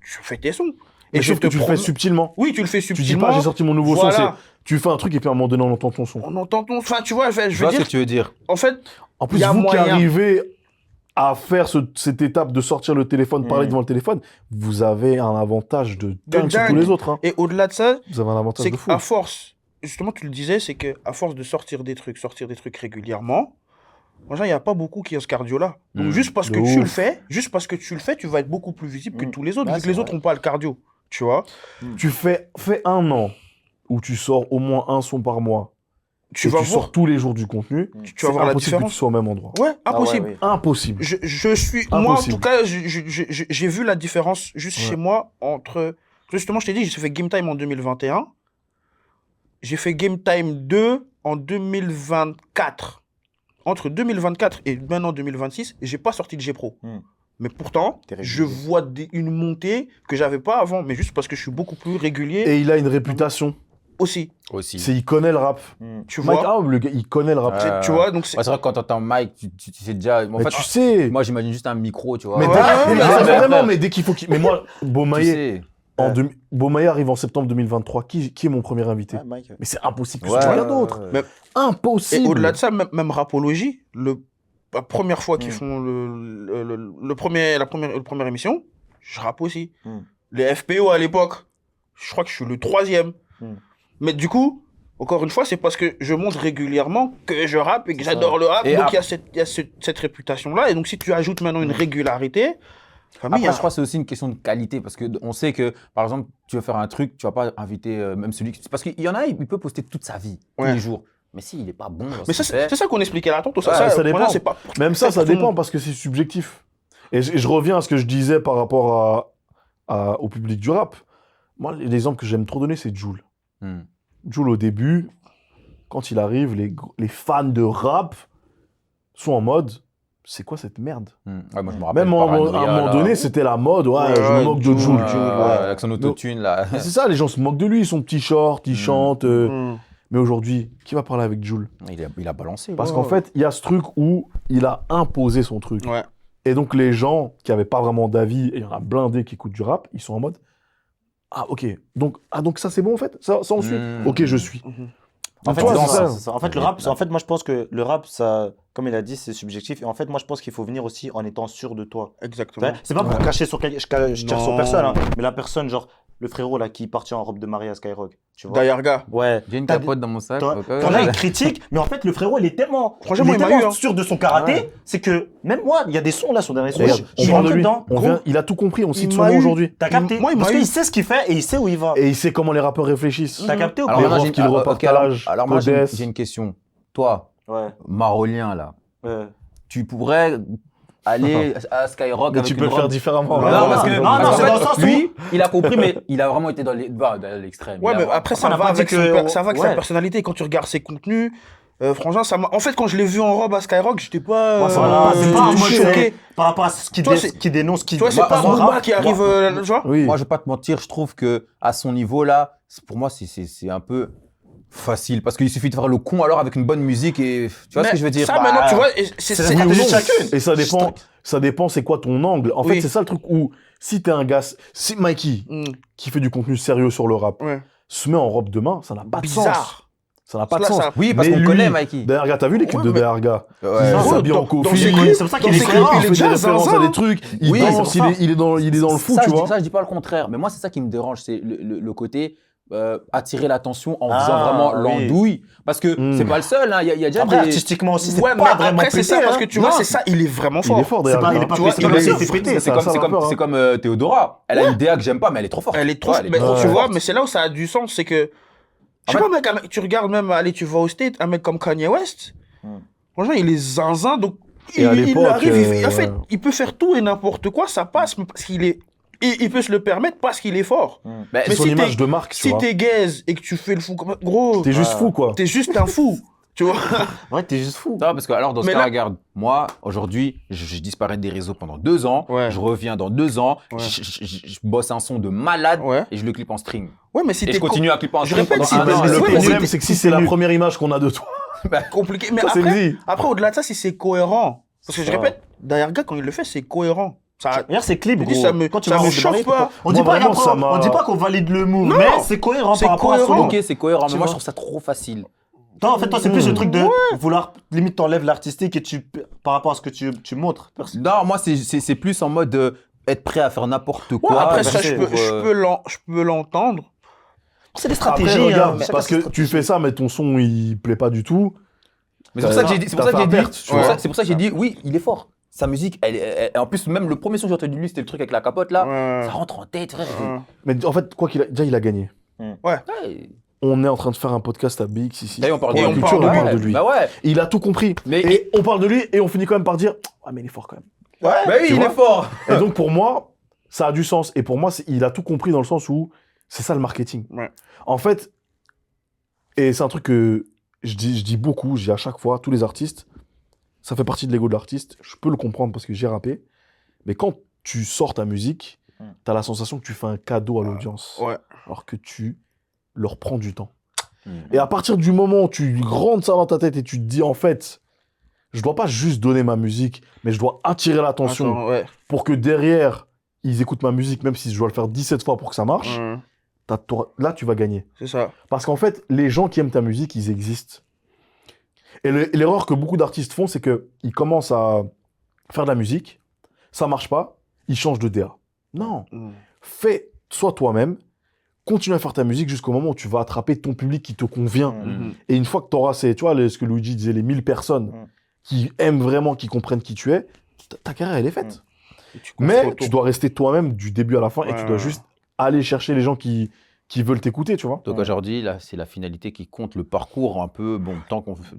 tu fais tes sons. Mais sauf que tu le fais subtilement. Oui, tu le fais Tu dis subtilement. pas j'ai sorti mon nouveau Voilà. son, tu fais un truc et puis à un moment donné on entend ton son. On entend ton... Enfin, tu vois, je Je veux vois ce dire, que tu veux dire. en fait, En plus, Y a vous qui moyen. arrivez à faire cette étape de sortir le téléphone, parler devant le téléphone, vous avez un avantage de dingue sur dingue. tous les autres. hein. et au-delà de ça, Vous avez un avantage c'est de fou. qu'à force, justement, tu le disais, c'est qu'à force de sortir des trucs régulièrement, il n'y a pas beaucoup qui ont ce cardio-là. Donc, juste parce que tu le fais, tu vas être beaucoup plus visible que tous les autres, vu que les autres n'ont pas le cardio. Tu vois? Tu fais 1 an où tu sors au moins un son par mois. Tu vas sors tous les jours du contenu. Tu vas voir la différence. Que tu sois au même endroit. Ouais, impossible. Impossible. Je suis. Moi, en tout cas, j'ai vu la différence juste chez moi entre. Justement, je t'ai dit, j'ai fait Game Time en 2021. J'ai fait Game Time 2 en 2024. Entre 2024 et maintenant 2026, j'ai pas sorti de G-Pro. Mais pourtant, je vois une montée que j'avais pas avant, mais juste parce que je suis beaucoup plus régulier. Et il a une réputation. Aussi. Il connaît le rap. Tu vois, le gars, il connaît le rap. tu vois, donc c'est vrai que quand t'entends Mike, tu sais déjà. En fait, tu sais. Moi, j'imagine juste un micro, tu vois. Mais dès qu'il faut qu'il. Mais moi, Bomaye. Bomaye arrive en septembre 2023. Qui est mon premier invité? Mais c'est impossible que ce soit rien d'autre. Impossible. Et au-delà de ça, même Rapologie, la première fois qu'ils font la première émission, je rappe aussi. Les FPO à l'époque, je crois que je suis le 3e. Mais du coup, encore une fois, c'est parce que je montre régulièrement que je rappe et que j'adore le rap. Donc il y a cette réputation-là. Et donc si tu ajoutes maintenant une régularité... Après, je crois que c'est aussi une question de qualité, parce qu'on sait que, par exemple, tu veux faire un truc, tu vas pas inviter même celui qui... Parce qu'il y en a, il peut poster toute sa vie, tous les jours. Mais s'il n'est pas bon... Mais c'est ça qu'on expliquait là, tout ça dépend. Même ça dépend, parce que c'est subjectif. Et je reviens à ce que je disais par rapport au public du rap. Moi, l'exemple que j'aime trop donner, c'est Jul. Jul, au début, quand il arrive, les fans de rap sont en mode... C'est quoi cette merde? Ouais, moi, je me rappelle. Même à un moment donné, c'était la mode. Ouais, je me moque de Jul. Avec son autotune, là. C'est ça, les gens se moquent de lui. Son petit short, il chante. Mais aujourd'hui, qui va parler avec Jul? Il a balancé. Parce qu'en fait, il y a ce truc où il a imposé son truc. Et donc, les gens qui n'avaient pas vraiment d'avis, et il y en a blindés qui écoutent du rap, ils sont en mode ah, ok. Donc ça, c'est bon, en fait? Ça on suit? Ok, je suis. En fait, en fait, le rap, moi, je pense que le rap, ça, comme il a dit, c'est subjectif. Et en fait, moi, je pense qu'il faut venir aussi en étant sûr de toi. Exactement. C'est pas pour cacher sur je tire sur personne, hein, mais la personne, genre, le frérot là qui est parti en robe de mariée à Skyrock. Tu vois. Dayarga. Ouais. J'ai une capote dans mon sac. T'en as une critique, mais en fait, le frérot, il est tellement, sûr de son karaté, c'est que même moi, il y a des sons là, son dernier son. On parle de lui. Il a tout compris, on cite son nom aujourd'hui. T'as capté? Parce qu'il sait ce qu'il fait et il sait où il va. Et il sait comment les rappeurs réfléchissent. T'as capté ou pas? Alors moi, qu'il repartage. Alors moi, j'ai une question. Toi, Marolien là, tu pourrais aller à Skyrock. Mais tu peux le faire différemment. Non, parce que en fait, lui, il a compris, mais il a vraiment été dans l'extrême. Ouais, mais après, ça va avec sa personnalité. Quand tu regardes ses contenus, franchement, en fait, quand je l'ai vu en robe à Skyrock, j'étais pas. C'est pas un choqué par rapport à ce qu'il dénonce. Tu vois, c'est pas Booba qui arrive. Moi, je vais pas te mentir, je trouve que à son niveau là, pour moi, c'est un peu facile, parce qu'il suffit de faire le con alors avec une bonne musique et tu vois ce que je veux dire. Ça maintenant, tu vois, c'est stratégie de chacune. Et ça dépend c'est quoi ton angle. En fait, c'est ça le truc où si t'es un gars, si Mikey qui fait du contenu sérieux sur le rap se met en robe de main, ça n'a pas de sens. Ça n'a pas de sens. Oui, parce qu'on connaît Mikey. Dayarga, t'as vu les clips de Dayarga? Il s'habille en coffee. C'est pour ça qu'il est cohérent. Il fait des références à des trucs. Il danse, il est dans le fou, tu vois. Ça, je dis pas le contraire. Mais moi, c'est ça qui me dérange, c'est le côté attirer l'attention en faisant vraiment l'andouille. Parce que c'est pas le seul, hein. Il y a déjà après, artistiquement aussi, c'est pas vraiment pété. C'est ça, parce que tu vois, c'est ça, il est vraiment fort. Il est fort, Dayarga. Il est pas pété. C'est comme Théodora. Elle a une DA que j'aime pas, mais elle est trop forte. Elle est trop forte. Tu vois, mais c'est là où ça a du sens, c'est que je sais pas, mec, tu regardes même, allez, tu vas au State, un mec comme Kanye West, franchement, il est zinzin, donc il arrive, en fait, il peut faire tout et n'importe quoi, ça passe, parce qu'il est, il peut se le permettre parce qu'il est fort. Mais son image de marque, si t'es gaze et que tu fais le fou, gros, t'es juste fou, quoi. T'es juste un fou. Tu vois? Ouais, t'es juste fou. Non, parce que alors, dans ce cas, regarde, moi, aujourd'hui, je disparais des réseaux pendant 2 ans, je reviens dans 2 ans, je bosse un son de malade et je le clip en string. Ouais, mais si et je continue à clipper en string. Le problème, c'est que si c'est la première image qu'on a de toi, compliqué. Mais après, au-delà de ça, si c'est cohérent, parce que je répète, Dayarga, quand il le fait, c'est cohérent. D'ailleurs, c'est clip, gros. Quand tu me choque pas. On dit pas qu'on valide le move, mais c'est cohérent par rapport à son. Ok, c'est cohérent, mais moi, je trouve ça trop facile. En fait, toi, c'est plus le truc de vouloir, limite, t'enlèves l'artistique et par rapport à ce que tu montres. Non, moi, c'est plus en mode être prêt à faire n'importe quoi. Après ça, je peux l'entendre. C'est des stratégies. Après, regarde, chacun parce ses que stratégies. tu fais ça, mais ton son, il plaît pas du tout. Mais c'est pour ça que j'ai dit, c'est pour ça que j'ai dit, oui, il est fort. Sa musique, en plus, même le premier son que j'ai entendu de lui, c'était le truc avec la capote là. Ça rentre en tête, frère. Mais en fait, quoi qu'il a, déjà, il a gagné. Ouais. On est en train de faire un podcast à BX ici. D'ailleurs, on parle Pour de la lui. culture, on parle de lui. Bah ouais. Il a tout compris. Et on parle de lui et on finit quand même par dire ah mais il est fort quand même. Ouais. Bah oui, Tu il vois est fort. Et donc pour moi, ça a du sens. Et pour moi, il a tout compris dans le sens où c'est ça le marketing. Ouais. En fait, et c'est un truc que je dis beaucoup, je dis à chaque fois, tous les artistes, ça fait partie de l'ego de l'artiste. Je peux le comprendre parce que j'ai rappé. Mais quand tu sors ta musique, t'as la sensation que tu fais un cadeau à l'audience. Ouais. Alors que tu leur prends du temps. Et à partir du moment où tu rentres ça dans ta tête et tu te dis, en fait, je dois pas juste donner ma musique, mais je dois attirer l'attention pour que derrière, ils écoutent ma musique, même si je dois le faire 17 fois pour que ça marche, là, tu vas gagner. C'est ça. Parce qu'en fait, les gens qui aiment ta musique, ils existent. Et l'erreur que beaucoup d'artistes font, c'est qu'ils commencent à faire de la musique, ça marche pas, ils changent de DA. Non. Sois toi-même, continue à faire ta musique jusqu'au moment où tu vas attraper ton public qui te convient. Et une fois que tu auras tu vois, ce que Luigi disait, les 1000 personnes qui aiment vraiment, qui comprennent qui tu es, ta carrière, elle est faite. Mais tu dois rester toi-même du début à la fin et tu dois juste aller chercher les gens qui veulent t'écouter, tu vois. Donc aujourd'hui, là, c'est la finalité qui compte, le parcours un peu, bon, tant qu'on fait...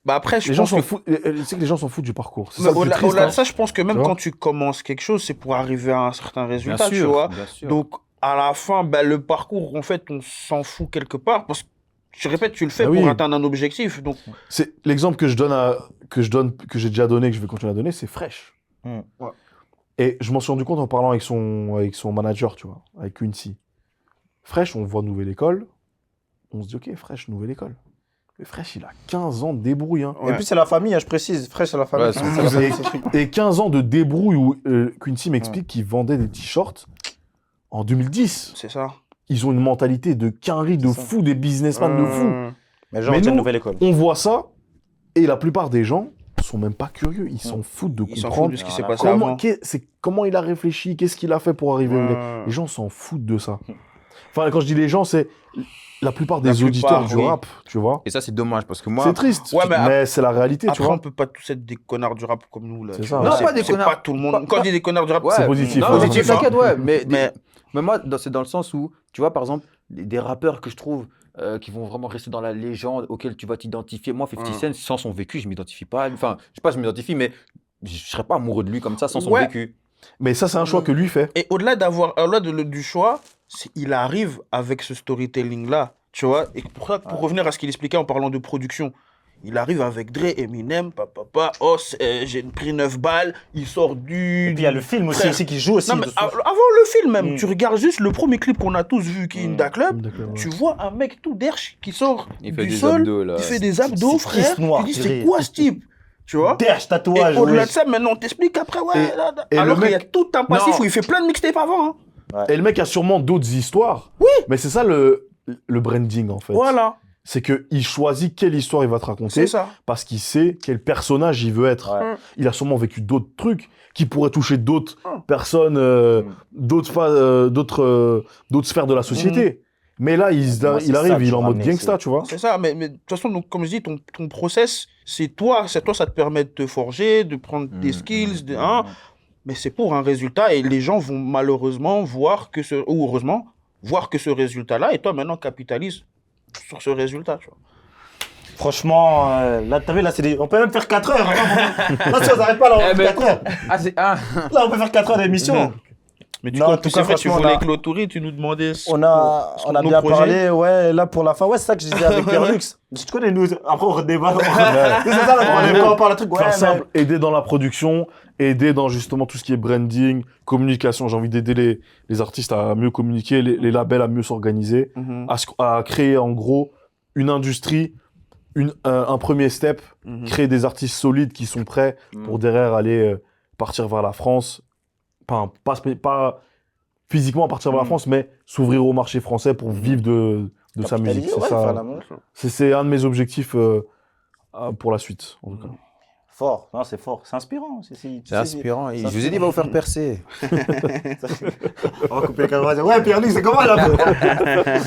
Bah après, je les gens pense s'en que... foutent. Tu sais que les gens s'en foutent du parcours. C'est Mais ça le plus triste, au-delà hein. de ça, je pense que même Tu vois quand tu commences quelque chose, c'est pour arriver à un certain résultat, Bien sûr, tu vois. bien sûr. Donc, à la fin, le parcours, en fait, on s'en fout quelque part. Parce que, je répète, tu le fais Ah pour oui. atteindre un objectif. Donc, C'est l'exemple que j'ai déjà donné, que je vais continuer à donner, c'est Fresh. Ouais. Et je m'en suis rendu compte en parlant avec son manager, tu vois, avec Quincy. Fresh, on voit Nouvelle École, on se dit ok, Fresh, Nouvelle École. Mais Fresh, il a 15 ans de débrouille. Hein. Et puis c'est la famille, hein, je précise. Fresh, c'est la famille. Ouais, C'est la famille. Et 15 ans de débrouille où Quincy m'explique qu'il vendait des t-shirts en 2010. c'est ça. Ils ont une mentalité de quinri, de fou, des businessmen de fou. Mais genre, Mais on tient nous, Nouvelle École. On voit ça, et la plupart des gens sont même pas curieux. Ils s'en foutent de Ils s'en foutent comprendre de ce qui s'est passé avant. comment il a réfléchi, qu'est-ce qu'il a fait pour arriver où il est. Les gens s'en foutent de ça. Enfin, quand je dis les gens, c'est la plupart des auditeurs du rap, tu vois. Et ça, c'est dommage, parce que moi... C'est triste, Ouais, mais c'est la réalité, tu Après, vois. on peut pas tous être des connards du rap comme nous, là. C'est tu ça. vois. Non, pas des C'est connards. pas tout le monde. Quand on dit des connards du rap, Ouais, C'est positif, Non, ouais. positif, t'inquiète, ouais. Mais Mais- moi, c'est dans le sens où, tu vois, par exemple, des rappeurs que je trouve qui vont vraiment rester dans la légende, auxquels tu vas t'identifier. Moi, 50 Cent, sans son vécu, je m'identifie pas. Enfin, je sais pas, je m'identifie, mais je serais pas amoureux de lui comme ça sans son vécu. Mais ça, c'est un choix que lui fait. Et au-delà du choix, il arrive avec ce storytelling-là, tu vois. Et pour revenir à ce qu'il expliquait en parlant de production, il arrive avec Dre, Eminem, j'ai pris 9 balles, il sort du... Et puis il y a le film aussi, qui joue aussi. Non, mais dessus. avant le film même, tu regardes juste le premier clip qu'on a tous vu, qui est Inda Club, D'accord, ouais. tu vois un mec tout derche qui sort Il fait du des sol, abdos, là. il fait des abdos, C'est frère, triste, noir, tu dis Dre. c'est quoi ce type, tu vois. Derche, tatouage. Et au-delà ouais. de ça, maintenant on t'explique après, et alors le qu'il y a mec- tout un passif Non. où il fait plein de mixtapes avant. Hein. Et le mec a sûrement d'autres histoires. Oui. Mais c'est ça le branding, en fait. Voilà, C'est qu'il choisit quelle histoire il va te raconter. c'est ça. Parce qu'il sait quel personnage il veut être. Ouais. Il a sûrement vécu d'autres trucs qui pourraient toucher d'autres personnes, d'autres sphères de la société. Mais là, Moi, c'est il ça arrive, que il est je en mode ramenais, gangsta, c'est- tu vois. C'est ça, mais de toute façon, donc, comme je dis, ton process, c'est toi, ça te permet de te forger, de prendre des skills, mais c'est pour un résultat et les gens vont malheureusement voir ou heureusement, voir que ce résultat-là et toi maintenant capitalises sur ce résultat, tu vois. Franchement, là, t'as vu, là, on peut même faire 4 heures. Hein. Là, si on s'arrête pas, là, on fait 4 heures. Ah, c'est... Ah. Là, on peut faire 4 heures d'émission. Mais Non, en tout cas, c'est vrai, tu franchement, voulais on a- clôturer, tu nous demandais On a nos bien projets. parlé, ouais, là, pour la fin. Ouais, c'est ça que je disais avec Perlux. Tu connais, nous, après, on redébat. C'est ça, là, on parle un truc. Ouais, Faire mais- simple, aider dans la production, aider dans justement tout ce qui est branding, communication. J'ai envie d'aider les artistes à mieux communiquer, les labels à mieux s'organiser, à créer en gros une industrie, un premier step, créer des artistes solides qui sont prêts pour derrière aller partir vers la France. Enfin, pas physiquement partir vers la France, mais s'ouvrir au marché français pour vivre de sa musique. Ouais, C'est ça. faire la même. C'est un de mes objectifs pour la suite, en tout cas. Fort, non, c'est fort, c'est inspirant. C'est inspirant. Je vous ai dit, il va vous faire percer. On va couper les caméras. Ouais, Pierre-Luc, c'est comment là?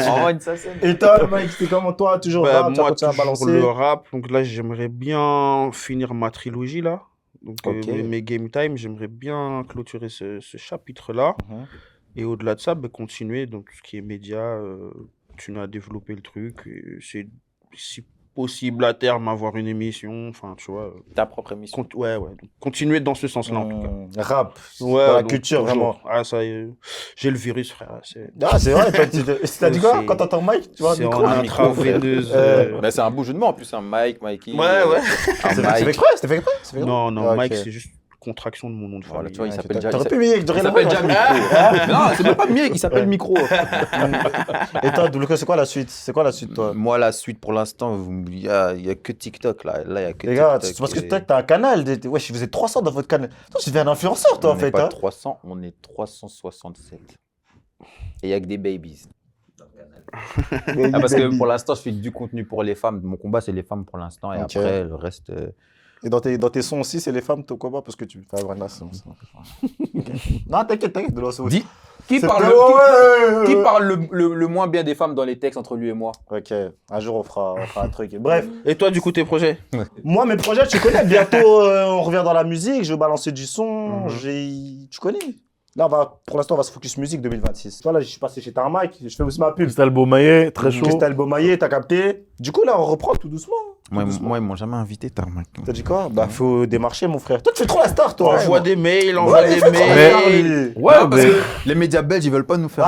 Envoie une scène. Et toi, Mike, c'est comment toi, toujours rap, moi, tu as toujours balancer? le rap. Donc là, j'aimerais bien finir ma trilogie là. Donc mes game time, j'aimerais bien clôturer ce chapitre-là. Et au-delà de ça, continuer dans tout ce qui est médias, continuer à développer le truc. C'est si possible à terme avoir une émission, enfin tu vois. Ta propre émission. Ouais. Donc, continuer dans ce sens-là en tout cas. Rap, Ouais, dans la donc, culture, toujours. vraiment. Ah, ça y est. J'ai le virus, frère. Ah, c'est vrai, t'as dit quoi c'est- quand t'entends Mike? Tu vois, C'est micro? en intraveineuse. Mais c'est un beau jeu de mots en plus, un Mike, Mikey. Ouais. Un C'était fait Mike. exprès? C'était fait exprès? Non, Ah, Mike, ok. c'est juste contraction de mon nom de Voilà, famille. tu vois, il s'appelle déjà. T'aurais pu Mike, Il s'appelle déjà Micro. Non, c'est même pas Mike, il s'appelle Micro. Et toi, Double, c'est quoi la suite? C'est quoi la suite, toi? Moi, la suite, pour l'instant, il y a que TikTok là. Là, il y a que Les gars, TikTok. c'est parce que toi, t'as un canal. Wesh, vous êtes 300 dans votre canal. Toi, tu deviens un influenceur, toi, en On fait. n'est pas Hein. 300, on est 367. Et il y a que des babies. Parce que pour l'instant, je fais du contenu pour les femmes. Mon combat, c'est les femmes pour l'instant. Et Ok. après, le reste. Et dans tes sons aussi, c'est les femmes, ton combat, parce que tu fais avoir là. Non, t'inquiète, de l'eau. Dis, qui C'est parle, pas- qui parle le moins bien des femmes dans les textes entre lui et moi? Ok, un jour on fera un truc. Bref, Et toi, du coup, tes projets? moi, mes projets, tu connais, bientôt on revient dans la musique, je vais balancer du son, tu connais. Là, pour l'instant, on va se focus musique 2026. Voilà, je suis passé chez Tarmac, je fais aussi ma pub. Cristal Beaumaillet, très chaud. Cristal Beaumaillet, t'as capté. Du coup, là, on reprend tout doucement. Moi, ils m'ont jamais invité, Tarmac. T'as dit quoi? Bah, faut démarcher, mon frère. Toi, tu fais trop la star, toi. Envoie des mails, envoie Ouais, des il fait trop la mails. star, lui. Ouais, Non, parce mais que les médias belges, ils veulent pas nous faire.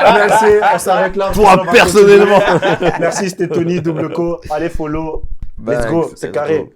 Merci, on s'arrête là. toi, On va personnellement. continuer. Merci, c'était Tony, double co. Allez, follow. Let's go, c'est carré.